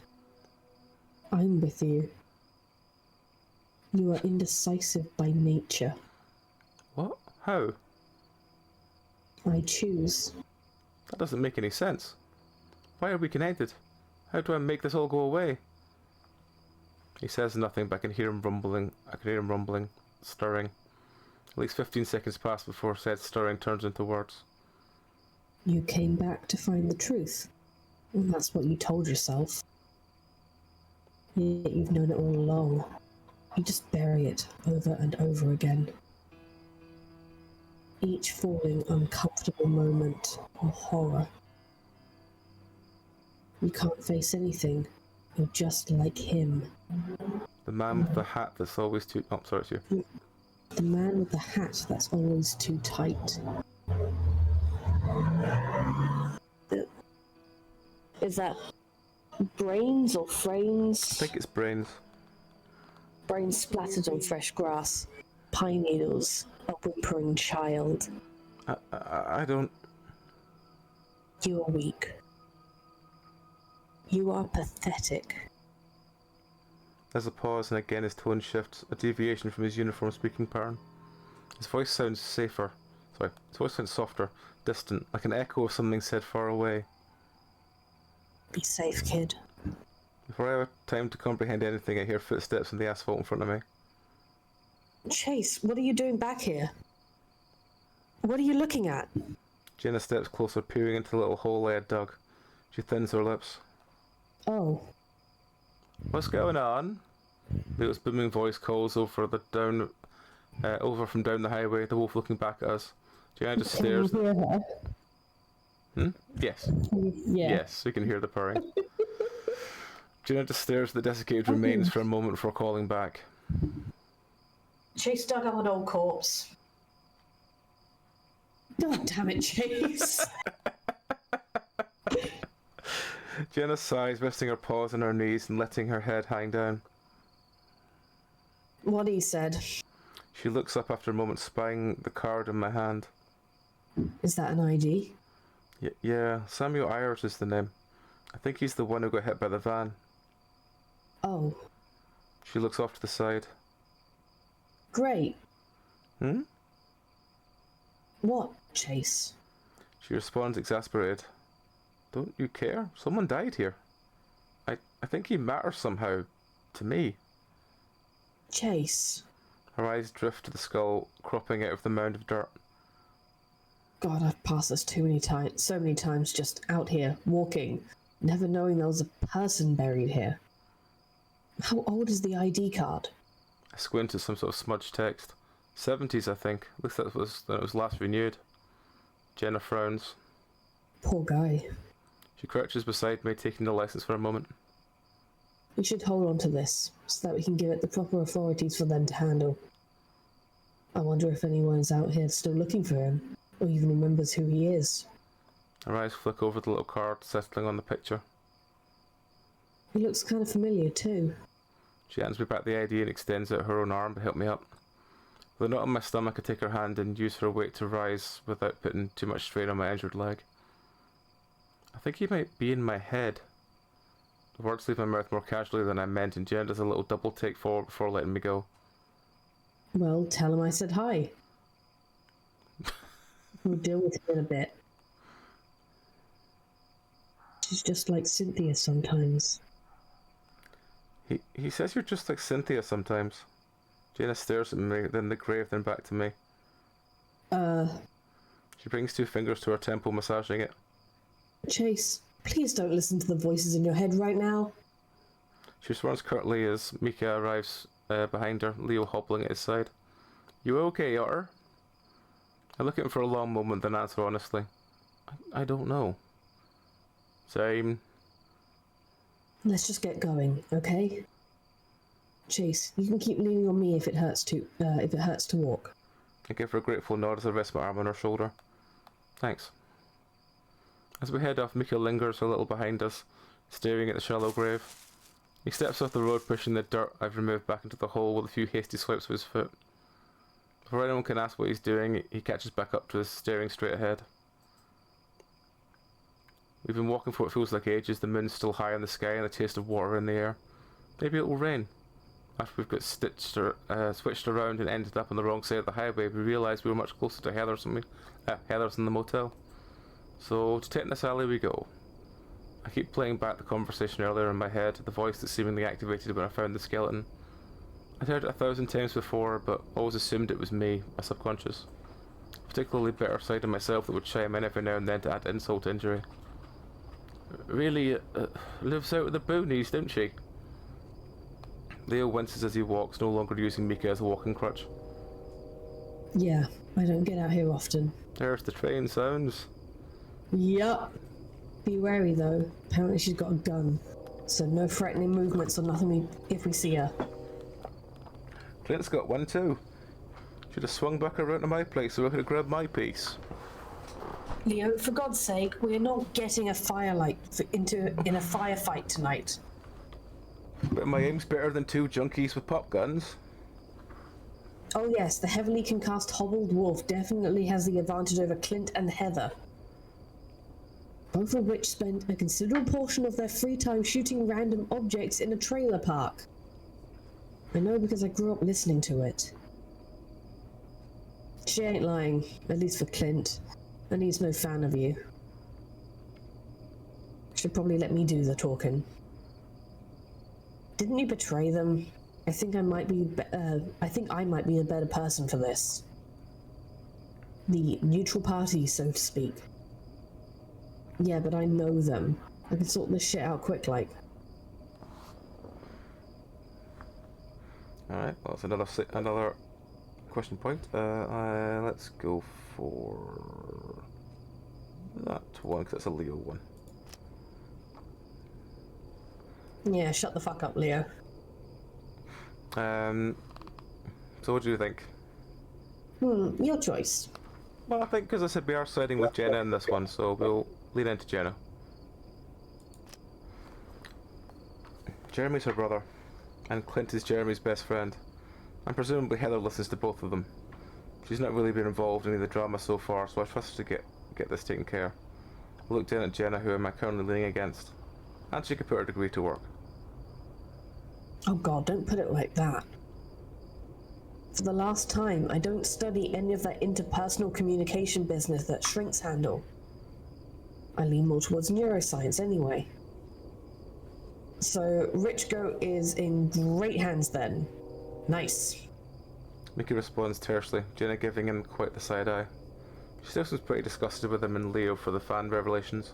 I'm with you. You are indecisive by nature. What? How? I choose. That doesn't make any sense. Why are we connected? How do I make this all go away? He says nothing, but I can hear him rumbling, stirring. At least 15 seconds pass before said stirring turns into words. You came back to find the truth. And that's what you told yourself. Yet you've known it all along. You just bury it over and over again. Each falling, uncomfortable moment of horror. You can't face anything. You're just like him. The man with the hat that's always too... Oh, sorry, it's you. The man with the hat that's always too tight. Is that brains or frames? I think it's brains. Brains splattered on fresh grass. Pine needles. A whimpering child. I don't... You are weak. You are pathetic. There's a pause, and again his tone shifts, a deviation from his uniform speaking pattern. His voice sounds safer. Sorry, his voice sounds softer, distant, like an echo of something said far away. Be safe, kid. Before I have time to comprehend anything, I hear footsteps on the asphalt in front of me. Chase, what are you doing back here? What are you looking at? Jenna steps closer, peering into the little hole I had dug. She thins her lips. Oh. What's going on? Leo's booming voice calls over from down the highway, the wolf looking back at us. Jenna just Can you stares. hear her? Yes. Yeah. Yes, we can hear the purring. Jenna just stares at the desiccated Oh. remains for a moment before calling back. Chase dug up an old corpse. God damn it, Chase. Jenna sighs, resting her paws on her knees and letting her head hang down. What he said. She looks up after a moment, spying the card in my hand. Is that an ID? Yeah, Samuel Ayers is the name. I think he's the one who got hit by the van. Oh, She looks off to the side. great. What? Chase? She responds, exasperated. Don't you care? Someone died here. I think he matters somehow. To me. Chase? Her eyes drift to the skull, cropping out of the mound of dirt. God, I've passed this so many times just out here, walking, never knowing there was a person buried here. How old is the ID card? I squint at some sort of smudged text. 70s, I think. At least that was when it was last renewed. Jenna frowns. Poor guy. She crouches beside me, taking the license for a moment. We should hold on to this, so that we can give it the proper authorities for them to handle. I wonder if anyone is out here still looking for him, or even remembers who he is. Her eyes flick over the little card, settling on the picture. He looks kind of familiar, too. She hands me back the ID and extends out her own arm to help me up. With a knot on my stomach, I take her hand and use her weight to rise without putting too much strain on my injured leg. I think he might be in my head. The words leave my mouth more casually than I meant, and Jen does a little double take forward before letting me go. Well, tell him I said hi. We'll deal with it in a bit. She's just like Cynthia sometimes. He says you're just like Cynthia sometimes. Jenna stares at me, then the grave, then back to me. She brings 2 fingers to her temple, massaging it. Chase, please don't listen to the voices in your head right now. She responds curtly as Mika arrives behind her, Leo hobbling at his side. You okay, Otter? I look at him for a long moment, then answer honestly. I don't know. Same. Let's just get going, okay? Chase, you can keep leaning on me if it hurts to walk. I give her a grateful nod as I rest my arm on her shoulder. Thanks. As we head off, Mika lingers a little behind us, staring at the shallow grave. He steps off the road, pushing the dirt I've removed back into the hole with a few hasty swipes with his foot. Before anyone can ask what he's doing, he catches back up to us, staring straight ahead. We've been walking for what feels like ages, the moon's still high in the sky and the taste of water in the air. Maybe it will rain. After we've got switched around and ended up on the wrong side of the highway, we realised we were much closer to Heather's than the motel. So, to Tetanus Alley we go. I keep playing back the conversation earlier in my head, the voice that seemingly activated when I found the skeleton. I'd heard it 1,000 times before, but always assumed it was me, my subconscious. A particularly bitter side of myself that would chime in every now and then to add insult to injury. Really, lives out of the boonies, don't she? Leo winces as he walks, no longer using Mika as a walking crutch. Yeah, I don't get out here often. There's the train sounds. Yup. Be wary though, apparently she's got a gun. So no threatening movements or nothing if we see her. Clint's got one too. Should have swung back around to my place so I could have grabbed my piece. Leo, for God's sake, we're not getting a in a firefight tonight. But my aim's better than 2 junkies with pop guns. Oh yes, the heavily concussed hobbled wolf definitely has the advantage over Clint and Heather. Both of which spend a considerable portion of their free time shooting random objects in a trailer park. I know because I grew up listening to it. She ain't lying, at least for Clint. And he's no fan of you. Should probably let me do the talking. Didn't you betray them? I think I might be the better person for this. The neutral party, so to speak. Yeah, but I know them. I can sort this shit out quick, like. Alright, well, that's another question point. Let's go for that one, because it's a Leo one. Yeah, shut the fuck up, Leo. So what do you think? Your choice. Well, I think, because I said we are siding with Jenna in this one, so we'll lean into Jenna. Jeremy's her brother, and Clint is Jeremy's best friend. And presumably Heather listens to both of them. She's not really been involved in any of the drama so far, so I trust her to get this taken care. I looked in at Jenna, who am I currently leaning against, and she could put her degree to work. Oh god, don't put it like that. For the last time, I don't study any of that interpersonal communication business that shrinks handle. I lean more towards neuroscience anyway. So, Rich Goat is in great hands then. Nice. Mickey responds tersely, Jenna giving him quite the side eye. She still seems pretty disgusted with him and Leo for the fan revelations.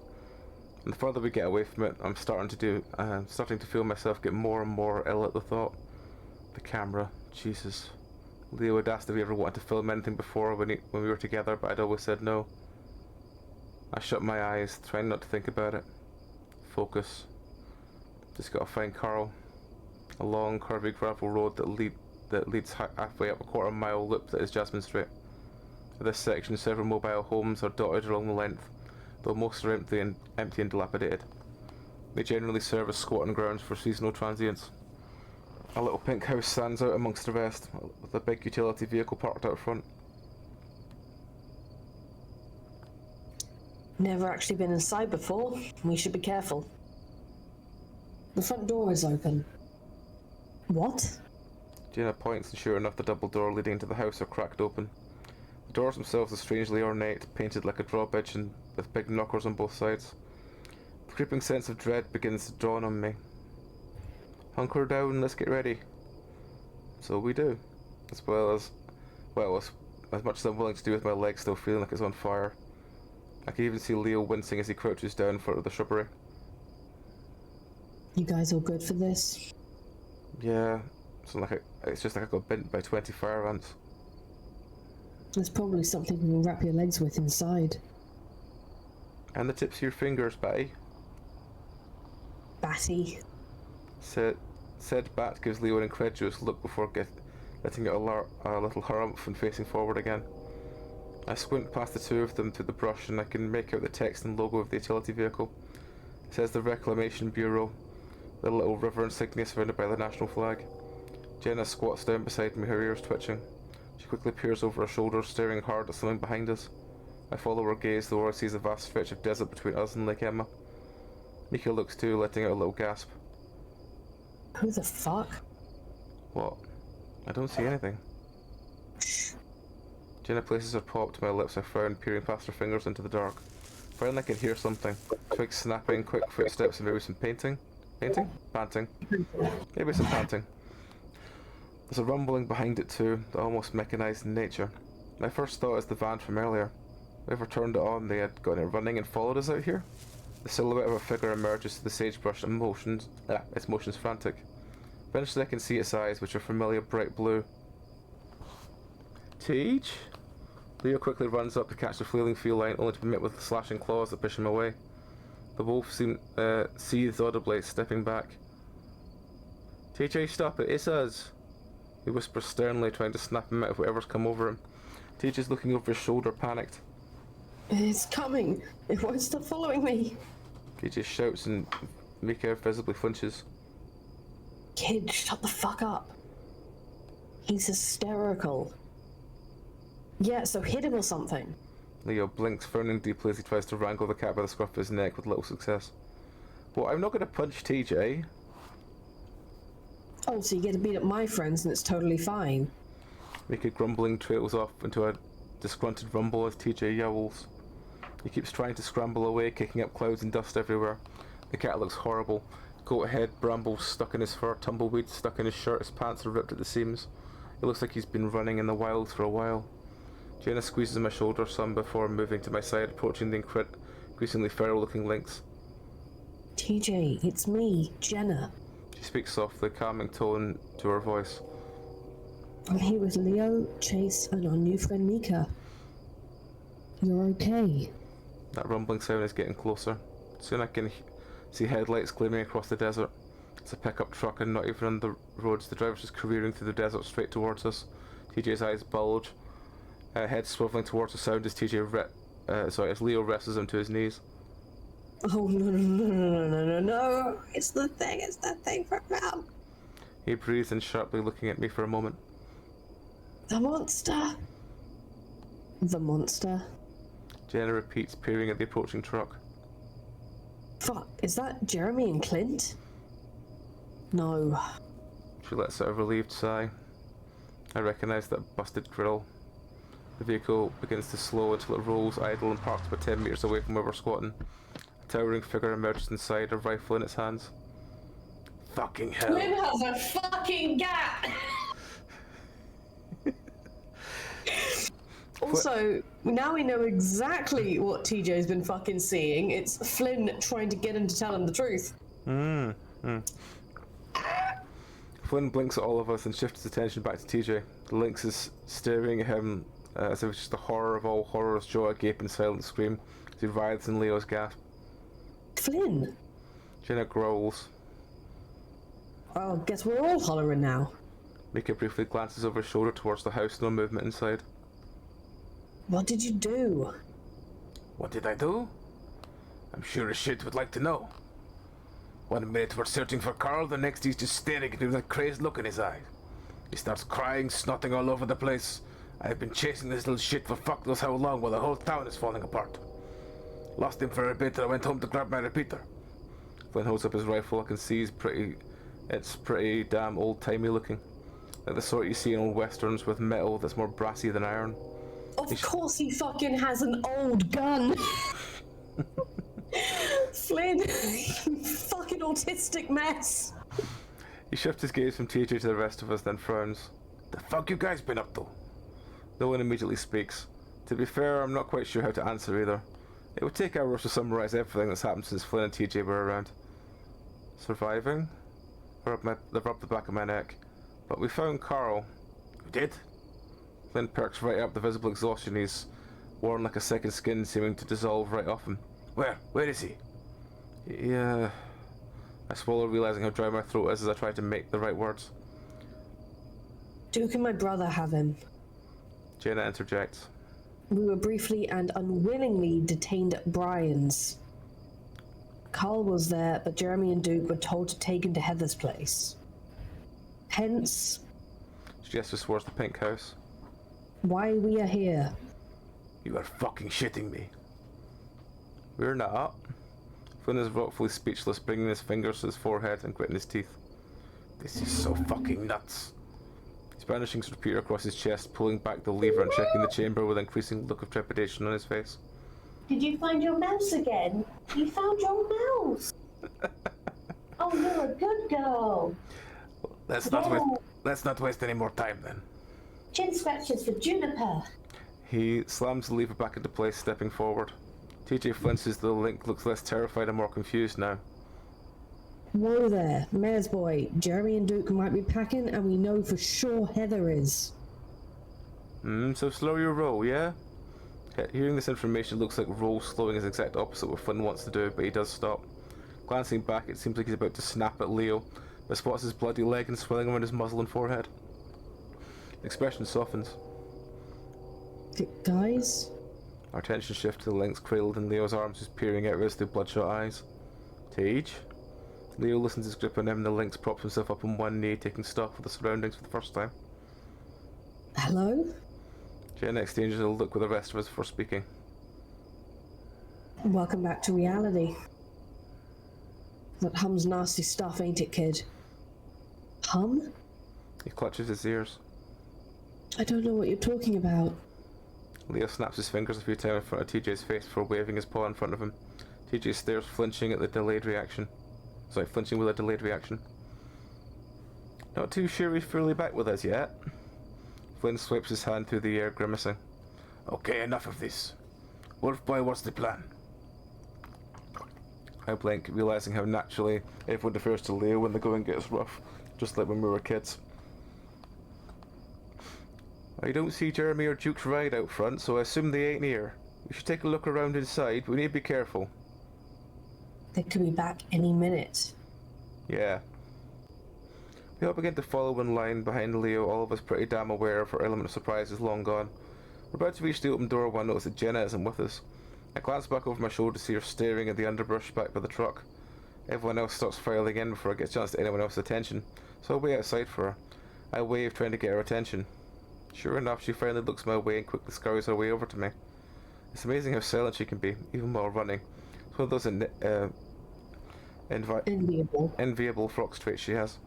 And the further we get away from it, I'm starting to feel myself get more and more ill at the thought. The camera, Jesus. Leo had asked if he ever wanted to film anything before when we were together, but I'd always said no. I shut my eyes, trying not to think about it. Focus. Just gotta find Carl. A long, curvy gravel road that leads halfway up a quarter-mile loop that is Jasmine Street. At this section, several mobile homes are dotted along the length, though most are empty and dilapidated. They generally serve as squatting grounds for seasonal transients. A little pink house stands out amongst the rest, with a big utility vehicle parked out front. Never actually been inside before. We should be careful. The front door is open. What? Jenna points, and sure enough, the double door leading into the house are cracked open. The doors themselves are strangely ornate, painted like a drawbridge and with big knockers on both sides. The creeping sense of dread begins to dawn on me. Hunker down, let's get ready. So we do. As much as I'm willing to do with my legs still feeling like it's on fire. I can even see Leo wincing as he crouches down in front of the shrubbery. You guys all good for this? Yeah, it's just like I got bitten by 20 fire ants. There's probably something you can wrap your legs with inside. And the tips of your fingers, Batty. Batty. Said Bat gives Leo an incredulous look before letting out a little harumph and facing forward again. I squint past the two of them to the brush and I can make out the text and logo of the utility vehicle. It says the Reclamation Bureau, the little river insignia surrounded by the national flag. Jenna squats down beside me, her ears twitching. She quickly peers over her shoulder, staring hard at something behind us. I follow her gaze, though I see a vast stretch of desert between us and Lake Emma. Mika looks too, letting out a little gasp. Who the fuck? What? I don't see anything. Shh. Jenna places her paw up to my lips. I frown, peering past her fingers into the dark. Finally I can hear something. Twigs snapping, quick footsteps, and maybe some panting? Panting. Maybe some panting. There's a rumbling behind it too, that almost mechanized in nature. My first thought is the van from earlier. Whoever turned it on, they had gotten it running and followed us out here. The silhouette of a figure emerges to the sagebrush and its motions frantic. Eventually I can see its eyes, which are familiar bright blue. Teach? Leo quickly runs up to catch the flailing feline, only to be met with the slashing claws that push him away. The wolf seethes audibly, stepping back. TJ, stop it, it's us! He whispers sternly, trying to snap him out of whatever's come over him. TJ's looking over his shoulder, panicked. It's coming! It won't stop following me! TJ shouts and Mika visibly flinches. Kid, shut the fuck up! He's hysterical. Yeah, so hit him or something. Leo blinks, frowning deeply as he tries to wrangle the cat by the scruff of his neck with little success. Well, I'm not going to punch TJ. Oh, so you get to beat up my friends and it's totally fine. Mika grumbling trails off into a disgruntled rumble as TJ yowls. He keeps trying to scramble away, kicking up clouds and dust everywhere. The cat looks horrible. Goat head, brambles stuck in his fur, tumbleweeds stuck in his shirt, his pants are ripped at the seams. It looks like he's been running in the wild for a while. Jenna squeezes my shoulder some before moving to my side, approaching the increasingly feral-looking lynx. TJ, it's me, Jenna. She speaks softly, calming tone to her voice. I'm here with Leo, Chase, and our new friend Mika. You're okay. That rumbling sound is getting closer. Soon I can see headlights gleaming across the desert. It's a pickup truck and not even on the roads. The driver's just careering through the desert straight towards us. TJ's eyes bulge, head swiveling towards the sound as Leo wrestles him to his knees. Oh no. It's the thing from now. He breathes in sharply, looking at me for a moment. The monster. The monster. Jenna repeats, peering at the approaching truck. Fuck, is that Jeremy and Clint? No. She lets out a relieved sigh. I recognize that busted grille. The vehicle begins to slow until it rolls idle and parks about 10 meters away from where we're squatting. A towering figure emerges inside, a rifle in its hands. Fucking hell. Clint has a fucking gap! Also, now we know exactly what TJ's been fucking seeing. It's Flynn trying to get him to tell him the truth. Flynn blinks at all of us and shifts his attention back to TJ. The lynx is staring at him as if it's just the horror of all horrors, jaw agape and silent scream as he writhes in Leo's gasp. Flynn? Jenna growls. Well, guess we're all hollering now. Mika briefly glances over his shoulder towards the house, no movement inside. What did you do? What did I do? I'm sure as shit would like to know. 1 minute we're searching for Carl, the next he's just staring at me with a crazed look in his eye. He starts crying, snotting all over the place. I've been chasing this little shit for fuck knows how long while the whole town is falling apart. Lost him for a bit and I went home to grab my repeater. Flynn holds up his rifle. I can see it's pretty damn old-timey looking. Like the sort you see in old westerns with metal that's more brassy than iron. Of course he fucking has an old gun! Flynn, you fucking autistic mess! He shifts his gaze from TJ to the rest of us, then frowns. The fuck you guys been up to? No one immediately speaks. To be fair, I'm not quite sure how to answer either. It would take hours to summarize everything that's happened since Flynn and TJ were around. Surviving? They rubbed the back of my neck. But we found Carl. We did? Flynn perks right up, the visible exhaustion he's worn like a second skin seeming to dissolve right off him. Where is he? Yeah. I swallow, realizing how dry my throat is as I try to make the right words. Duke and my brother have him. Jenna interjects. We were briefly and unwillingly detained at Brian's. Carl was there, but Jeremy and Duke were told to take him to Heather's place. Hence... She gestures towards the pink house. Why we are here. You are fucking shitting me. We're not. Flynn is rockfully speechless, bringing his fingers to his forehead and gritting his teeth. This is so fucking nuts. He's brandishing his repeater across his chest, pulling back the lever and checking the chamber with an increasing look of trepidation on his face. Did you find your mouse again? You found your mouse! Oh, you're a good girl! Let's not waste any more time then. Chin scratches for Juniper! He slams the lever back into place, stepping forward. TJ flinches. The link looks less terrified and more confused now. Whoa there, Mayor's boy. Jeremy and Duke might be packing, and we know for sure Heather is. So slow your roll, yeah? Hearing this information looks like roll slowing is exact opposite what Flynn wants to do, but he does stop. Glancing back, it seems like he's about to snap at Leo, but spots his bloody leg and swelling around his muzzle and forehead. The expression softens. Guys? Our attention shifts to the lynx cradled in Leo's arms, who's peering out at us through bloodshot eyes. Tage? Leo listens his grip on him, and the lynx props himself up on one knee, taking stock of the surroundings for the first time. Hello? Jenna exchanges a look with the rest of us before speaking. Welcome back to reality. That Hum's nasty stuff, ain't it, kid? Hum? He clutches his ears. I don't know what you're talking about. Leo snaps his fingers a few times in front of TJ's face before waving his paw in front of him. TJ stares, flinching with a delayed reaction. Not too sure he's fully back with us yet. Flynn swipes his hand through the air, grimacing. Okay, enough of this. Wolf boy, what's the plan? I blink, realizing how naturally everyone defers to Leo when the going gets rough, just like when we were kids. I don't see Jeremy or Duke's ride out front, so I assume they ain't here. We should take a look around inside, but we need to be careful. They could be back any minute. Yeah. We all begin to follow in line behind Leo, all of us pretty damn aware of our element of surprise is long gone. We're about to reach the open door when I notice that Jenna isn't with us. I glance back over my shoulder to see her staring at the underbrush back by the truck. Everyone else starts filing in before I get a chance to anyone else's attention, so I wait outside for her. I wave, trying to get her attention. Sure enough, she finally looks my way and quickly scurries her way over to me. It's amazing how silent she can be, even while running. It's one of those enviable fox traits she has.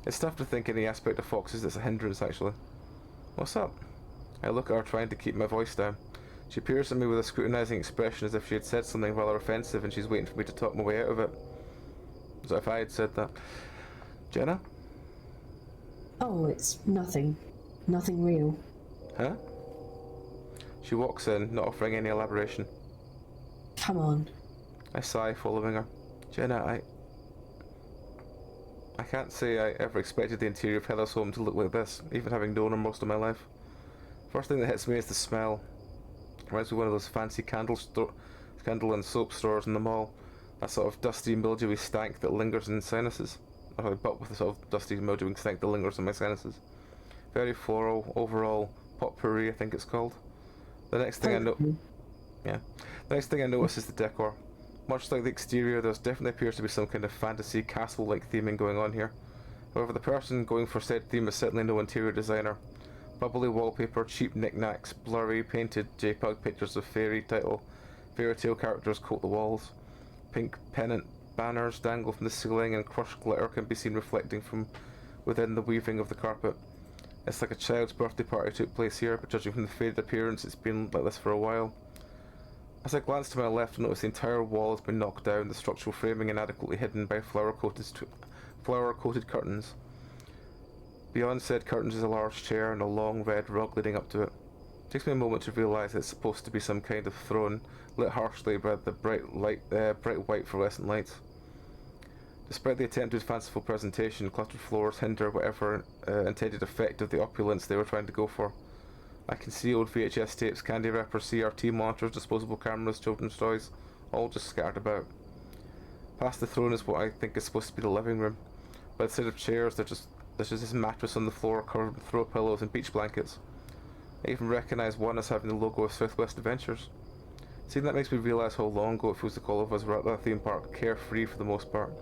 It's tough to think any aspect of foxes that's a hindrance, actually. What's up? I look at her, trying to keep my voice down. She peers at me with a scrutinizing expression as if she had said something rather offensive and she's waiting for me to talk my way out of it. As if I had said that. Jenna? Oh, it's nothing. Nothing real. Huh? She walks in, not offering any elaboration. Come on. I sigh, following her. Jenna, I can't say I ever expected the interior of Heather's home to look like this, even having known her most of my life. First thing that hits me is the smell. It reminds me of one of those fancy candle and soap stores in the mall. That sort of dusty, mildewy stank that lingers in sinuses. But with the sort of dusty, mildewy stank that lingers in my sinuses. Very floral, overall, potpourri, I think it's called. The next thing I notice is the decor. Much like the exterior, there definitely appears to be some kind of fantasy castle-like theming going on here. However, the person going for said theme is certainly no interior designer. Bubbly wallpaper, cheap knickknacks, blurry, painted JPEG pictures of fairy tale characters coat the walls. Pink pennant banners dangle from the ceiling, and crushed glitter can be seen reflecting from within the weaving of the carpet. It's like a child's birthday party took place here, but judging from the faded appearance, it's been like this for a while. As I glance to my left, I notice the entire wall has been knocked down, the structural framing inadequately hidden by flower-coated curtains. Beyond said curtains is a large chair and a long red rug leading up to it. It takes me a moment to realise it's supposed to be some kind of throne, lit harshly by the bright white fluorescent lights. Despite the attempted fanciful presentation, cluttered floors hinder whatever intended effect of the opulence they were trying to go for. I can see old VHS tapes, candy wrappers, CRT monitors, disposable cameras, children's toys, all just scattered about. Past the throne is what I think is supposed to be the living room. By the side of chairs, there's just this mattress on the floor covered with throw pillows and beach blankets. I even recognise one as having the logo of Southwest Adventures. Seeing that makes me realise how long ago it feels like all of us were at that theme park, carefree for the most part.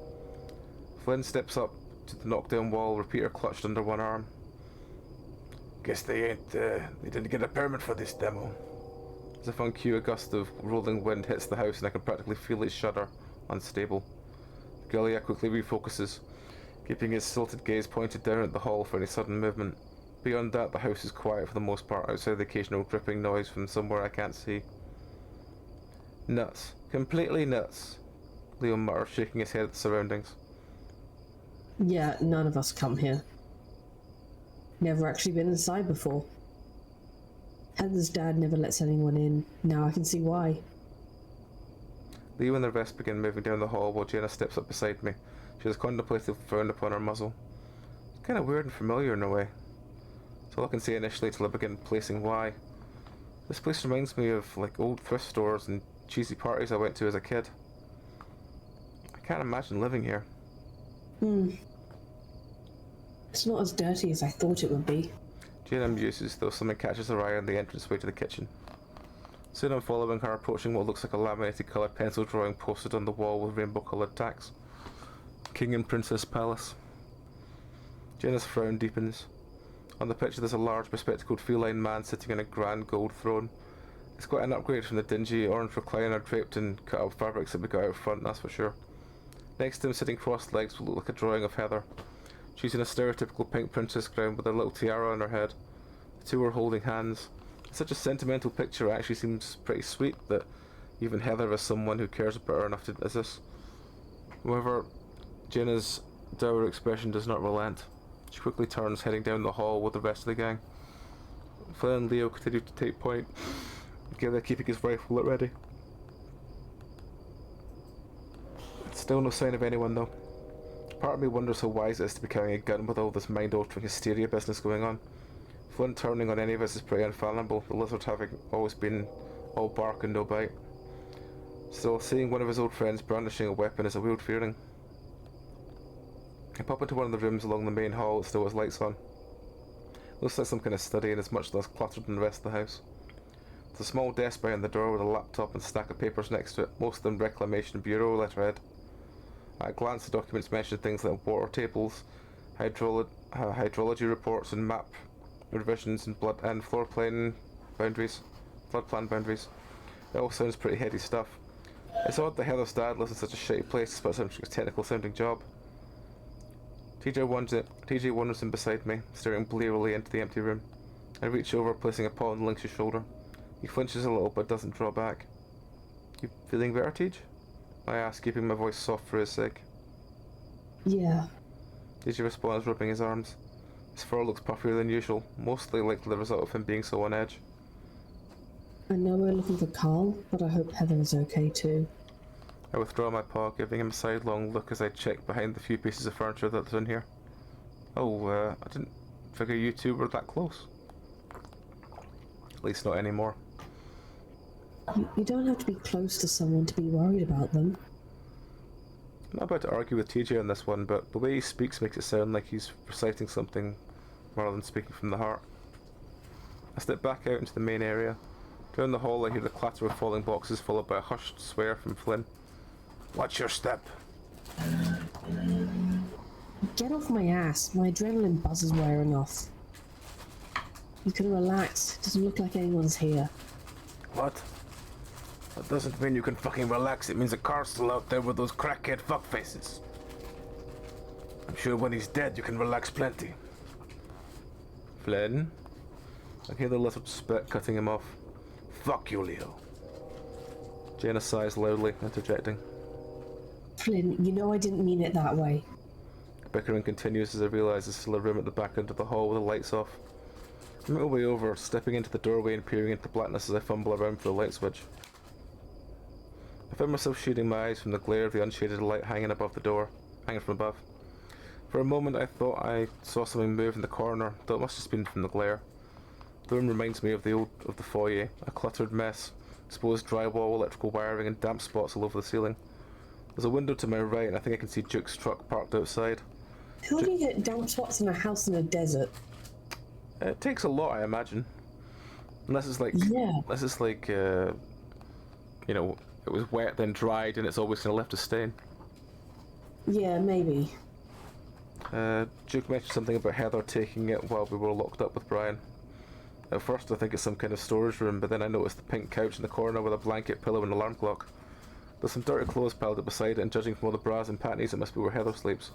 Flynn steps up to the knockdown wall, repeater clutched under one arm. Guess they didn't get a permit for this demo. As if on cue, a gust of rolling wind hits the house and I can practically feel it shudder, unstable. Gullia quickly refocuses, keeping his stilted gaze pointed down at the hall for any sudden movement. Beyond that, the house is quiet for the most part, outside the occasional dripping noise from somewhere I can't see. Nuts. Completely nuts, Leo mutters, shaking his head at the surroundings. Yeah, none of us come here. Never actually been inside before. Heather's dad never lets anyone in. Now I can see why. Leo and the rest begin moving down the hall while Jenna steps up beside me. She has contemplative frown upon her muzzle. It's kind of weird and familiar in a way. That's all I can say initially till I begin placing why. This place reminds me of like old thrift stores and cheesy parties I went to as a kid. I can't imagine living here. It's not as dirty as I thought it would be. Jenna muses, though something catches her eye on the entranceway to the kitchen. Soon I'm following her, approaching what looks like a laminated coloured pencil drawing posted on the wall with rainbow coloured tacks. King and Princess Palace. Jenna's frown deepens. On the picture there's a large bespectacled feline man sitting on a grand gold throne. It's quite an upgrade from the dingy orange recliner draped in cut-out fabrics that we got out front, that's for sure. Next to him, sitting cross-legs, will look like a drawing of Heather. She's in a stereotypical pink princess crown with a little tiara on her head. The two are holding hands. It's such a sentimental picture, it actually seems pretty sweet that even Heather is someone who cares about her enough to as this. However, Jenna's dour expression does not relent. She quickly turns, heading down the hall with the rest of the gang. Flynn and Leo continue to take point, together keeping his rifle at ready. Still no sign of anyone though. Part of me wonders how wise it is to be carrying a gun with all this mind-altering hysteria business going on. Flynn turning on any of us is pretty infallible, the lizard having always been all bark and no bite. Still, seeing one of his old friends brandishing a weapon is a weird feeling. I pop into one of the rooms along the main hall that still has lights on. Looks like some kind of study and is much less cluttered than the rest of the house. There's a small desk behind the door with a laptop and stack of papers next to it, most of them Reclamation Bureau letterhead. At a glance, the documents mention things like water tables, hydrology reports and map revisions and floor plan boundaries. It all sounds pretty heady stuff. It's odd that Heather's dad lives in such a shitty place but such a technical sounding job. TJ wanders in beside me, staring blearily into the empty room. I reach over, placing a paw on Lynx's shoulder. He flinches a little but doesn't draw back. You feeling better, TJ? I ask, keeping my voice soft for his sake. Yeah. TJ responds, rubbing his arms. His fur looks puffier than usual, mostly likely the result of him being so on edge. I know we're looking for Carl, but I hope Heather is okay too. I withdraw my paw, giving him a sidelong look as I check behind the few pieces of furniture that's in here. Oh, I didn't figure you two were that close. At least not anymore. You don't have to be close to someone to be worried about them. I'm not about to argue with TJ on this one, but the way he speaks makes it sound like he's reciting something rather than speaking from the heart. I step back out into the main area. Down the hall I hear the clatter of falling boxes followed by a hushed swear from Flynn. Watch your step. Get off my ass. My adrenaline buzz is wearing off. You can relax. It doesn't look like anyone's here. What? That doesn't mean you can fucking relax. It means the car's still out there with those crackhead fuckfaces. I'm sure when he's dead you can relax plenty. Flynn? I hear the lizard spit, cutting him off. Fuck you, Leo. Jenna sighs loudly, interjecting. Flynn, you know I didn't mean it that way. Bickering continues as I realise there's still a room at the back end of the hall with the lights off. I make my way over, stepping into the doorway and peering into the blackness as I fumble around for the light switch. I found myself shading my eyes from the glare of the unshaded light hanging from above. For a moment I thought I saw something move in the corner, though it must have just been from the glare. The room reminds me of the foyer, a cluttered mess, exposed drywall, electrical wiring and damp spots all over the ceiling. There's a window to my right and I think I can see Duke's truck parked outside. How do you get damp spots in a house in a desert? It takes a lot, I imagine. Unless it's like, you know, it was wet then dried and it's always going to left a stain. Yeah, maybe. Duke mentioned something about Heather taking it while we were locked up with Brian. At first I think it's some kind of storage room, but then I noticed the pink couch in the corner with a blanket, pillow and alarm clock. There's some dirty clothes piled up beside it, and judging from all the bras and panties, it must be where Heather sleeps.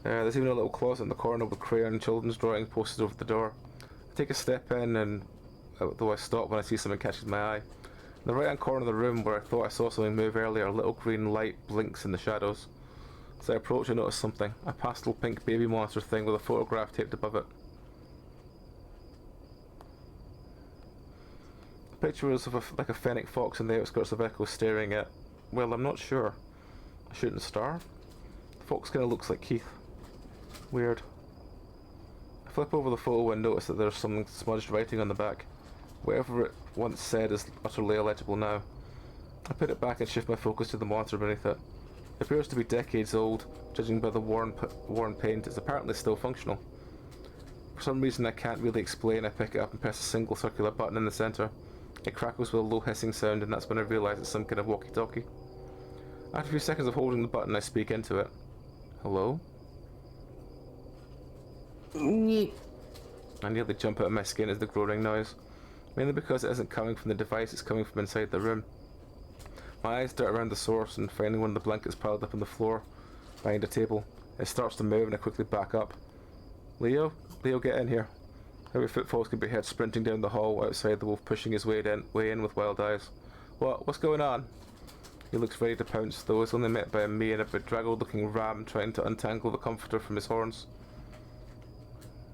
There's even a little closet in the corner with crayon and children's drawing posted over the door. I take a step in, and though I stop when I see something catches my eye. In the right hand corner of the room where I thought I saw something move earlier, a little green light blinks in the shadows. As I approach I notice something, a pastel pink baby monster thing with a photograph taped above it. The picture is of like a fennec fox in the outskirts of Echo staring at, well, I'm not sure, a shooting star? The fox kind of looks like Keith. Weird. I flip over the photo and notice that there's some smudged writing on the back. Whatever it once said is utterly illegible now. I put it back and shift my focus to the monster beneath it. It appears to be decades old, judging by the worn paint. It's apparently still functional. For some reason I can't really explain, I pick it up and press a single circular button in the centre. It crackles with a low hissing sound, and that's when I realise it's some kind of walkie-talkie. After a few seconds of holding the button, I speak into it. Hello? I nearly jump out of my skin as the groaning noise. Mainly because it isn't coming from the device, it's coming from inside the room. My eyes dart around the source and finding one of the blankets piled up on the floor behind a table. It starts to move and I quickly back up. Leo, get in here. Heavy footfalls can be heard sprinting down the hall outside, the wolf pushing his way in with wild eyes. What's going on? He looks ready to pounce, though is only met by me and a bedraggled looking ram trying to untangle the comforter from his horns.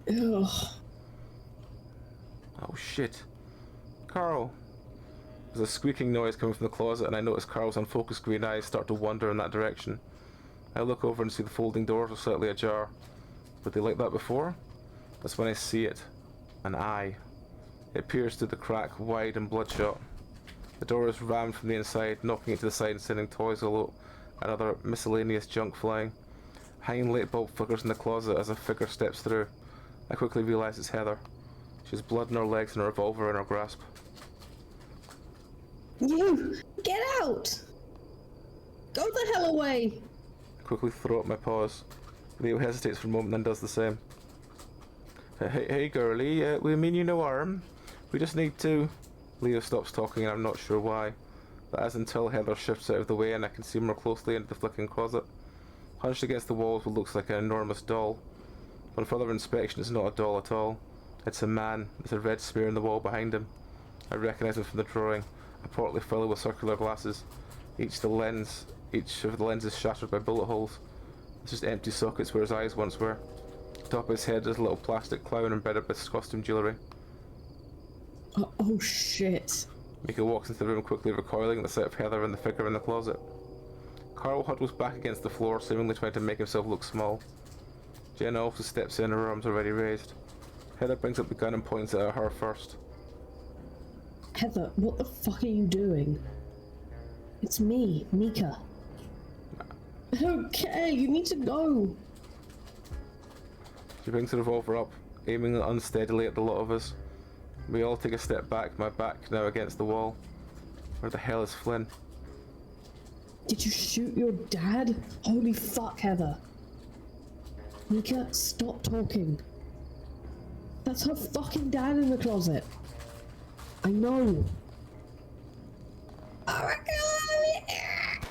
Ugh. Oh shit. Carl! There's a squeaking noise coming from the closet and I notice Carl's unfocused green eyes start to wander in that direction. I look over and see the folding doors are slightly ajar. Were they like that before? That's when I see it. An eye. It peers through the crack, wide and bloodshot. The door is rammed from the inside, knocking it to the side and sending toys all out and other miscellaneous junk flying. Hanging light bulb flickers in the closet as a figure steps through. I quickly realise it's Heather. She has blood in her legs and a revolver in her grasp. You! Get out! Go the hell away! I quickly throw up my paws. Leo hesitates for a moment, then does the same. Hey girlie, we mean you no harm. We just need to... Leo stops talking and I'm not sure why. But as until Heather shifts out of the way and I can see more closely into the flickering closet. Hunched against the walls what looks like an enormous doll. On further inspection it's not a doll at all. It's a man. There's a red smear in the wall behind him. I recognise him from the drawing. A portly fellow with circular glasses. Each of the lenses shattered by bullet holes. It's just empty sockets where his eyes once were. Top of his head is a little plastic clown embedded with costume jewellery. Oh shit. Mika walks into the room quickly, recoiling at the sight of Heather and the figure in the closet. Carl huddles back against the floor, seemingly trying to make himself look small. Jenna also steps in, her arms already raised. Heather brings up the gun and points it at her first. Heather, what the fuck are you doing? It's me, Mika. Okay, you need to go. She brings the revolver up, aiming it unsteadily at the lot of us. We all take a step back, my back now against the wall. Where the hell is Flynn? Did you shoot your dad? Holy fuck, Heather. Mika, stop talking. That's her fucking dad in the closet. I know. Oh my god!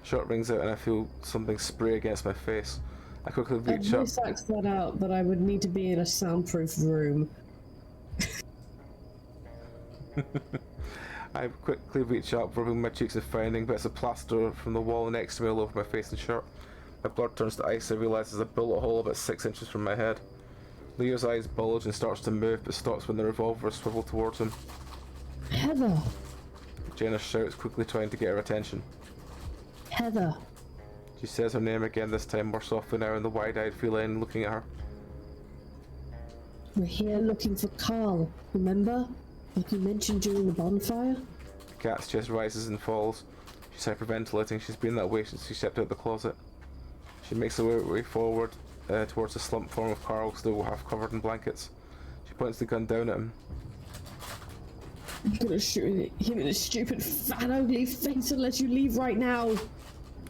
Shot rings out and I feel something spray against my face. I quickly reach I've up. voice acted that out, but I would need to be in a soundproof room. I quickly reach up, rubbing my cheeks and frowning, but it's a plaster from the wall next to me all over my face and shirt. My blood turns to ice. I realise there's a bullet hole about 6 inches from my head. Leo's eyes bulge and starts to move, but stops when the revolver is swiveled towards him. Heather! Jenna shouts, quickly trying to get her attention. Heather! She says her name again, this time more softly now, in the wide-eyed feline looking at her. We're here looking for Carl, remember? Like you mentioned during the bonfire? The cat's chest rises and falls. She's hyperventilating. She's been that way since she stepped out of the closet. She makes her way forward towards the slumped form of Carl, still half covered in blankets. She points the gun down at him. I'm gonna shoot him in his stupid, fat, ugly face unless you leave right now!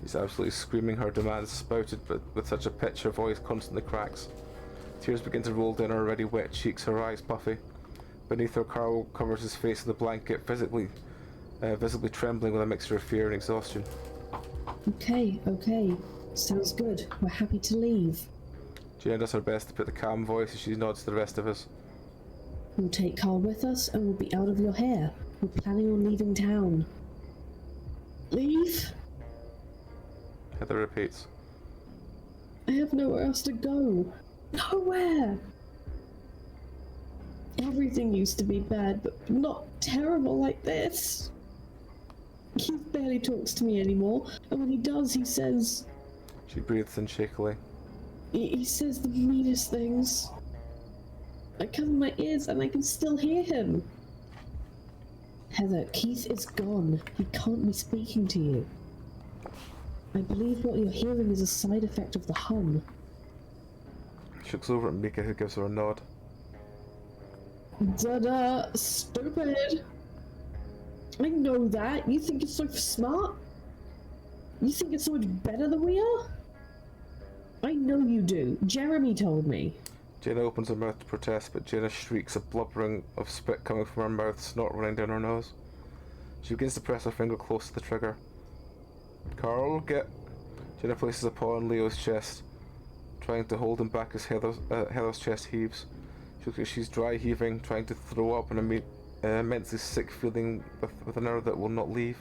She's absolutely screaming her demands, spouted but with such a pitch her voice constantly cracks. Tears begin to roll down her already wet cheeks, her eyes puffy. Beneath her, Carl covers his face with a blanket, visibly trembling with a mixture of fear and exhaustion. Okay. Sounds good. We're happy to leave. Jenna does her best to put the calm voice as she nods to the rest of us. We'll take Carl with us and we'll be out of your hair. We're planning on leaving town. Leave? Heather repeats. I have nowhere else to go. Nowhere! Everything used to be bad, but not terrible like this. Keith barely talks to me anymore, and when he does, he says... She breathes in shakily. He says the meanest things. I cover my ears and I can still hear him. Heather, Keith is gone. He can't be speaking to you. I believe what you're hearing is a side effect of the hum. She looks over at Mika, who gives her a nod. Da-da, stupid. I know that. You think it's so smart? You think it's so much better than we are? I know you do. Jeremy told me. Jenna opens her mouth to protest, but Jenna shrieks, a blubbering of spit coming from her mouth, snot running down her nose. She begins to press her finger close to the trigger. Carl, get... Jenna places a paw on Leo's chest, trying to hold him back as Heather's chest heaves. She looks like she's dry heaving, trying to throw up, and immensely sick feeling with an air that will not leave.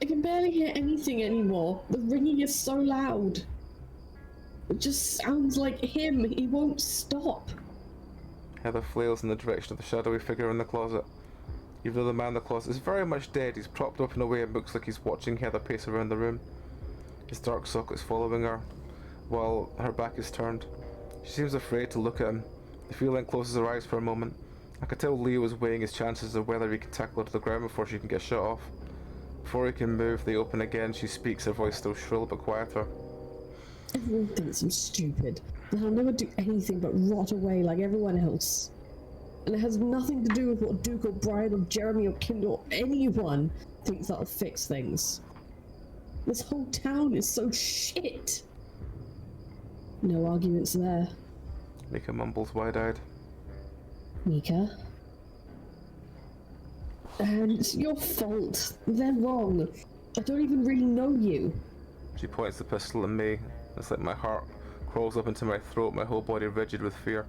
I can barely hear anything anymore. The ringing is so loud. It just sounds like him. He won't stop. Heather flails in the direction of the shadowy figure in the closet. Even though the man in the closet is very much dead, he's propped up in a way it looks like he's watching Heather pace around the room. His dark sockets following her, while her back is turned. She seems afraid to look at him. The feeling closes her eyes for a moment. I could tell Leo is weighing his chances of whether he can tackle her to the ground before she can get shot off. Before he can move, they open again. She speaks, her voice still shrill but quieter. Everyone thinks I'm stupid, and I'll never do anything but rot away like everyone else. And it has nothing to do with what Duke or Brian or Jeremy or Kim or anyone thinks that'll fix things. This whole town is so shit. No arguments there. Mika mumbles wide-eyed. Mika? And it's your fault. They're wrong. I don't even really know you. She points the pistol at me. It's like my heart crawls up into my throat, my whole body rigid with fear.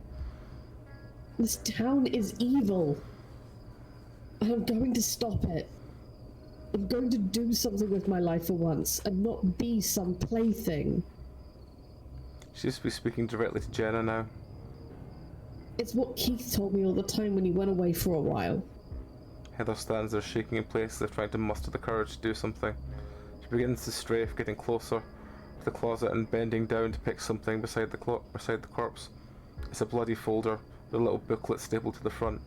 This town is evil. And I'm going to stop it. I'm going to do something with my life for once, and not be some plaything. She seems to be speaking directly to Jenna now. It's what Keith told me all the time when he went away for a while. Heather stands there shaking in place as if trying to muster the courage to do something. She begins to strafe, getting closer to the closet and bending down to pick something beside the corpse. It's a bloody folder with a little booklet stapled to the front.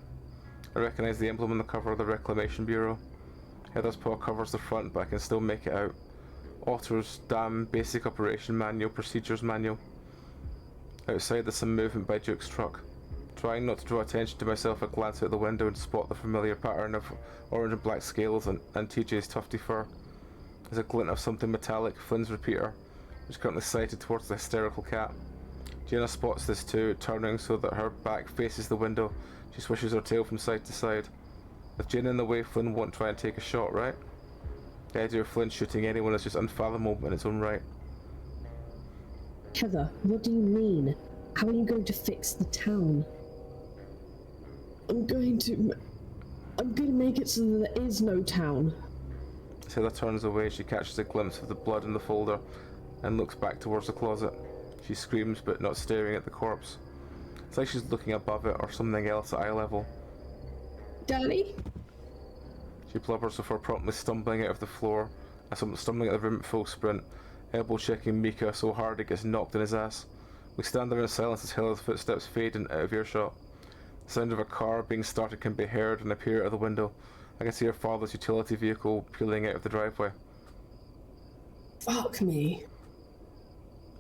I recognise the emblem on the cover of the Reclamation Bureau. Heather's paw covers the front, but I can still make it out. Otter's Dam Basic Operation Manual, Procedures Manual. Outside there's some movement by Duke's truck. Trying not to draw attention to myself, I glance out the window and spot the familiar pattern of orange and black scales and TJ's tufty fur. There's a glint of something metallic, Flynn's repeater, which is currently sighted towards the hysterical cat. Jenna spots this too, turning so that her back faces the window. She swishes her tail from side to side. With Jenna in the way, Flynn won't try and take a shot, right? The idea of Flynn shooting anyone is just unfathomable in its own right. Heather, what do you mean? How are you going to fix the town? I'm going to make it so that there is no town. As Heather turns away, she catches a glimpse of the blood in the folder and looks back towards the closet. She screams, but not staring at the corpse. It's like she's looking above it or something else at eye level. Daddy? She blubbers before promptly stumbling out of the floor, stumbling out of the room at full sprint, elbow checking Mika so hard it gets knocked in his ass. We stand there in silence as Heather's footsteps fade and out of earshot. The sound of a car being started can be heard and I peer out of the window. I can see her father's utility vehicle peeling out of the driveway. Fuck me.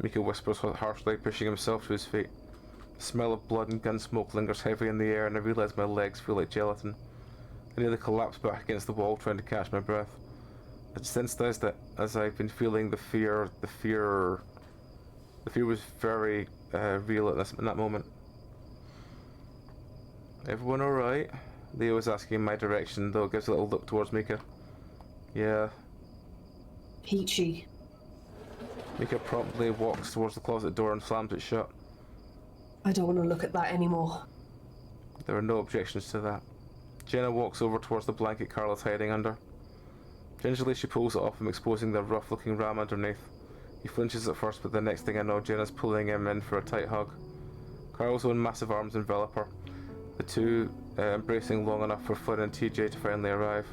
Mika whispers harshly, pushing himself to his feet. The smell of blood and gun smoke lingers heavy in the air and I realise my legs feel like gelatin. I nearly collapse back against the wall trying to catch my breath. I sensed that as I've been feeling the fear was very real in that moment. Everyone alright? Leo is asking in my direction, though gives a little look towards Mika. Yeah. Peachy. Mika promptly walks towards the closet door and slams it shut. I don't want to look at that anymore. There are no objections to that. Jenna walks over towards the blanket Carla's hiding under. Gingerly she pulls it off him, exposing the rough-looking ram underneath. He flinches at first, but the next thing I know, Jenna's pulling him in for a tight hug. Carl's own massive arms envelop her, the two embracing long enough for Flynn and TJ to finally arrive.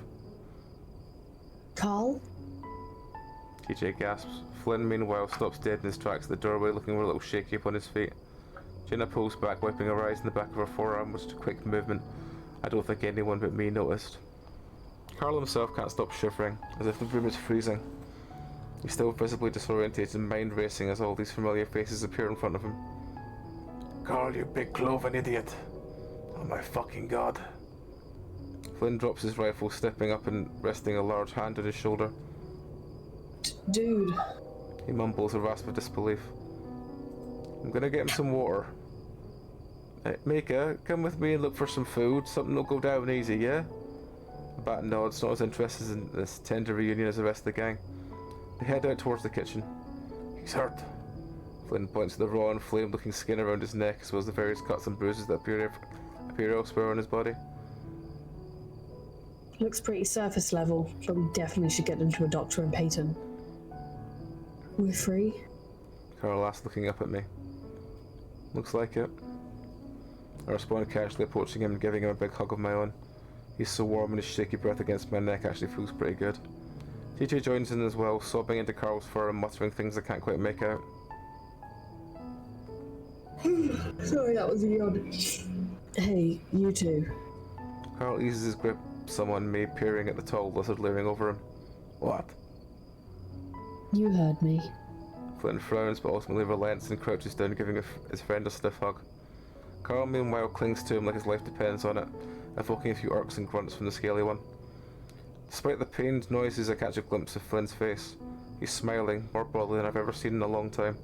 Carl? TJ gasps. Flynn, meanwhile, stops dead in his tracks at the doorway, looking a little shaky upon his feet. Jenna pulls back, wiping her eyes in the back of her forearm, which is a quick movement I don't think anyone but me noticed. Carl himself can't stop shivering, as if the room is freezing. He's still visibly disorientated and mind racing as all these familiar faces appear in front of him. Carl, you big cloven idiot. Oh my fucking god. Flynn drops his rifle, stepping up and resting a large hand on his shoulder. Dude. He mumbles a rasp of disbelief. I'm gonna get him some water. Hey, Mika, come with me and look for some food. Something will go down easy, yeah? The bat nods, not as interested in this tender reunion as the rest of the gang. They head out towards the kitchen. He's hurt. Flynn points to the raw and flame-looking skin around his neck, as well as the various cuts and bruises that appear elsewhere on his body. Looks pretty surface level, but we definitely should get them to a doctor in Peyton. We're free? Carl asks, looking up at me. Looks like it. I respond casually, approaching him and giving him a big hug of my own. He's so warm and his shaky breath against my neck actually feels pretty good. TJ joins in as well, sobbing into Carl's fur and muttering things I can't quite make out. Sorry, that was a yawn. Hey, you two. Carl eases his grip some on me, peering at the tall lizard looming over him. What? You heard me. Flynn frowns but ultimately relents and crouches down, giving his friend a stiff hug. Carl meanwhile clings to him like his life depends on it, evoking a few irks and grunts from the scaly one. Despite the pained noises, I catch a glimpse of Flynn's face. He's smiling, more broadly than I've ever seen in a long time.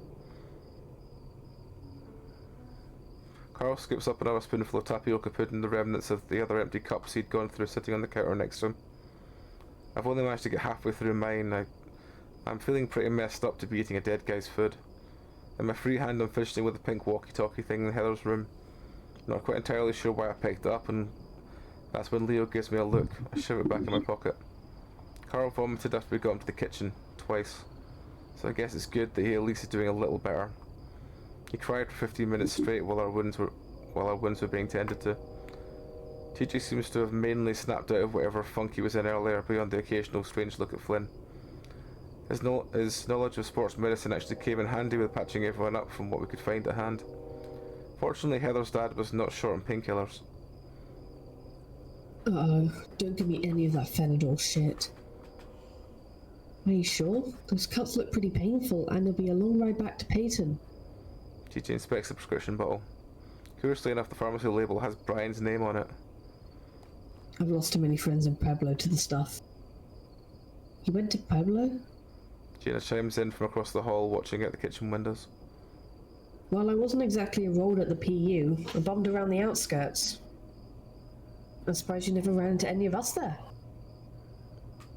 Carl scoops up another spoonful of tapioca pudding, the remnants of the other empty cups he'd gone through sitting on the counter next to him. I've only managed to get halfway through mine. I'm feeling pretty messed up to be eating a dead guy's food. In my free hand I'm fidgeting with the pink walkie-talkie thing in Heather's room. Not quite entirely sure why I picked it up, and that's when Leo gives me a look. I shove it back in my pocket. Carl vomited after we got into the kitchen, twice. So I guess it's good that he at least is doing a little better. He cried for 15 minutes straight while our wounds were being tended to. TJ seems to have mainly snapped out of whatever funk he was in earlier, beyond the occasional strange look at Flynn. His knowledge of sports medicine actually came in handy with patching everyone up from what we could find at hand. Fortunately, Heather's dad was not short on painkillers. Uh-oh, don't give me any of that Fenadol shit. Are you sure? Those cuts look pretty painful, and there'll be a long ride back to Peyton. TJ inspects the prescription bottle. Curiously enough, the pharmacy label has Brian's name on it. I've lost too many friends in Pueblo to the stuff. You went to Pueblo? Jenna chimes in from across the hall, watching out the kitchen windows. While I wasn't exactly enrolled at the PU, I bummed around the outskirts. I'm surprised you never ran into any of us there.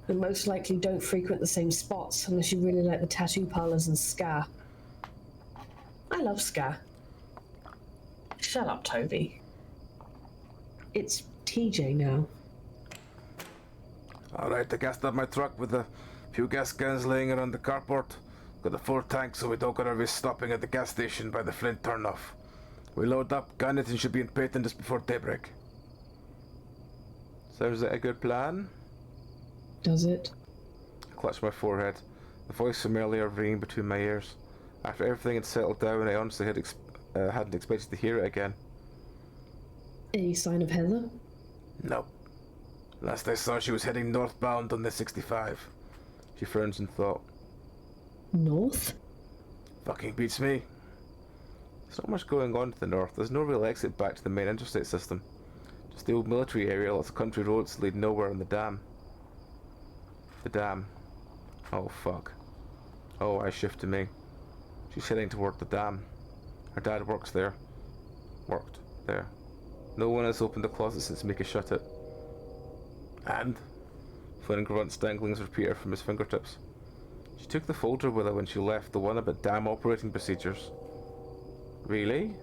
And most likely don't frequent the same spots unless you really like the tattoo parlors and ska. I love ska. Shut up, Toby. It's TJ now. Alright, I gassed up my truck with a few gas cans laying around the carport. Got a full tank so we don't gotta be stopping at the gas station by the Flint turnoff. We load up, gun it, and should be in Peyton just before daybreak. Sounds like a good plan? Does it? I clutch my forehead, the voice from earlier ringing between my ears. After everything had settled down, I honestly hadn't expected to hear it again. Any sign of Heather? No. Last I saw, she was heading northbound on the 65. She frowns in thought. North? Fucking beats me. There's not much going on to the north. There's no real exit back to the main interstate system. Just the old military area, lots of country roads lead nowhere, and the dam. The dam. Oh fuck. Oh, I shift to me. She's heading toward the dam. Her dad works there. Worked there. No one has opened the closet since Mika shut it. And? Flynn grunts, dangling his repeater from his fingertips. She took the folder with her when she left, the one about dam operating procedures. Really?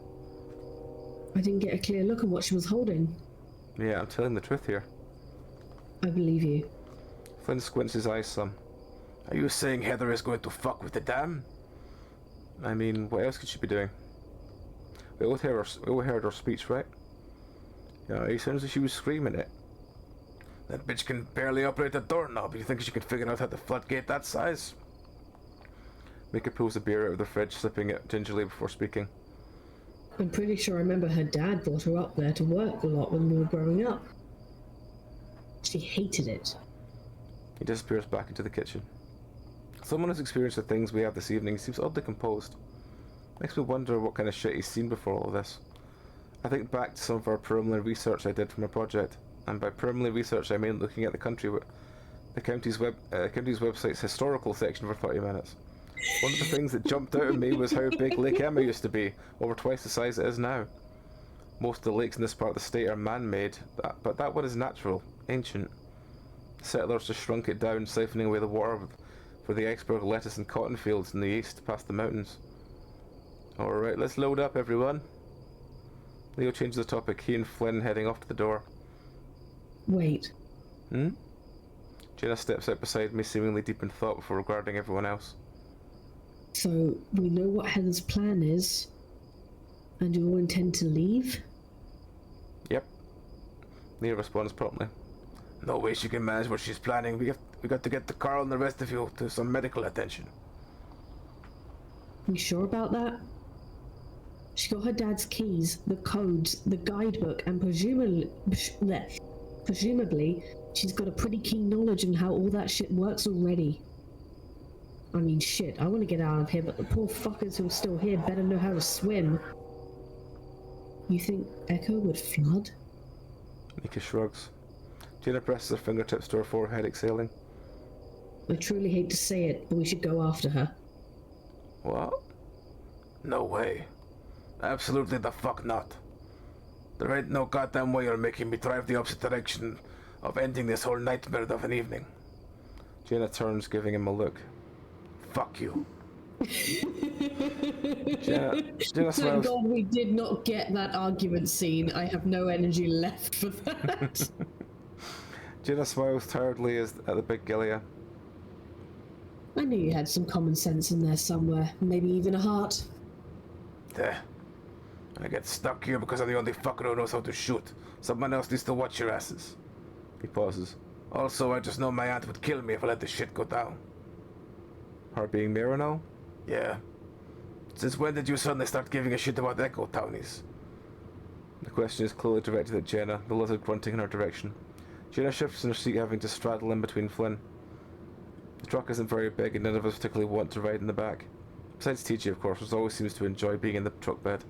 I didn't get a clear look at what she was holding. Yeah, I'm telling the truth here. I believe you. Flynn squints his eyes some. Are you saying Heather is going to fuck with the dam? I mean, what else could she be doing? We all heard her speech, right? Yeah, it sounds like she was screaming it. That bitch can barely operate a doorknob. You think she can figure out how to floodgate that size? Mika pulls a beer out of the fridge, sipping it gingerly before speaking. I'm pretty sure I remember her dad brought her up there to work a lot when we were growing up. She hated it. He disappears back into the kitchen. Someone who's experienced the things we have this evening seems oddly composed. Makes me wonder what kind of shit he's seen before all of this. I think back to some of our preliminary research I did for my project, and by preliminary research I mean looking at the county's website's historical section for 30 minutes. One of the things that jumped out at me was how big Lake Emma used to be, over twice the size it is now. Most of the lakes in this part of the state are man-made, but that one is natural, ancient. Settlers just shrunk it down, siphoning away the water for the iceberg lettuce and cotton fields in the east, past the mountains. Alright, let's load up, everyone. Leo changes the topic, he and Flynn heading off to the door. Wait. Jenna steps out beside me, seemingly deep in thought before regarding everyone else. So, we know what Heather's plan is, and you all intend to leave? Yep. Leo responds promptly. No way she can manage what she's planning. We got to get the Carl and the rest of you to some medical attention. You sure about that? She got her dad's keys, the codes, the guidebook, and presumably, she's got a pretty keen knowledge on how all that shit works already. I mean, shit, I want to get out of here, but the poor fuckers who are still here better know how to swim. You think Echo would flood? Nika shrugs. Jenna presses her fingertips to her forehead, exhaling. I truly hate to say it, but we should go after her. What? No way. Absolutely the fuck not. There ain't no goddamn way you're making me drive the opposite direction of ending this whole nightmare of an evening. Jenna turns, giving him a look. Fuck you. Jenna Thank smiles. God we did not get that argument scene. I have no energy left for that. Jenna smiles tiredly at the big Gilia. I knew you had some common sense in there somewhere. Maybe even a heart. I get stuck here because I'm the only fucker who knows how to shoot. Someone else needs to watch your asses. He pauses. Also, I just know my aunt would kill me if I let this shit go down. Her being mayor now? Yeah. Since when did you suddenly start giving a shit about Echo Townies? The question is clearly directed at Jenna, the lizard grunting in her direction. Jenna shifts in her seat, having to straddle in between Flynn. The truck isn't very big and none of us particularly want to ride in the back. Besides TJ, of course, who always seems to enjoy being in the truck bed.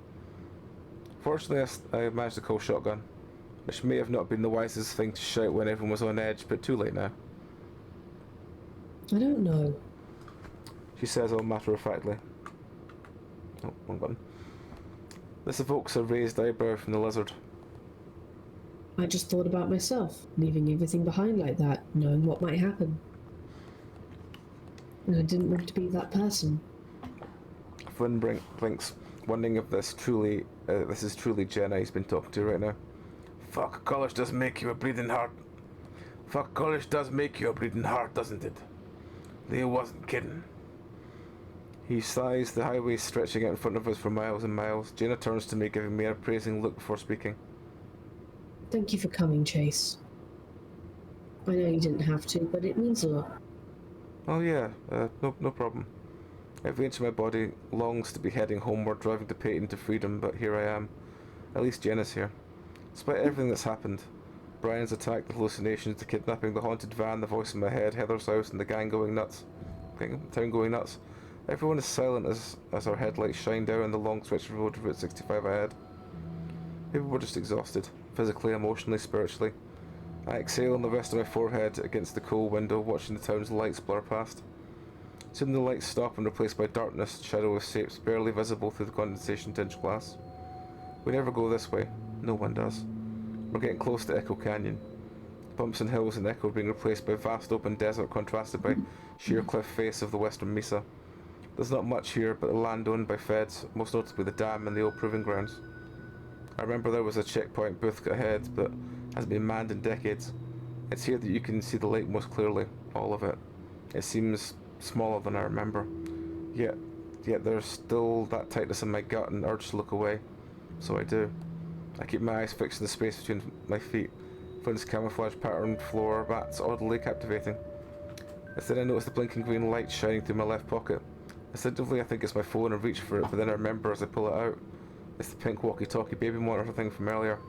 Fortunately, I managed to call shotgun, which may have not been the wisest thing to shout when everyone was on edge, but too late now. I don't know. She says all matter-of-factly. Oh, wrong button. This evokes a raised eyebrow from the lizard. I just thought about myself, leaving everything behind like that, knowing what might happen. And I didn't want to be that person. Flynn blinks, wondering if this is truly Jenna he's been talking to right now. Fuck, college does make you a bleeding heart. Fuck, college does make you a bleeding heart, doesn't it? Leo wasn't kidding. He sighs, the highway stretching out in front of us for miles and miles. Jenna turns to me, giving me an appraising look before speaking. Thank you for coming, Chase. I know you didn't have to, but it means a lot. Oh yeah, no problem. Every inch of my body longs to be heading homeward, driving to Peyton to freedom, but here I am. At least Jenna's here. Despite everything that's happened, Brian's attack, the hallucinations, the kidnapping, the haunted van, the voice in my head, Heather's house, and the town going nuts. Everyone is silent as our headlights shine down the long stretch of road to Route 65 ahead. People were just exhausted, physically, emotionally, spiritually. I exhale on the rest of my forehead against the cool window, watching the town's lights blur past. Soon the lights stop and replaced by darkness, shadowy shapes barely visible through the condensation-tinged glass. We never go this way. No one does. We're getting close to Echo Canyon. Bumps and hills and Echo being replaced by vast open desert contrasted by sheer cliff face of the western Mesa. There's not much here but the land owned by feds, most notably the dam and the old proving grounds. I remember there was a checkpoint booth ahead, but hasn't been manned in decades. It's here that you can see the lake most clearly, all of it. It seems smaller than I remember. Yet there's still that tightness in my gut and urge to look away. So I do. I keep my eyes fixed in the space between my feet. Flynn's camouflage patterned floor mat's oddly captivating. Instead I notice the blinking green light shining through my left pocket. Instinctively I think it's my phone and reach for it, but then I remember as I pull it out. It's the pink walkie-talkie baby monitor thing from earlier.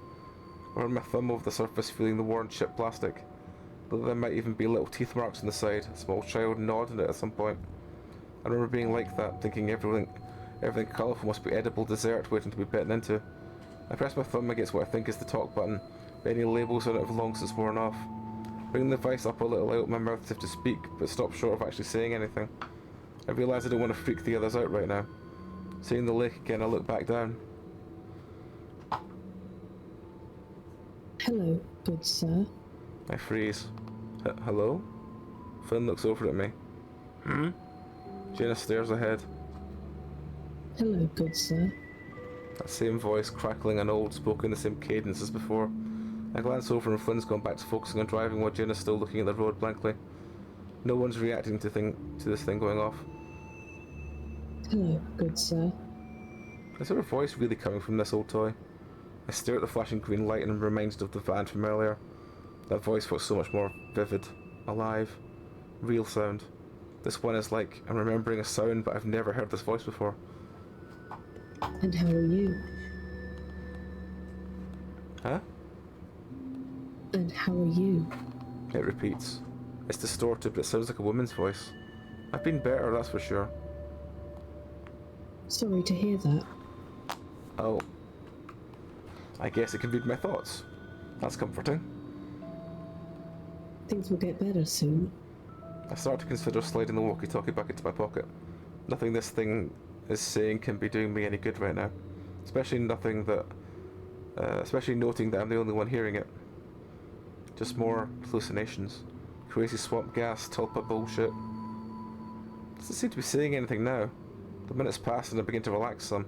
I run my thumb over the surface, feeling the worn chip plastic. Though there might even be little teeth marks on the side, a small child nodding it at some point. I remember being like that, thinking everything colourful must be edible dessert waiting to be bitten into. I press my thumb against what I think is the talk button, but any labels on it have long since worn off. Bringing the device up a little, I open my mouth as if to speak, but stop short of actually saying anything. I realise I don't want to freak the others out right now. Seeing the lake again, I look back down. Hello, good sir. I freeze. Hello? Flynn looks over at me. Jenna stares ahead. Hello, good sir. That same voice, crackling and old, spoken in the same cadence as before. I glance over and Flynn's gone back to focusing on driving while Jenna's still looking at the road blankly. No one's reacting to this thing going off. Hello, good sir. Is there a voice really coming from this old toy? I stare at the flashing green light and am reminded of the van from earlier. That voice felt so much more vivid, alive, real sound. This one is like I'm remembering a sound, but I've never heard this voice before. And how are you? Huh? And how are you? It repeats. It's distorted, but it sounds like a woman's voice. I've been better, that's for sure. Sorry to hear that. Oh. I guess it can read my thoughts. That's comforting. Things will get better soon. I start to consider sliding the walkie-talkie back into my pocket. Nothing this thing is saying can be doing me any good right now. Especially noting that I'm the only one hearing it. Just more hallucinations. Crazy swamp gas, tulpa bullshit. Doesn't seem to be saying anything now. The minutes pass and I begin to relax some.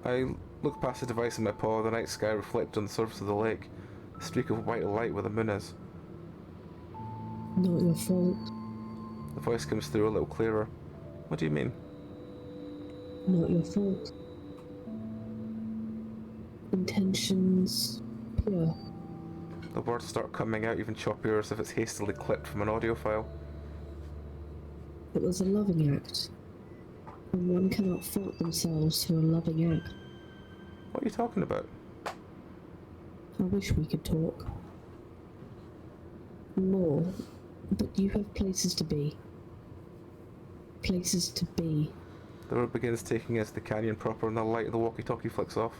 I look past the device in my paw, the night sky reflected on the surface of the lake. A streak of white light where the moon is. Not your fault. The voice comes through a little clearer. What do you mean? Not your fault. Intentions pure. The words start coming out even choppier as if it's hastily clipped from an audio file. It was a loving act. And one cannot fault themselves for a loving act. What are you talking about? I wish we could talk. More. But you have places to be. Places to be. The road begins taking us to the canyon proper and the light of the walkie-talkie flicks off.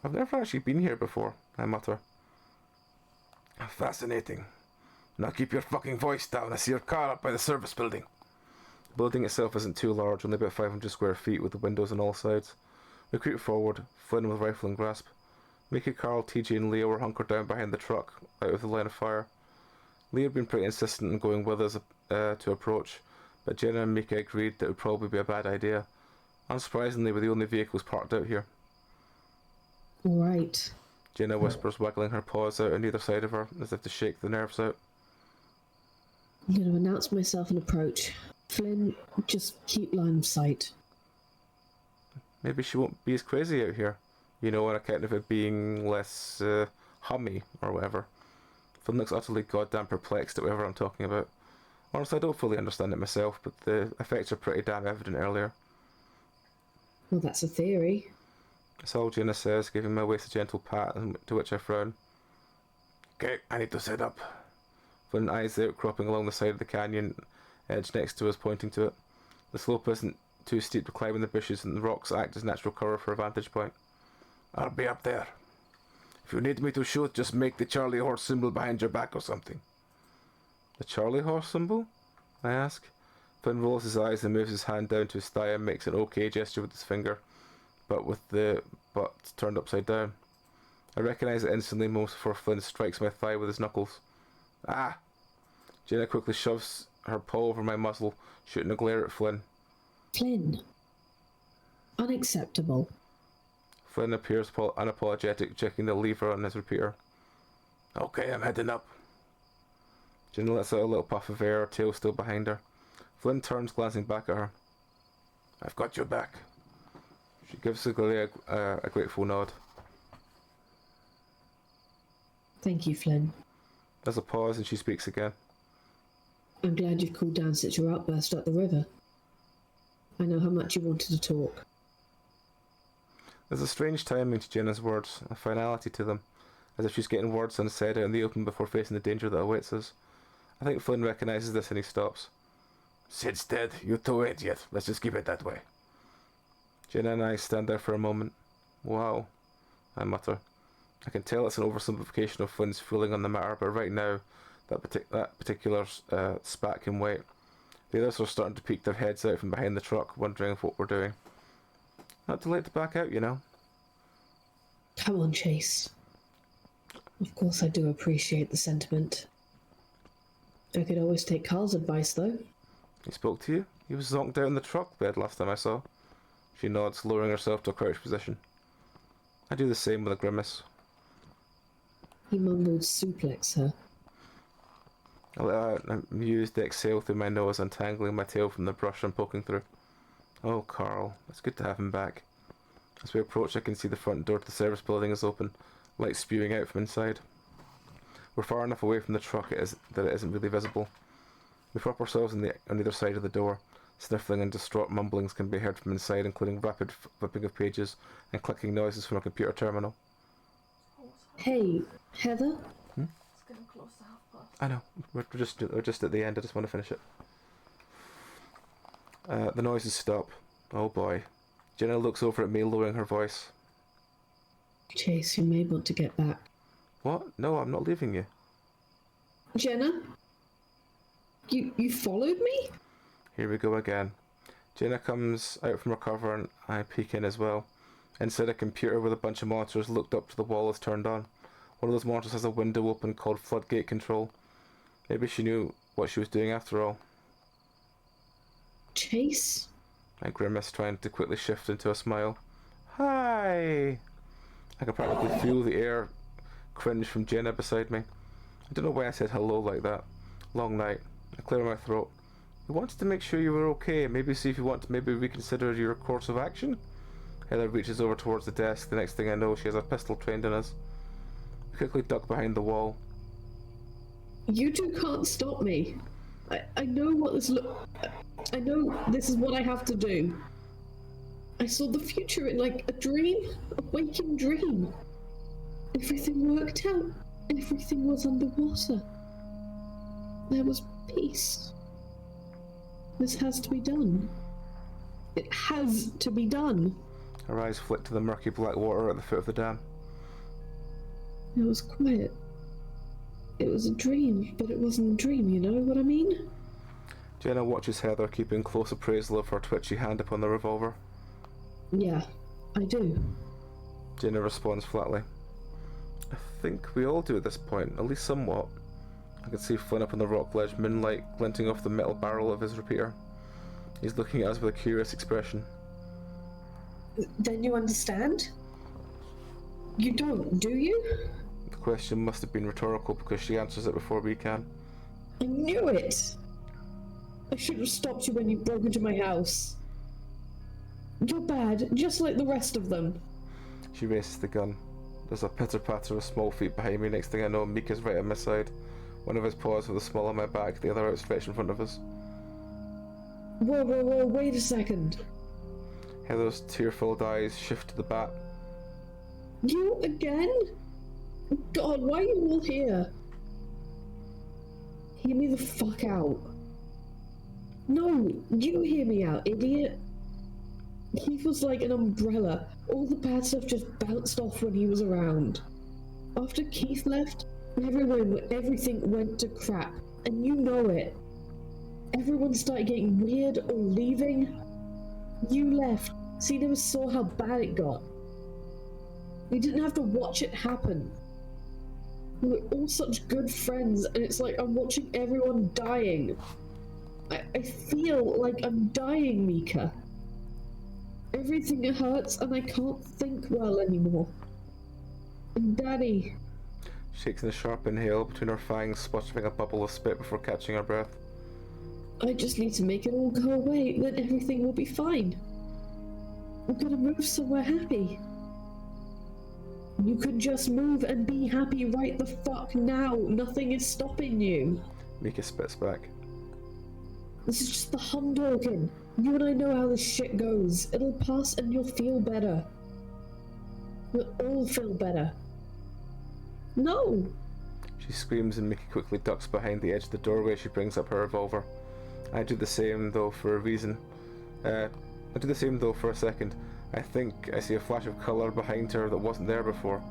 I've never actually been here before, I mutter. Fascinating. Now keep your fucking voice down. I see your car up by the service building. The building itself isn't too large, only about 500 square feet with the windows on all sides. We creep forward, Flynn with rifle in grasp. Mickey, Carl, TJ and Leo were hunkered down behind the truck, out of the line of fire. Leo had been pretty insistent on going with us to approach, but Jenna and Mickey agreed that it would probably be a bad idea. Unsurprisingly, we're the only vehicles parked out here. All right. Jenna whispers, waggling her paws out on either side of her, as if to shake the nerves out. I'm going to announce myself and approach. Flynn, just keep line of sight. Maybe she won't be as crazy out here. You know, on account of it being less hummy or whatever. Flynn looks utterly goddamn perplexed at whatever I'm talking about. Honestly, I don't fully understand it myself, but the effects are pretty damn evident earlier. Well, that's a theory. That's all Jenna says, giving my waist a gentle pat, to which I frown. Okay, I need to set up. Flynn eyes the outcropping along the side of the canyon edge next to us, pointing to it. The slope isn't too steep to climb in the bushes, and the rocks act as natural cover for a vantage point. I'll be up there. If you need me to shoot, just make the Charlie horse symbol behind your back or something. The Charlie horse symbol? I ask. Flynn rolls his eyes and moves his hand down to his thigh and makes an OK gesture with his finger, but with the butt turned upside down. I recognise it instantly most before Flynn strikes my thigh with his knuckles. Ah! Jenna quickly shoves her paw over my muzzle, shooting a glare at Flynn. Flynn. Unacceptable. Flynn appears unapologetic, checking the lever on his repeater. Okay, I'm heading up. Jenna lets out a little puff of air, her tail still behind her. Flynn turns, glancing back at her. I've got your back. She gives Siglia a grateful nod. Thank you, Flynn. There's a pause and she speaks again. I'm glad you've cooled down since your outburst up the river. I know how much you wanted to talk. There's a strange timing to Jenna's words, a finality to them, as if she's getting words unsaid out in the open before facing the danger that awaits us. I think Flynn recognises this and he stops. Sid's dead, you two ain't yet. Let's just keep it that way. Jenna and I stand there for a moment. Wow, I mutter. I can tell it's an oversimplification of Flynn's feeling on the matter, but right now, that particular spat can wait. The others are starting to peek their heads out from behind the truck, wondering what we're doing. Not too late to back out, you know. Come on, Chase. Of course I do appreciate the sentiment. I could always take Carl's advice, though. He spoke to you? He was zonked out in the truck bed last time I saw. She nods, lowering herself to a crouched position. I do the same with a grimace. He mumbled suplex her. I let out an amused exhale through my nose, untangling my tail from the brush I'm poking through. Oh, Carl, it's good to have him back. As we approach, I can see the front door to the service building is open, light spewing out from inside. We're far enough away from the truck that it isn't really visible. We prop ourselves on either side of the door, Sniffling and distraught mumblings can be heard from inside, including rapid flipping of pages and clicking noises from a computer terminal. Hey, Heather? It's getting close to 1:30. I know, we're just at the end, I just want to finish it. The noises stop. Oh boy. Jenna looks over at me, lowering her voice. Chase, you may want to get back. What? No, I'm not leaving you. Jenna? You followed me? Here we go again. Jenna comes out from her cover and I peek in as well. Inside a computer with a bunch of monitors looked up to the wall is turned on. One of those monitors has a window open called floodgate control. Maybe she knew what she was doing after all. Chase? I grimace, trying to quickly shift into a smile. Hi! I can practically feel the air cringe from Jenna beside me. I don't know why I said hello like that. Long night. I clear my throat. We wanted to make sure you were okay. Maybe see if you want to maybe reconsider your course of action? Heather reaches over towards the desk. The next thing I know, she has a pistol trained on us. We quickly duck behind the wall. You two can't stop me. I know what this I know this is what I have to do. I saw the future in like a dream, a waking dream. Everything worked out. Everything was underwater. There was peace. This has to be done. It has to be done. Her eyes flick to the murky black water at the foot of the dam. It was quiet. It was a dream, but it wasn't a dream, you know what I mean? Jenna watches Heather, keeping close appraisal of her twitchy hand upon the revolver. Yeah, I do. Jenna responds flatly. I think we all do at this point, at least somewhat. I can see Flynn up on the rock ledge, moonlight glinting off the metal barrel of his repeater. He's looking at us with a curious expression. Then you understand? You don't, do you? The question must have been rhetorical because she answers it before we can. I knew it! I should have stopped you when you broke into my house. You're bad, just like the rest of them. She raises the gun. There's a pitter-patter of small feet behind me. Next thing I know, Mika's right at my side. One of his paws with a small on my back, the other outstretched in front of us. Whoa, wait a second. Heather's tear-filled eyes shift to the bat. You again? God, why are you all here? Hear me the fuck out. No, you hear me out, idiot. He was like an umbrella. All the bad stuff just bounced off when he was around. After Keith left, everything went to crap, and you know it. Everyone started getting weird or leaving. You left, so you never saw how bad it got. You didn't have to watch it happen. We were all such good friends, and it's like I'm watching everyone dying. I feel like I'm dying, Mika. Everything hurts, and I can't think well anymore. And Daddy... She takes in a sharp inhale between her fangs, sputtering a bubble of spit before catching her breath. I just need to make it all go away, then everything will be fine. I'm gonna move somewhere happy. You can just move and be happy right the fuck now. Nothing is stopping you. Mika spits back. This is just the Humdorkin. You and I know how this shit goes. It'll pass and you'll feel better. We'll all feel better. No! She screams and Mika quickly ducks behind the edge of the doorway. She brings up her revolver. I do the same though for a reason. I do the same though for a second. I think I see a flash of colour behind her that wasn't there before.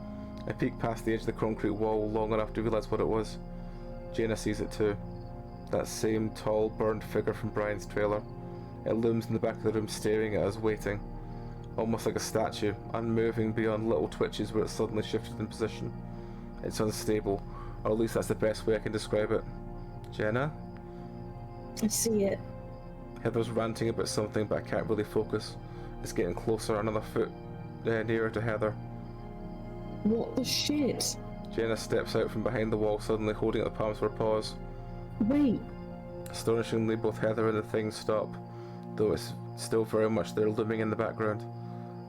I peek past the edge of the concrete wall long enough to realise what it was. Jenna sees it too. That same tall, burned figure from Brian's trailer. It looms in the back of the room staring at us, waiting. Almost like a statue, unmoving beyond little twitches where it suddenly shifted in position. It's unstable, or at least that's the best way I can describe it. Jenna? I see it. Heather's ranting about something, but I can't really focus. It's getting closer, another foot nearer to Heather. What the shit? Jenna steps out from behind the wall, suddenly holding up the palms of her paws. Wait. Astonishingly, both Heather and the thing stop, though it's still very much there looming in the background,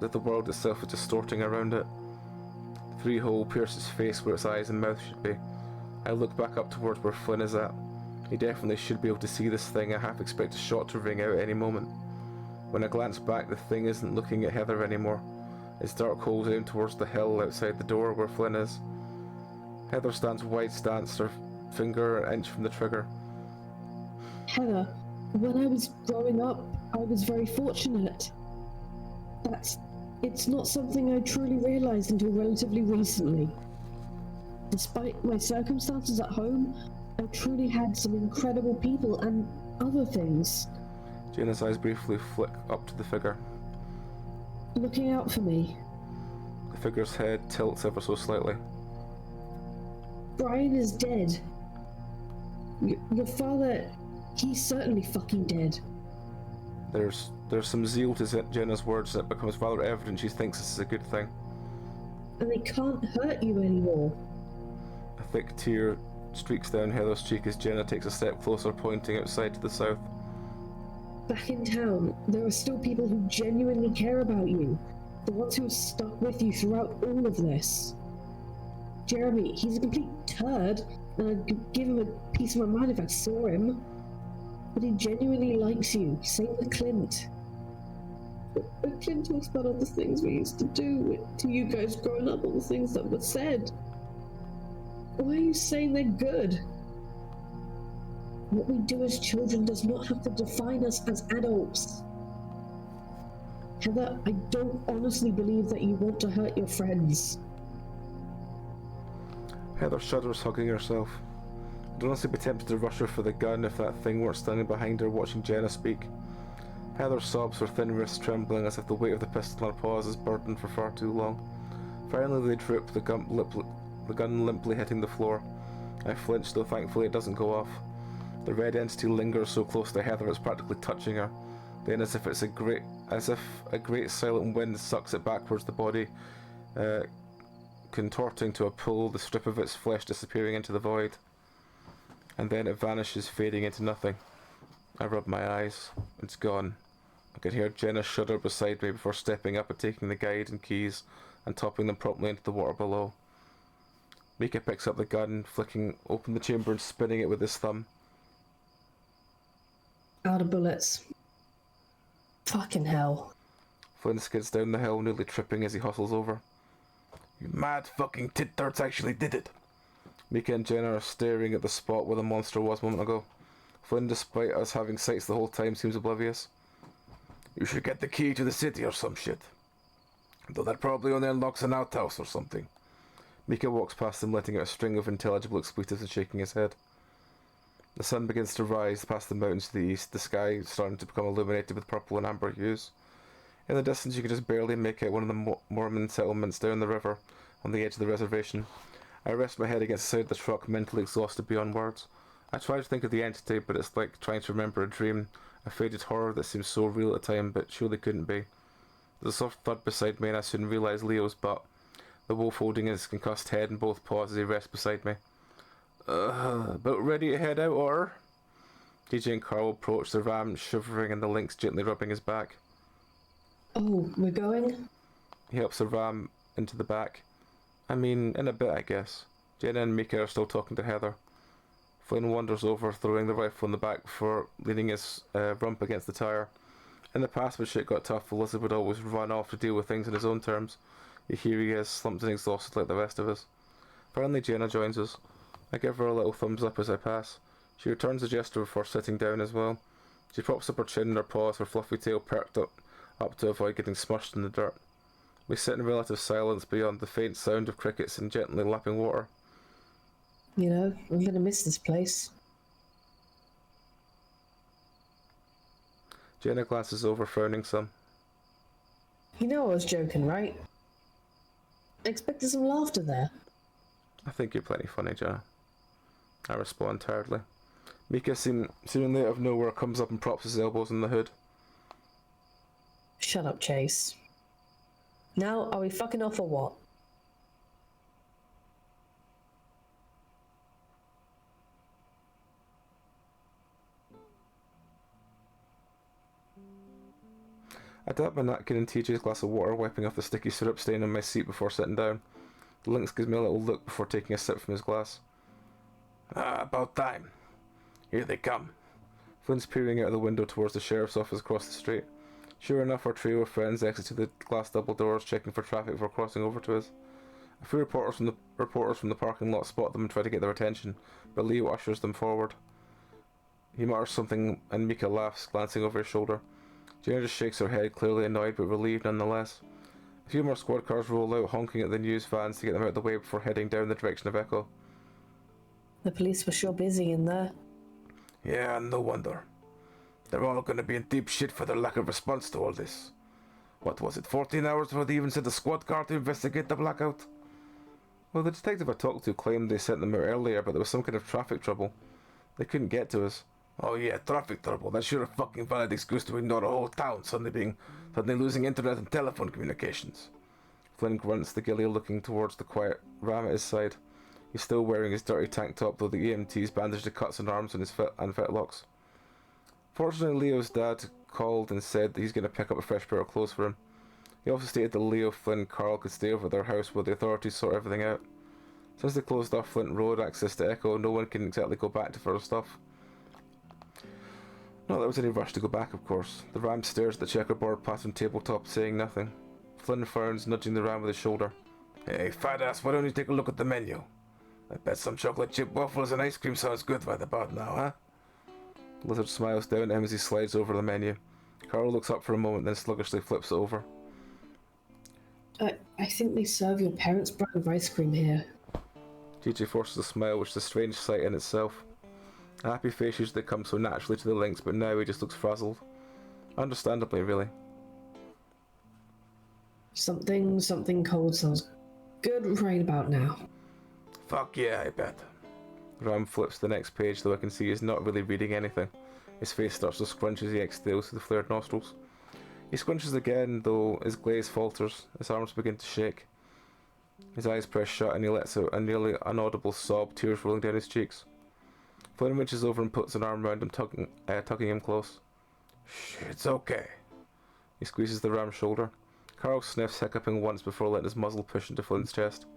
that the world itself is distorting around it. The three-hole pierces face where its eyes and mouth should be. I look back up towards where Flynn is at. He definitely should be able to see this thing. I half expect a shot to ring out at any moment. When I glance back, the thing isn't looking at Heather anymore. Its dark holes aim towards the hill outside the door where Flynn is. Heather stands wide stance, her finger an inch from the trigger. Heather, when I was growing up, I was very fortunate. It's not something I truly realized until relatively recently. Despite my circumstances at home, I truly had some incredible people and other things. Jenna's eyes briefly flick up to the figure. Looking out for me. The figure's head tilts ever so slightly. Brian is dead. Your father, he's certainly fucking dead. There's some zeal to Jenna's words, and it becomes rather evident she thinks this is a good thing. And they can't hurt you anymore. A thick tear streaks down Heather's cheek as Jenna takes a step closer, pointing outside to the south. Back in town, there are still people who genuinely care about you. The ones who have stuck with you throughout all of this. Jeremy, he's a complete turd, and I'd give him a piece of my mind if I saw him. But he genuinely likes you. Same with Clint. But Clint talks about all the things we used to do to you guys growing up, all the things that were said. Why are you saying they're good? What we do as children does not have to define us as adults. Heather, I don't honestly believe that you want to hurt your friends. Heather shudders, hugging herself. I'd honestly be tempted to rush her for the gun if that thing weren't standing behind her watching Jenna speak. Heather sobs, her thin wrists trembling as if the weight of the pistol on her paws is burdened for far too long. Finally they drip, the gun limply hitting the floor. I flinch, though thankfully it doesn't go off. The red entity lingers so close to Heather it's practically touching her. Then, as if a great silent wind sucks it backwards, the body contorting to a pull, the strip of its flesh disappearing into the void. And then it vanishes, fading into nothing. I rub my eyes. It's gone. I can hear Jenna shudder beside me before stepping up and taking the guide and keys and topping them promptly into the water below. Mika picks up the gun, flicking open the chamber and spinning it with his thumb. Out of bullets. Fucking hell. Flynn skids down the hill, nearly tripping as he hustles over. You mad fucking tit-tarts actually did it. Mika and Jenna are staring at the spot where the monster was a moment ago. Flynn, despite us having sights the whole time, seems oblivious. You should get the key to the city or some shit. Though that probably only unlocks an outhouse or something. Mika walks past him, letting out a string of intelligible expletives and shaking his head. The sun begins to rise past the mountains to the east, the sky starting to become illuminated with purple and amber hues. In the distance you can just barely make out one of the Mormon settlements down the river, on the edge of the reservation. I rest my head against the side of the truck, mentally exhausted beyond words. I try to think of the entity, but it's like trying to remember a dream, a faded horror that seems so real at the time, but surely couldn't be. There's a soft thud beside me, and I soon realise Leo's butt, the wolf holding his concussed head in both paws as he rests beside me. About ready to head out, or? DJ and Carl approach, the ram shivering and the lynx gently rubbing his back. Oh, we're going? He helps the ram into the back. I mean, in a bit, I guess. Jenna and Mika are still talking to Heather. Flynn wanders over, throwing the rifle in the back before leaning his rump against the tire. In the past, when shit got tough, the lizard would always run off to deal with things on his own terms. Yet here he is, slumped and exhausted like the rest of us. Finally, Jenna joins us. I give her a little thumbs up as I pass. She returns the gesture before sitting down as well. She props up her chin and her paws, her fluffy tail perked up to avoid getting smushed in the dirt. We sit in relative silence beyond the faint sound of crickets and gently lapping water. You know, I'm gonna miss this place. Jenna glances over, frowning some. You know I was joking, right? I expected some laughter there. I think you're plenty funny, Jenna. I respond tiredly. Mika, seemingly out of nowhere, comes up and props his elbows in the hood. Shut up, Chase. Now, are we fucking off or what? I dab my napkin in TJ's glass of water, wiping off the sticky syrup stain on my seat before sitting down. The lynx gives me a little look before taking a sip from his glass. About time. Here they come. Flynn's peering out of the window towards the sheriff's office across the street. Sure enough, our trio of friends exit to the glass double doors, checking for traffic before crossing over to us. A few reporters from the parking lot spot them and try to get their attention, but Leo ushers them forward. He mutters something and Mika laughs, glancing over his shoulder. Jenna just shakes her head, clearly annoyed but relieved nonetheless. A few more squad cars roll out, honking at the news vans to get them out of the way before heading down the direction of Echo. The police were sure busy in there. Yeah, no wonder. They're all going to be in deep shit for their lack of response to all this. What was it, 14 hours before they even sent a squad car to investigate the blackout? Well, the detective I talked to claimed they sent them out earlier, but there was some kind of traffic trouble. They couldn't get to us. Oh yeah, traffic trouble. That's sure a fucking valid excuse to ignore a whole town suddenly losing internet and telephone communications. Flynn grunts, the ghillie looking towards the quiet ram at his side. He's still wearing his dirty tank top, though the EMTs bandaged the cuts and arms on his fetlocks. Fortunately, Leo's dad called and said that he's going to pick up a fresh pair of clothes for him. He also stated that Leo, Flynn, and Carl could stay over at their house while the authorities sort everything out. Since they closed off Flint Road access to Echo, no one can exactly go back to further stuff. Not that there was any rush to go back, of course. The ram stares at the checkerboard pattern tabletop, saying nothing. Flynn frowns, nudging the ram with his shoulder. Hey, fat ass, why don't you take a look at the menu? I bet some chocolate chip waffles and ice cream sounds good right about now, huh? The lizard smiles down at him as he slides over the menu. Carl looks up for a moment, then sluggishly flips it over. I think they serve your parents' brand of ice cream here. TJ forces a smile, which is a strange sight in itself. A happy face usually comes so naturally to the Lynx, but now he just looks frazzled. Understandably, really. Something cold sounds good right about now. Fuck yeah, I bet. Ram flips to the next page, though I can see he's not really reading anything. His face starts to scrunch as he exhales through the flared nostrils. He scrunches again, though his glaze falters. His arms begin to shake. His eyes press shut and he lets out a nearly inaudible sob, tears rolling down his cheeks. Flynn reaches over and puts an arm around him, tugging him close. Shh, it's okay. He squeezes the ram's shoulder. Carl sniffs, hiccuping once before letting his muzzle push into Flynn's chest.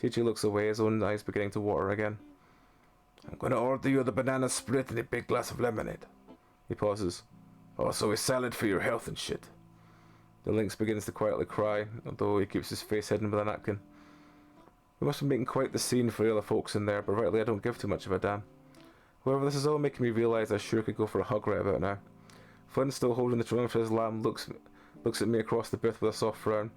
TJ looks away, his own eyes beginning to water again. I'm going to order you the banana split and a big glass of lemonade. He pauses. Also a salad for your health and shit. The Lynx begins to quietly cry, although he keeps his face hidden with a napkin. We must be making quite the scene for the other folks in there, but rightly I don't give too much of a damn. However, this is all making me realise I sure could go for a hug right about now. Flynn, still holding the trunk for his lamb, looks at me across the booth with a soft frown.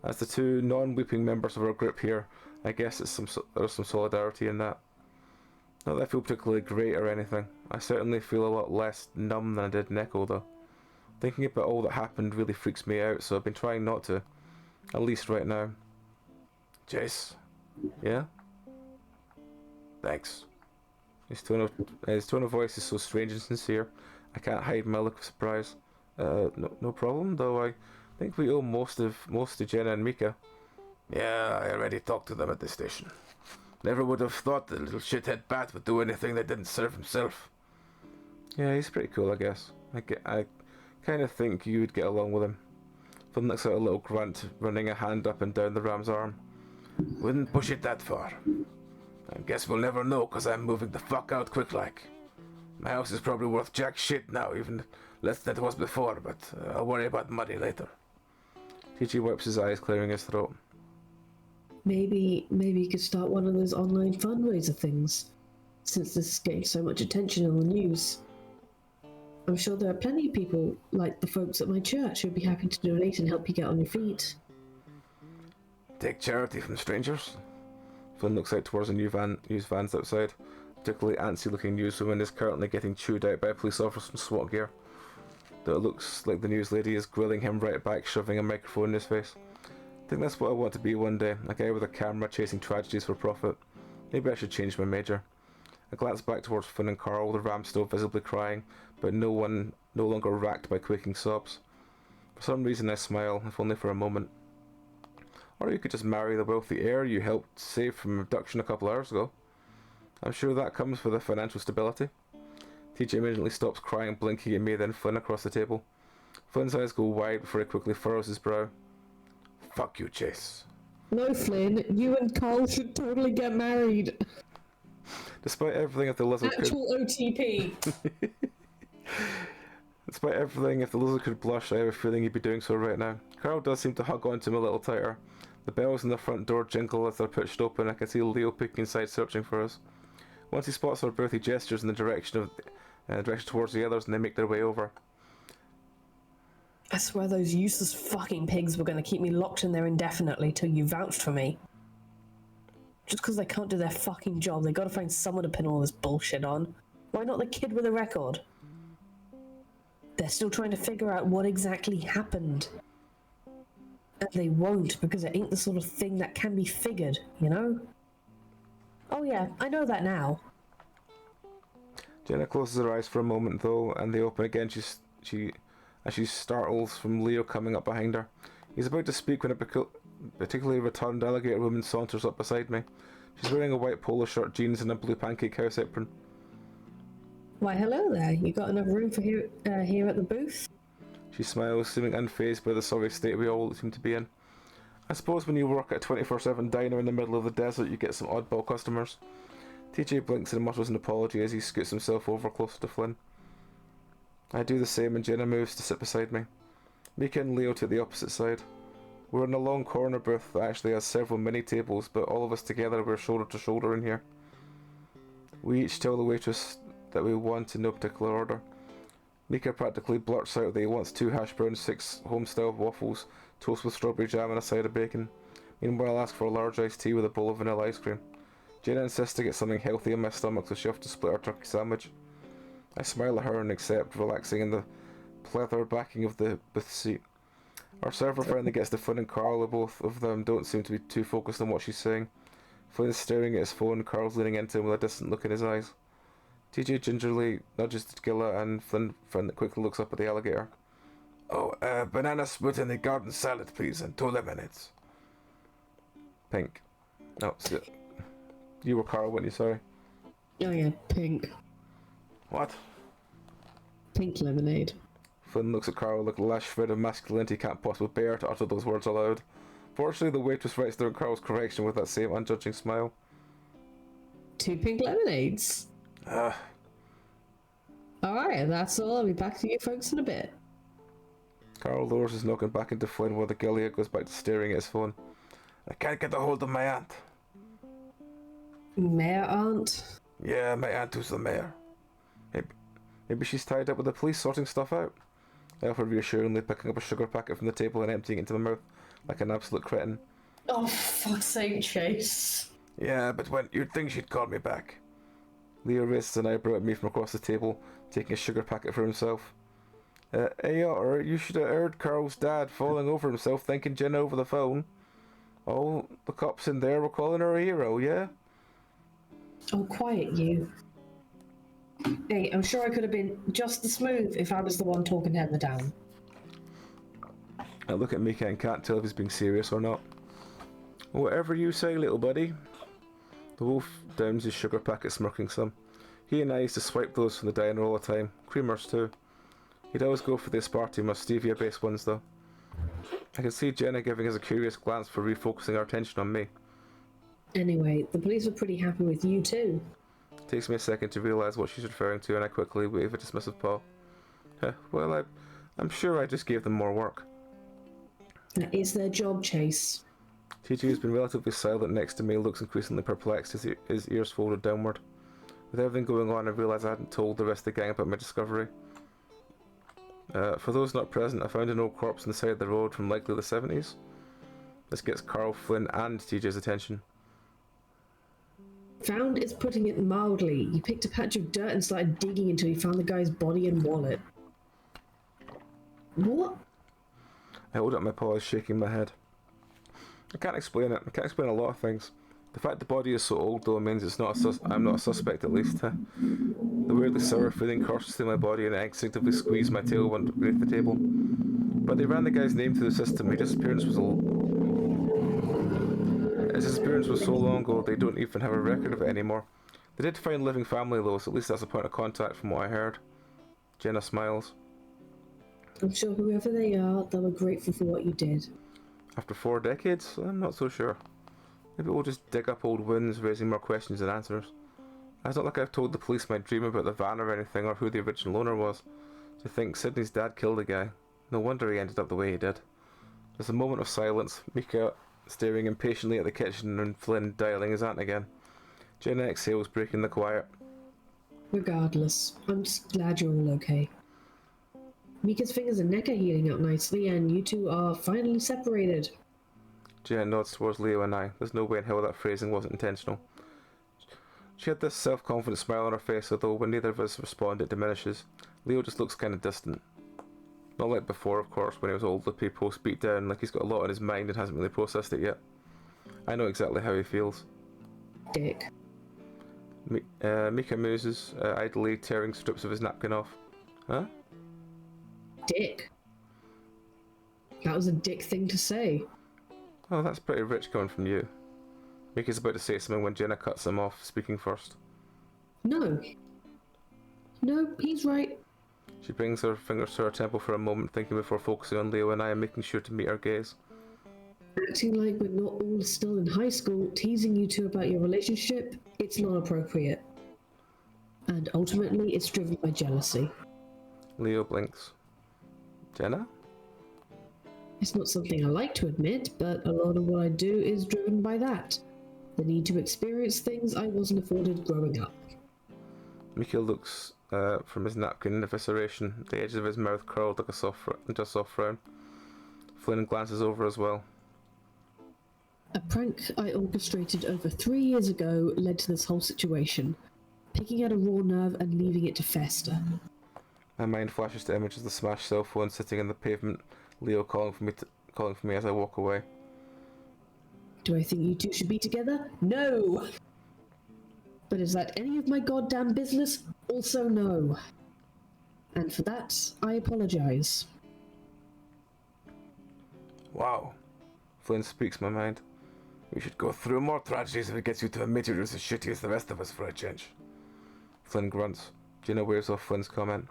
As the two non-weeping members of our group here, I guess there's some solidarity in that. Not that I feel particularly great or anything. I certainly feel a lot less numb than I did in Echo, though. Thinking about all that happened really freaks me out, so I've been trying not to. At least right now. Jace? Yeah? Thanks. His tone of voice is so strange and sincere, I can't hide my look of surprise. No problem, though I think we owe most to Jenna and Mika. Yeah, I already talked to them at the station. Never would have thought the little shithead bat would do anything that didn't serve himself. Yeah, he's pretty cool, I guess. I kind of think you would get along with him. Flynn lets out a little grunt, running a hand up and down the ram's arm. Wouldn't push it that far. I guess we'll never know, cause I'm moving the fuck out quick like. My house is probably worth jack shit now, even less than it was before, but I'll worry about money later. TG wipes his eyes, clearing his throat. Maybe you could start one of those online fundraiser things, since this is getting so much attention on the news. I'm sure there are plenty of people, like the folks at my church, who'd be happy to donate and help you get on your feet. Take charity from strangers? Flynn looks out towards the news vans outside. Particularly antsy-looking newswoman is currently getting chewed out by a police officer from SWAT gear. Though it looks like the news lady is grilling him right back, shoving a microphone in his face. I think that's what I want to be one day, a guy with a camera chasing tragedies for profit. Maybe I should change my major. I glance back towards Flynn and Carl, the ram still visibly crying, but no longer racked by quaking sobs. For some reason I smile, if only for a moment. Or you could just marry the wealthy heir you helped save from abduction a couple hours ago. I'm sure that comes with a financial stability. TJ immediately stops crying, blinking at me, then Flynn across the table. Flynn's eyes go wide before he quickly furrows his brow. Fuck you, Chase. No, Flynn, you and Carl should totally get married. Despite everything, if the lizard Actual OTP. Despite everything, if the lizard could blush, I have a feeling he'd be doing so right now. Carl does seem to hug onto him a little tighter. The bells in the front door jingle as they're pushed open. I can see Leo peeking inside, searching for us. Once he spots our booth, he gestures in the direction towards the others, and they make their way over. I swear those useless fucking pigs were going to keep me locked in there indefinitely till you vouched for me. Just because they can't do their fucking job, they gotta find someone to pin all this bullshit on. Why not the kid with a record? They're still trying to figure out what exactly happened. And they won't, because it ain't the sort of thing that can be figured, you know? Oh yeah, I know that now. Jenna closes her eyes for a moment though, and they open again. She startles from Leo coming up behind her. He's about to speak when a particularly rotund alligator woman saunters up beside me. She's wearing a white polo shirt, jeans, and a blue pancake house apron. Why, hello there. You got enough room for here at the booth? She smiles, seeming unfazed by the sorry state we all seem to be in. I suppose when you work at a 24/7 diner in the middle of the desert, you get some oddball customers. TJ blinks and mutters an apology as he scoots himself over closer to Flynn. I do the same and Jenna moves to sit beside me. Mika and Leo take the opposite side. We're in a long corner booth that actually has several mini tables, but all of us together we're shoulder to shoulder in here. We each tell the waitress that we want in no particular order. Mika practically blurts out that he wants 2 hash browns, 6 home-style waffles, toast with strawberry jam and a side of bacon. Meanwhile, I ask for a large iced tea with a bowl of vanilla ice cream. Jenna insists to get something healthy in my stomach, so she offers to split our turkey sandwich. I smile at her and accept, relaxing in the pleather backing of the booth seat. Our server finally gets to Flynn and Carl, both of them don't seem to be too focused on what she's saying. Flynn is staring at his phone, Carl's leaning into him with a distant look in his eyes. TJ gingerly nudges Gilla and Flynn quickly looks up at the alligator. Oh, banana split in the garden salad, please, and 2 lemonades. Pink. No, you were Carl, weren't you? Sorry. Oh yeah, pink. What? Pink lemonade. Flynn looks at Carl like a lash shred of masculinity can't possibly bear to utter those words aloud. Fortunately, the waitress writes down Carl's correction with that same unjudging smile. 2 pink lemonades. Alright, that's all. I'll be back to you folks in a bit. Carl lowers his noggin back into Flynn while the Gilead goes back to staring at his phone. I can't get a hold of my aunt. Mayor aunt? Yeah, my aunt who's the mayor. Maybe she's tied up with the police sorting stuff out. I offer reassuringly, picking up a sugar packet from the table and emptying it into my mouth like an absolute cretin. Oh, fuck's sake, Chase. Yeah, but when you'd think she'd call me back. Leo raises an eyebrow at me from across the table, taking a sugar packet for himself. Hey, Otter, you should have heard Carl's dad falling over himself thanking Jenna over the phone. Oh, the cops in there were calling her a hero, yeah? Oh, quiet you. Hey, I'm sure I could have been just as smooth if I was the one talking Heather down. I look at Mika and can't tell if he's being serious or not. Whatever you say, little buddy. The wolf downs his sugar packet, smirking some. He and I used to swipe those from the diner all the time. Creamers too. He'd always go for the aspartame or stevia-based ones though. I can see Jenna giving us a curious glance for refocusing our attention on me. Anyway, the police were pretty happy with you too. It takes me a second to realise what she's referring to, and I quickly wave a dismissive paw. Well, I'm sure I just gave them more work. That is their job, Chase. TJ, who's been relatively silent next to me, looks increasingly perplexed, his ears folded downward. With everything going on, I realised I hadn't told the rest of the gang about my discovery. For those not present, I found an old corpse on the side of the road from likely the 70s. This gets Carl, Flynn and TJ's attention. Found is putting it mildly. You picked a patch of dirt and started digging until you found the guy's body and wallet. What? I hold up my paws, shaking my head. I can't explain it. I can't explain a lot of things. The fact the body is so old though means it's not I'm not a suspect at least. The weirdly sour feeling courses through my body and I instinctively squeeze my tail beneath the table. But they ran the guy's name through the system. His disappearance was so long ago they don't even have a record of it anymore. They did find living family though, so at least that's a point of contact from what I heard. Jenna smiles. I'm sure whoever they are, they were grateful for what you did. After 4 decades? I'm not so sure. Maybe we'll just dig up old wounds, raising more questions than answers. It's not like I've told the police my dream about the van or anything, or who the original owner was. To think Sydney's dad killed a guy. No wonder he ended up the way he did. There's a moment of silence, Mika staring impatiently at the kitchen and Flynn dialing his aunt again. Jenna exhales, breaking the quiet. Regardless, I'm just glad you're all okay. Mika's fingers and neck are healing up nicely, and you two are finally separated. Jenna nods towards Leo and I. There's no way in hell that phrasing wasn't intentional. She had this self-confident smile on her face, although when neither of us respond, it diminishes. Leo just looks kind of distant. Not like before, of course, when he was older, people speak down like he's got a lot on his mind and hasn't really processed it yet. I know exactly how he feels. Dick. Mika muses, idly tearing strips of his napkin off. Huh? Dick. That was a dick thing to say. Oh, that's pretty rich coming from you. Mika's about to say something when Jenna cuts him off, speaking first. No. No, he's right. She brings her fingers to her temple for a moment, thinking before focusing on Leo and I and making sure to meet our gaze. Acting like we're not all still in high school, teasing you two about your relationship, it's not appropriate. And ultimately, it's driven by jealousy. Leo blinks. Jenna? It's not something I like to admit, but a lot of what I do is driven by that. The need to experience things I wasn't afforded growing up. Mika looks from his napkin in evisceration, the edges of his mouth curled like into a soft frown. Flynn glances over as well. A prank I orchestrated over 3 years ago led to this whole situation. Picking at a raw nerve and leaving it to fester. My mind flashes to images of the smashed cell phone sitting in the pavement, Leo calling for me as I walk away. Do I think you two should be together? No! But is that any of my goddamn business? Also no. And for that, I apologize. Wow. Flynn speaks my mind. We should go through more tragedies if it gets you to admit you're just as shitty as the rest of us for a change. Flynn grunts. Jenna waves off Flynn's comment.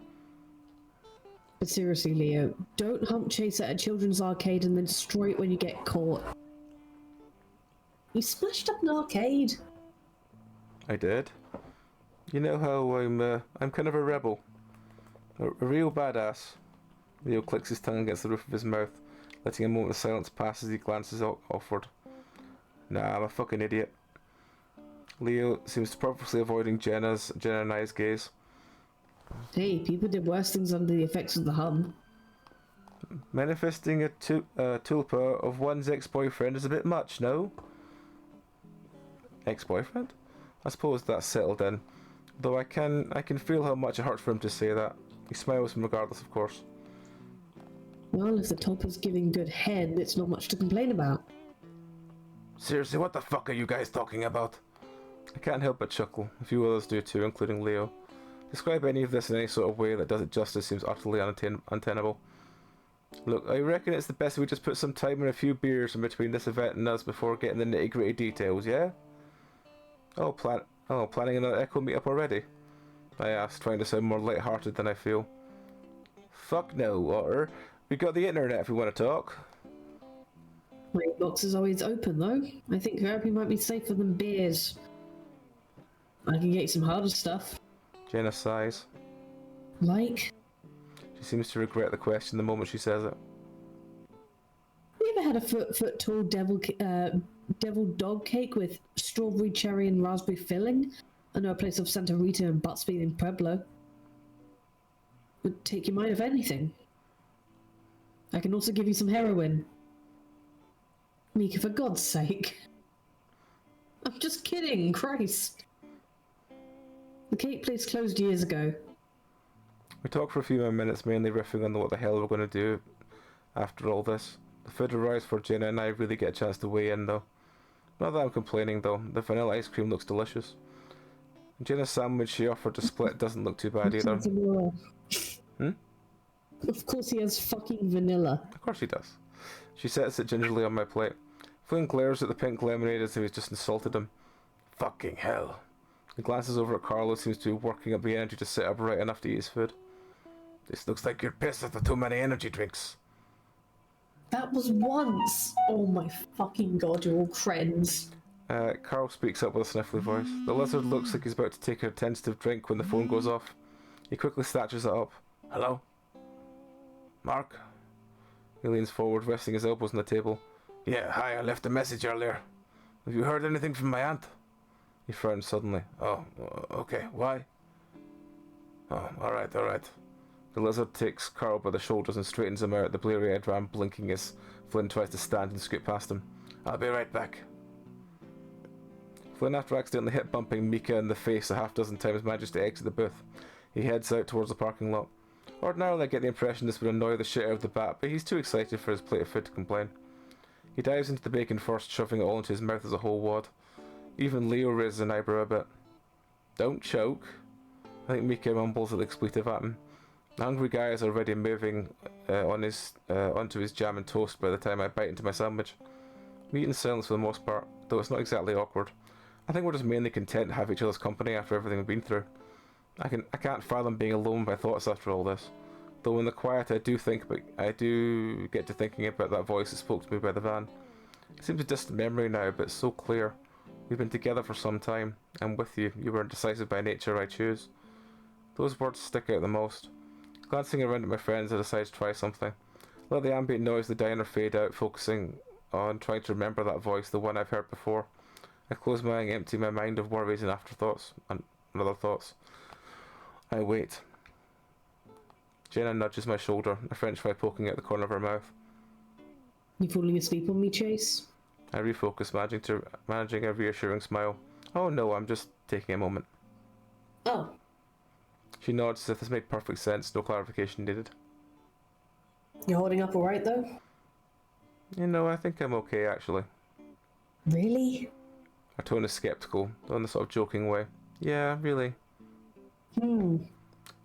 But seriously, Leo, don't hump chase at a children's arcade and then destroy it when you get caught. You smashed up an arcade. I did. You know how I'm kind of a rebel. A real badass. Leo clicks his tongue against the roof of his mouth, letting a moment of silence pass as he glances offward. Nah, I'm a fucking idiot. Leo seems to purposely avoiding Jenna and I's gaze. Hey, people did worse things under the effects of the hum. Manifesting a tulpa of one's ex-boyfriend is a bit much, no? Ex-boyfriend? I suppose that's settled in. Though I can feel how much it hurts for him to say that. He smiles regardless, of course. Well, if the top is giving good head, it's not much to complain about. Seriously, what the fuck are you guys talking about? I can't help but chuckle. A few others do too, including Leo. Describe any of this in any sort of way that does it justice seems utterly untenable. Look, I reckon it's the best if we just put some time and a few beers in between this event and us before getting the nitty-gritty details, yeah? Planning another Echo meetup already? I asked, trying to sound more light-hearted than I feel. Fuck no, Otter. We got the internet if we want to talk. My inbox is always open, though. I think therapy might be safer than beers. I can get you some harder stuff. Jenna sighs. Like? She seems to regret the question the moment she says it. Have you ever had a foot tall devil dog cake with strawberry, cherry, and raspberry filling? I know a place of Santa Rita and Buttspeed in Pueblo. Would take your mind off anything. I can also give you some heroin. Mika, for God's sake. I'm just kidding, Christ. The cake place closed years ago. We talk for a few more minutes, mainly riffing on what the hell we're going to do after all this. The food arrives for Jenna and I really get a chance to weigh in though. Not that I'm complaining though, the vanilla ice cream looks delicious. Jenna's sandwich she offered to split doesn't look too bad either. Vanilla. Hmm? Of course he has fucking vanilla. Of course he does. She sets it gingerly on my plate. Flynn glares at the pink lemonade as if he's just insulted him. Fucking hell. He glances over at Carlo, seems to be working up the energy to sit upright enough to eat his food. This looks like you're pissed after too many energy drinks. That was once. Oh my fucking god, you're all creds. Carl speaks up with a sniffly voice. The lizard looks like he's about to take a tentative drink when the phone goes off. He quickly snatches it up. Hello? Mark? He leans forward, resting his elbows on the table. Yeah, hi, I left a message earlier. Have you heard anything from my aunt? He frowns suddenly. Oh, okay, why? Oh, alright. The lizard takes Carl by the shoulders and straightens him out, the bleary-eyed ram blinking as Flynn tries to stand and scoot past him. I'll be right back. Flynn, after accidentally hit bumping Mika in the face a half-dozen times, manages to exit the booth. He heads out towards the parking lot. Ordinarily I get the impression this would annoy the shit out of the bat, but he's too excited for his plate of food to complain. He dives into the bacon first, shoving it all into his mouth as a whole wad. Even Leo raises an eyebrow a bit. Don't choke. I think Mika mumbles an expletive at him. The hungry guy is already moving onto his jam and toast by the time I bite into my sandwich. We eat in silence for the most part, though it's not exactly awkward. I think we're just mainly content to have each other's company after everything we've been through. I can't fathom being alone with my thoughts after all this. Though in the quiet I do get to thinking about that voice that spoke to me by the van. It seems a distant memory now, but so clear. We've been together for some time, and with you, you were indecisive by nature, I choose. Those words stick out the most. Glancing around at my friends, I decide to try something. Let the ambient noise of the diner fade out, focusing on trying to remember that voice, the one I've heard before. I close my eye and empty my mind of worries and afterthoughts, and other thoughts. I wait. Jenna nudges my shoulder, a french fry poking out the corner of her mouth. You falling asleep on me, Chase? I refocus, managing a reassuring smile. Oh no, I'm just taking a moment. Oh. She nods as if this made perfect sense, no clarification needed. You're holding up alright, though? You know, I think I'm okay, actually. Really? Her tone is skeptical, though in a sort of joking way. Yeah, really.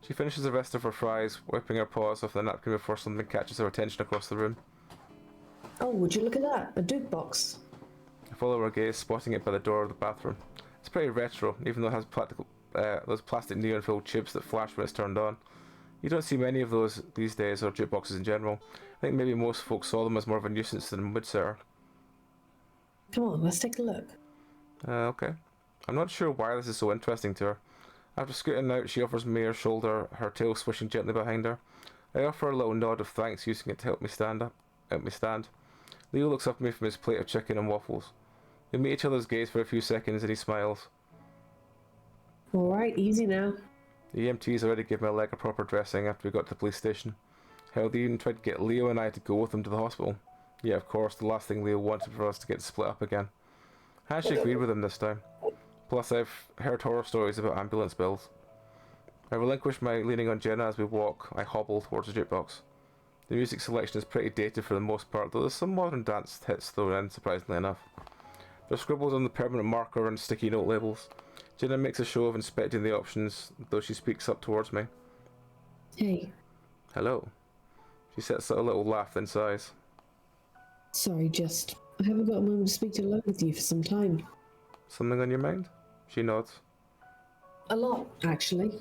She finishes the rest of her fries, wiping her paws off the napkin before something catches her attention across the room. Oh, would you look at that? A Duke box. I follow her gaze, spotting it by the door of the bathroom. It's pretty retro, even though it has those plastic neon-filled tubes that flash when it's turned on. You don't see many of those these days, or jukeboxes in general. I think maybe most folks saw them as more of a nuisance than a mood setter. Come on, let's take a look. Okay. I'm not sure why this is so interesting to her. After scooting out, she offers me her shoulder, her tail swishing gently behind her. I offer a little nod of thanks, using it to help me stand. Leo looks up at me from his plate of chicken and waffles. We meet each other's gaze for a few seconds and he smiles. Alright, easy now. The EMTs already gave my leg a proper dressing after we got to the police station. Hell, they even tried to get Leo and I to go with them to the hospital. Yeah, of course, the last thing Leo wanted for us to get split up again. I actually agreed with him this time. Plus, I've heard horror stories about ambulance bills. I relinquish my leaning on Jenna as we walk. I hobble towards the jukebox. The music selection is pretty dated for the most part, though there's some modern dance hits thrown in, surprisingly enough. There are scribbles on the permanent marker and sticky note labels. Jenna makes a show of inspecting the options, though she speaks up towards me. Hey. Hello. She sets out a little laugh, then sighs. Sorry, I haven't got a moment to speak alone with you for some time. Something on your mind? She nods. A lot, actually.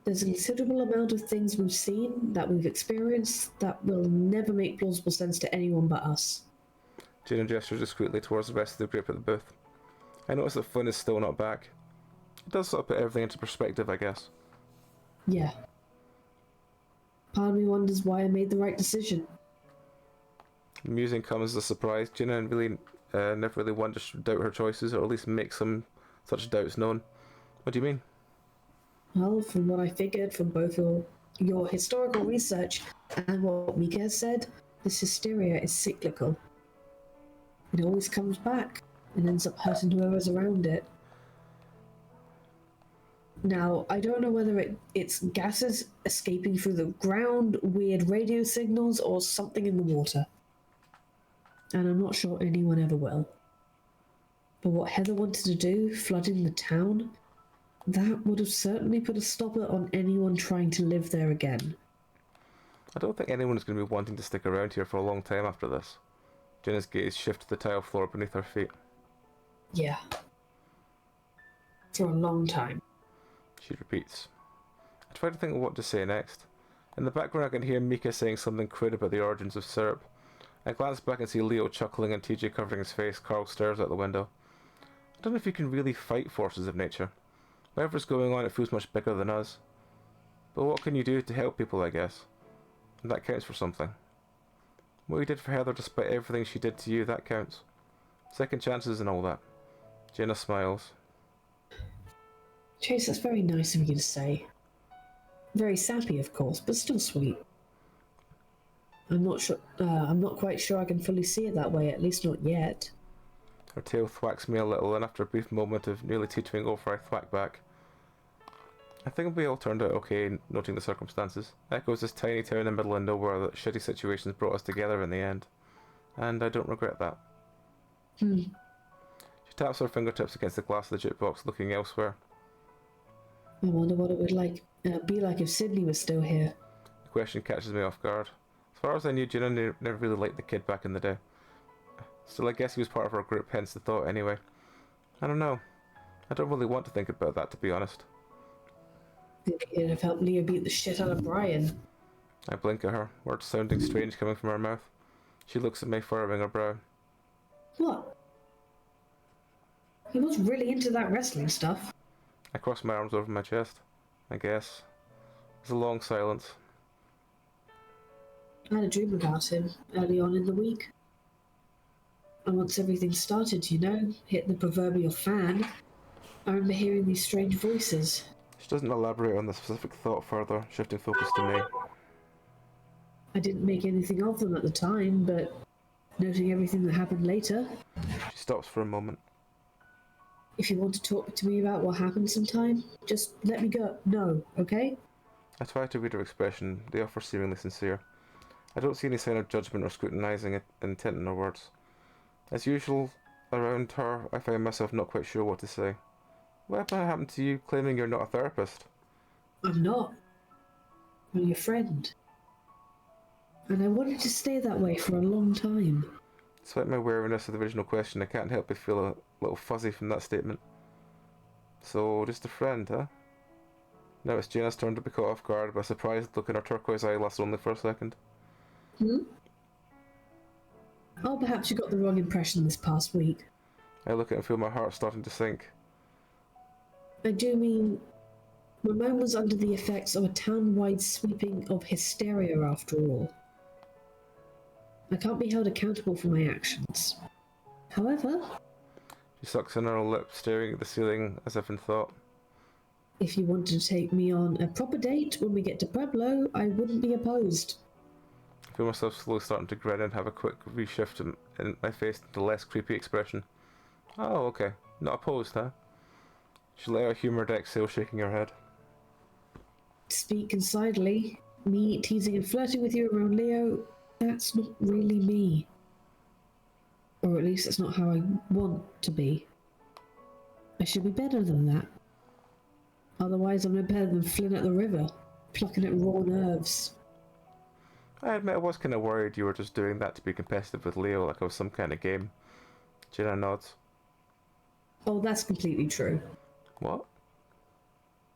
There's a considerable amount of things we've seen, that we've experienced, that will never make plausible sense to anyone but us. Jenna gestures discreetly towards the rest of the group at the booth. I notice that Flynn is still not back. It does sort of put everything into perspective, I guess. Yeah. Part of me wonders why I made the right decision. The musing comes as a surprise. Jenna never really wanted to doubt her choices, or at least make some such doubts known. What do you mean? Well, from what I figured from both your historical research and what Mika has said, this hysteria is cyclical. It always comes back and ends up hurting whoever's around it. Now, I don't know whether it's gases escaping through the ground, weird radio signals, or something in the water. And I'm not sure anyone ever will. But what Heather wanted to do, flooding the town, that would have certainly put a stopper on anyone trying to live there again. I don't think anyone's going to be wanting to stick around here for a long time after this. Jenna's gaze shifts to the tile floor beneath her feet. Yeah. For a long time. She repeats. I try to think of what to say next. In the background I can hear Mika saying something crude about the origins of syrup. I glance back and see Leo chuckling and TJ covering his face. Carl stares out the window. I don't know if you can really fight forces of nature. Whatever's going on, it feels much bigger than us. But what can you do to help people, I guess? And that counts for something. What you did for Heather despite everything she did to you, that counts. Second chances and all that. Jenna smiles. Chase, that's very nice of you to say. Very sappy, of course, but still sweet. I'm not quite sure I can fully see it that way, at least not yet. Her tail thwacks me a little, and after a brief moment of nearly teetering over, I thwack back. I think we all turned out okay, noting the circumstances. Echo's this tiny town in the middle of nowhere that shitty situations brought us together in the end. And I don't regret that. She taps her fingertips against the glass of the jukebox, looking elsewhere. I wonder what it would be like if Sydney was still here. The question catches me off guard. As far as I knew, Jenna never really liked the kid back in the day. Still, I guess he was part of our group, hence the thought anyway. I don't know. I don't really want to think about that, to be honest. Maybe it'd have helped Leah beat the shit out of Brian. I blink at her, words sounding strange coming from her mouth. She looks at me, furrowing her brow. What? He was really into that wrestling stuff. I cross my arms over my chest. I guess. There's a long silence. I had a dream about him early on in the week. And once everything started, hit the proverbial fan, I remember hearing these strange voices. She doesn't elaborate on the specific thought further, shifting focus to me. I didn't make anything of them at the time, but noting everything that happened later. She stops for a moment. If you want to talk to me about what happened sometime, just let me know, okay? I try to read her expression, the offer seemingly sincere. I don't see any sign of judgment or scrutinizing intent in her words. As usual, around her, I find myself not quite sure what to say. What happened to you claiming you're not a therapist? I'm not. I'm your friend. And I wanted to stay that way for a long time. Despite my wariness of the original question, I can't help but feel a little fuzzy from that statement. So, just a friend, huh? Now it's Jenna's turn to be caught off guard by a surprised look in her turquoise eye lasts only for a second. Oh, perhaps you got the wrong impression this past week. I look at it and feel my heart starting to sink. I do mean, my mind was under the effects of a town-wide sweeping of hysteria after all. I can't be held accountable for my actions. However... She sucks in her lip, staring at the ceiling as if in thought. If you wanted to take me on a proper date when we get to Pueblo, I wouldn't be opposed. I feel myself slowly starting to grin and have a quick reshift in my face into a less creepy expression. Oh, okay. Not opposed, huh? She let out a humoured exhale, shaking her head. To speak concisely, me teasing and flirting with you around Leo, that's not really me. Or at least that's not how I want to be. I should be better than that. Otherwise I'm no better than Flynn at the river, plucking at raw nerves. I admit I was kind of worried you were just doing that to be competitive with Leo like it was some kind of game. Jenna nods. Oh, that's completely true. What?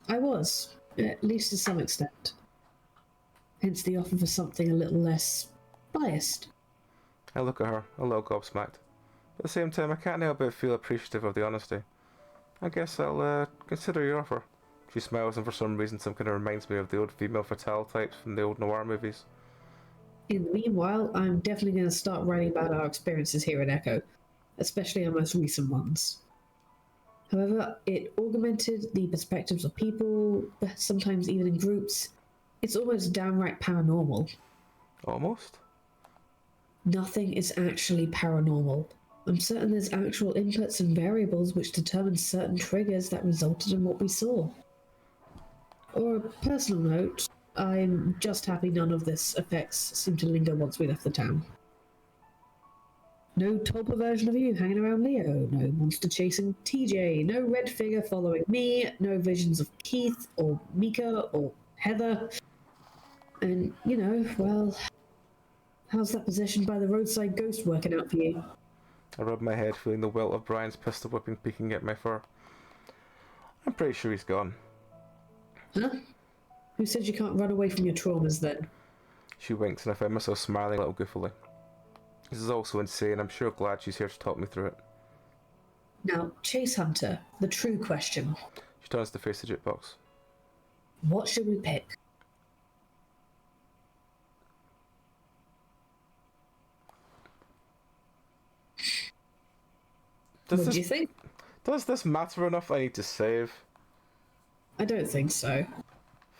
I was, at least to some extent. Hence the offer for something a little less biased. I look at her, a little gobsmacked. At the same time, I can't help but feel appreciative of the honesty. I guess I'll consider your offer. She smiles and for some reason some kind of reminds me of the old female fatale types from the old noir movies. In the meanwhile, I'm definitely going to start writing about our experiences here at Echo, especially our most recent ones. However, it augmented the perspectives of people, sometimes even in groups. It's almost downright paranormal. Almost? Nothing is actually paranormal. I'm certain there's actual inputs and variables which determine certain triggers that resulted in what we saw. On a personal note, I'm just happy none of this effects seemed to linger once we left the town. No Tulpa version of you hanging around Leo, no monster chasing TJ, no red figure following me, no visions of Keith or Mika or Heather. And, well, how's that possession by the roadside ghost working out for you? I rub my head, feeling the welt of Brian's pistol whipping peeking at my fur. I'm pretty sure he's gone. Huh? Who said you can't run away from your traumas then? She winks and I find myself smiling a little goofily. This is also insane. I'm sure glad she's here to talk me through it. Now, Chase Hunter, the true question. She turns to face the jukebox. What should we pick? What do you think? Does this matter enough I need to save? I don't think so.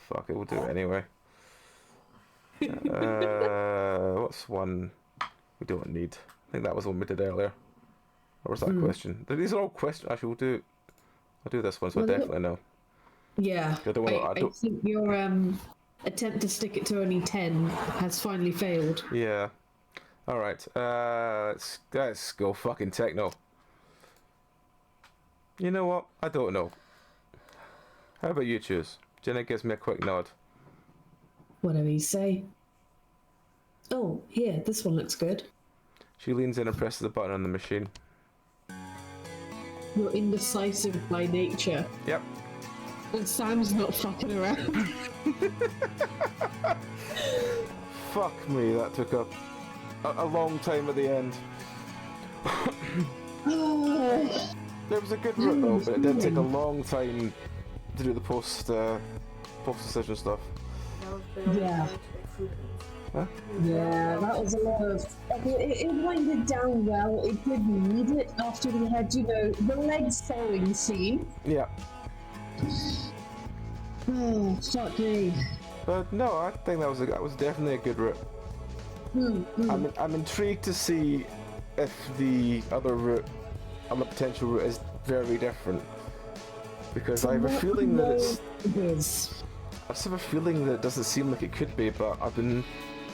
Fuck it, we'll do it anyway. What's one we don't need? I think that was one we did earlier. Or was that a question? These are all questions. Actually, I'll do this one so I definitely know. Yeah, I think your attempt to stick it to only 10 has finally failed. Yeah. Alright, let's go fucking techno. You know what? I don't know. How about you choose? Jenna gives me a quick nod. Whatever you say. Oh, here, this one looks good. She leans in and presses the button on the machine. You're indecisive by nature. Yep. And Sam's not fucking around. Fuck me, that took a long time at the end. There was a good route though, but it did take a long time to do the post decision stuff. Yeah. Huh? Yeah, that was a lot of... It winded down well. It did need it after we had, the leg sewing scene. Yeah. Oh, fuck me. But no, I think that was definitely a good route. I'm intrigued to see if the other route, the potential route, is very different. Because I have a feeling that it is. I just have a feeling that it doesn't seem like it could be, but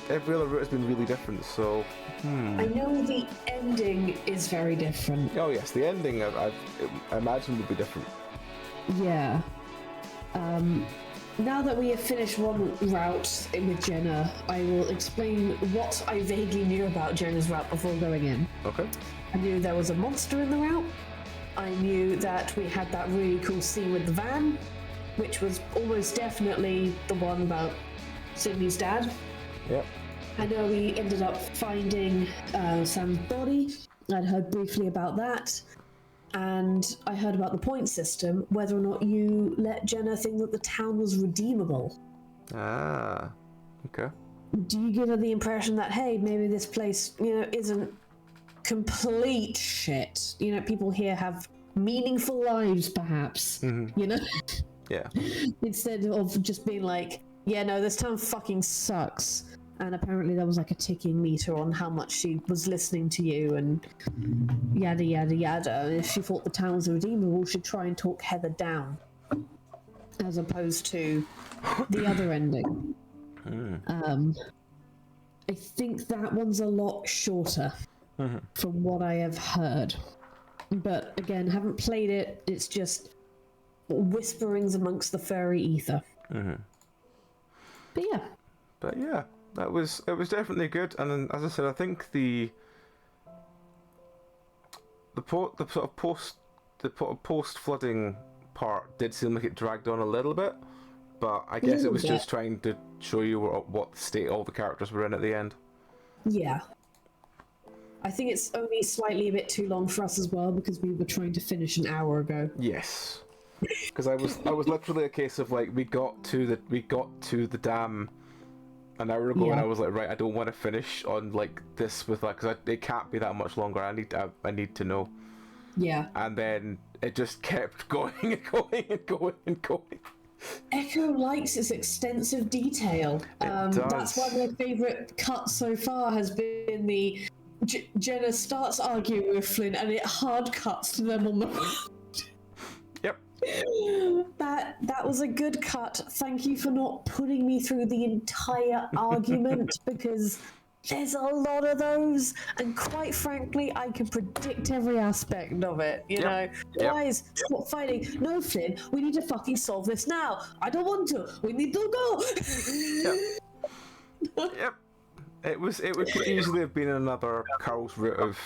every other route has been really different, so... I know the ending is very different. Oh yes, the ending I imagine would be different. Yeah. Now that we have finished one route with Jenna, I will explain what I vaguely knew about Jenna's route before going in. Okay. I knew there was a monster in the route. I knew that we had that really cool scene with the van, which was almost definitely the one about Sydney's dad. Yep. I know we ended up finding Sam's body. I'd heard briefly about that. And I heard about the point system, whether or not you let Jenna think that the town was redeemable. Ah, okay. Do you give her the impression that, hey, maybe this place, isn't complete shit? People here have meaningful lives, perhaps. Yeah. Instead of just being like, yeah, no, this town fucking sucks. And apparently there was like a ticking meter on how much she was listening to you and yada yada yada. And if she thought the town was redeemable, she'd try and talk Heather down. As opposed to the other ending. I think that one's a lot shorter from what I have heard. But again, haven't played it, it's just whisperings amongst the furry ether. But yeah. It was definitely good, and then, as I said, I think the sort of post flooding part did seem like it dragged on a little bit, but I guess it was just trying to show you what state all the characters were in at the end. Yeah. I think it's only slightly a bit too long for us as well because we were trying to finish an hour ago. Yes. Because I was literally a case of like we got to the dam an hour ago, and I was like, right, I don't want to finish on like this with like, because it can't be that much longer. I need to know. Yeah. And then it just kept going and going and going and going. Echo likes its extensive detail. That's one of my favourite cuts so far has been the Jenna starts arguing with Flynn and it hard cuts to them on the road. Yep. That was a good cut. Thank you for not putting me through the entire argument because there's a lot of those, and quite frankly, I can predict every aspect of it. You know, guys, stop fighting. No, Flynn, we need to fucking solve this now. I don't want to. We need to go. Yep. It could easily have been another Carl's route of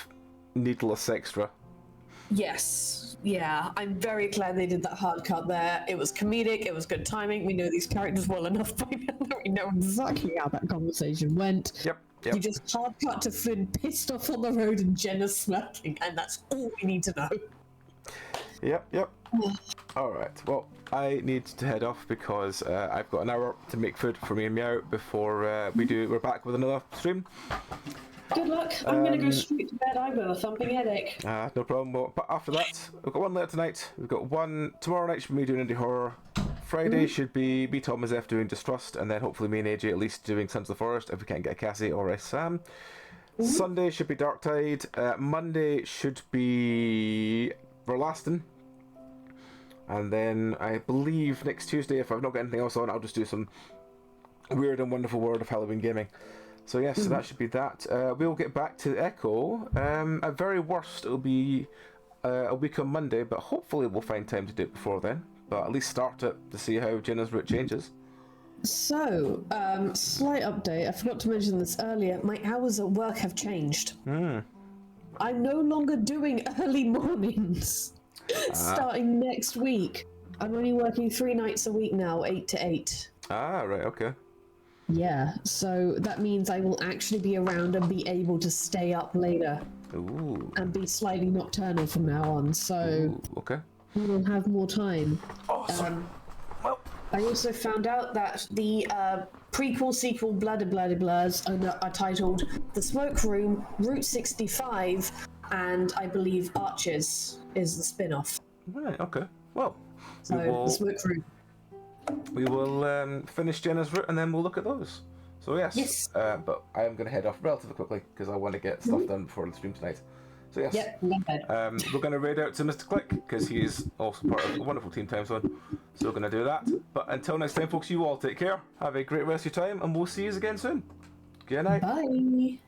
needless extra. Yes. Yeah, I'm very glad they did that hard cut there. It was comedic, it was good timing. We know these characters well enough by now that we know exactly how that conversation went. Yep. Yep. You just hard cut to Finn pissed off on the road and Jenna smirking, and that's all we need to know. Yep. Alright, well, I need to head off because I've got an hour to make food for me and Meow before we're back with another stream. Good luck. I'm going to go straight to bed. I've got a thumping headache. No problem. Well, but after that, we've got one later tonight. We've got one tomorrow night should be me doing indie horror. Friday should be me, Tom, and Zeph doing Distrust, and then hopefully me and AJ at least doing Sons of the Forest if we can't get a Cassie or a Sam. Sunday should be Dark Tide. Monday should be Verlasting. And then I believe next Tuesday, if I've not got anything else on, I'll just do some weird and wonderful world of Halloween gaming. So yes, so that should be that. We'll get back to Echo. At very worst, it'll be a week on Monday, but hopefully we'll find time to do it before then. But at least start it to see how Jenna's route changes. So, slight update. I forgot to mention this earlier. My hours at work have changed. I'm no longer doing early mornings. Starting next week. I'm only working 3 nights a week now, 8 to 8. Ah, right, okay. Yeah, so that means I will actually be around and be able to stay up later. Ooh. And be slightly nocturnal from now on, so Ooh, okay. we will have more time. Awesome. Well, I also found out that the prequel, sequel, blah blah blah blahs are titled The Smoke Room, Route 65, and I believe Arches is the spin-off. right, okay. Well, So, The Smoke Room. we will finish Jenna's route and then we'll look at those. So yes. Yes. But I am going to head off relatively quickly because I want to get stuff done before the stream tonight. So yes. Yep, go ahead. We're going to raid out to Mr. Click because he is also part of a wonderful Team Time Zone. So we're going to do that. But until next time, folks, you all take care. Have a great rest of your time and we'll see you again soon. Good night. Bye.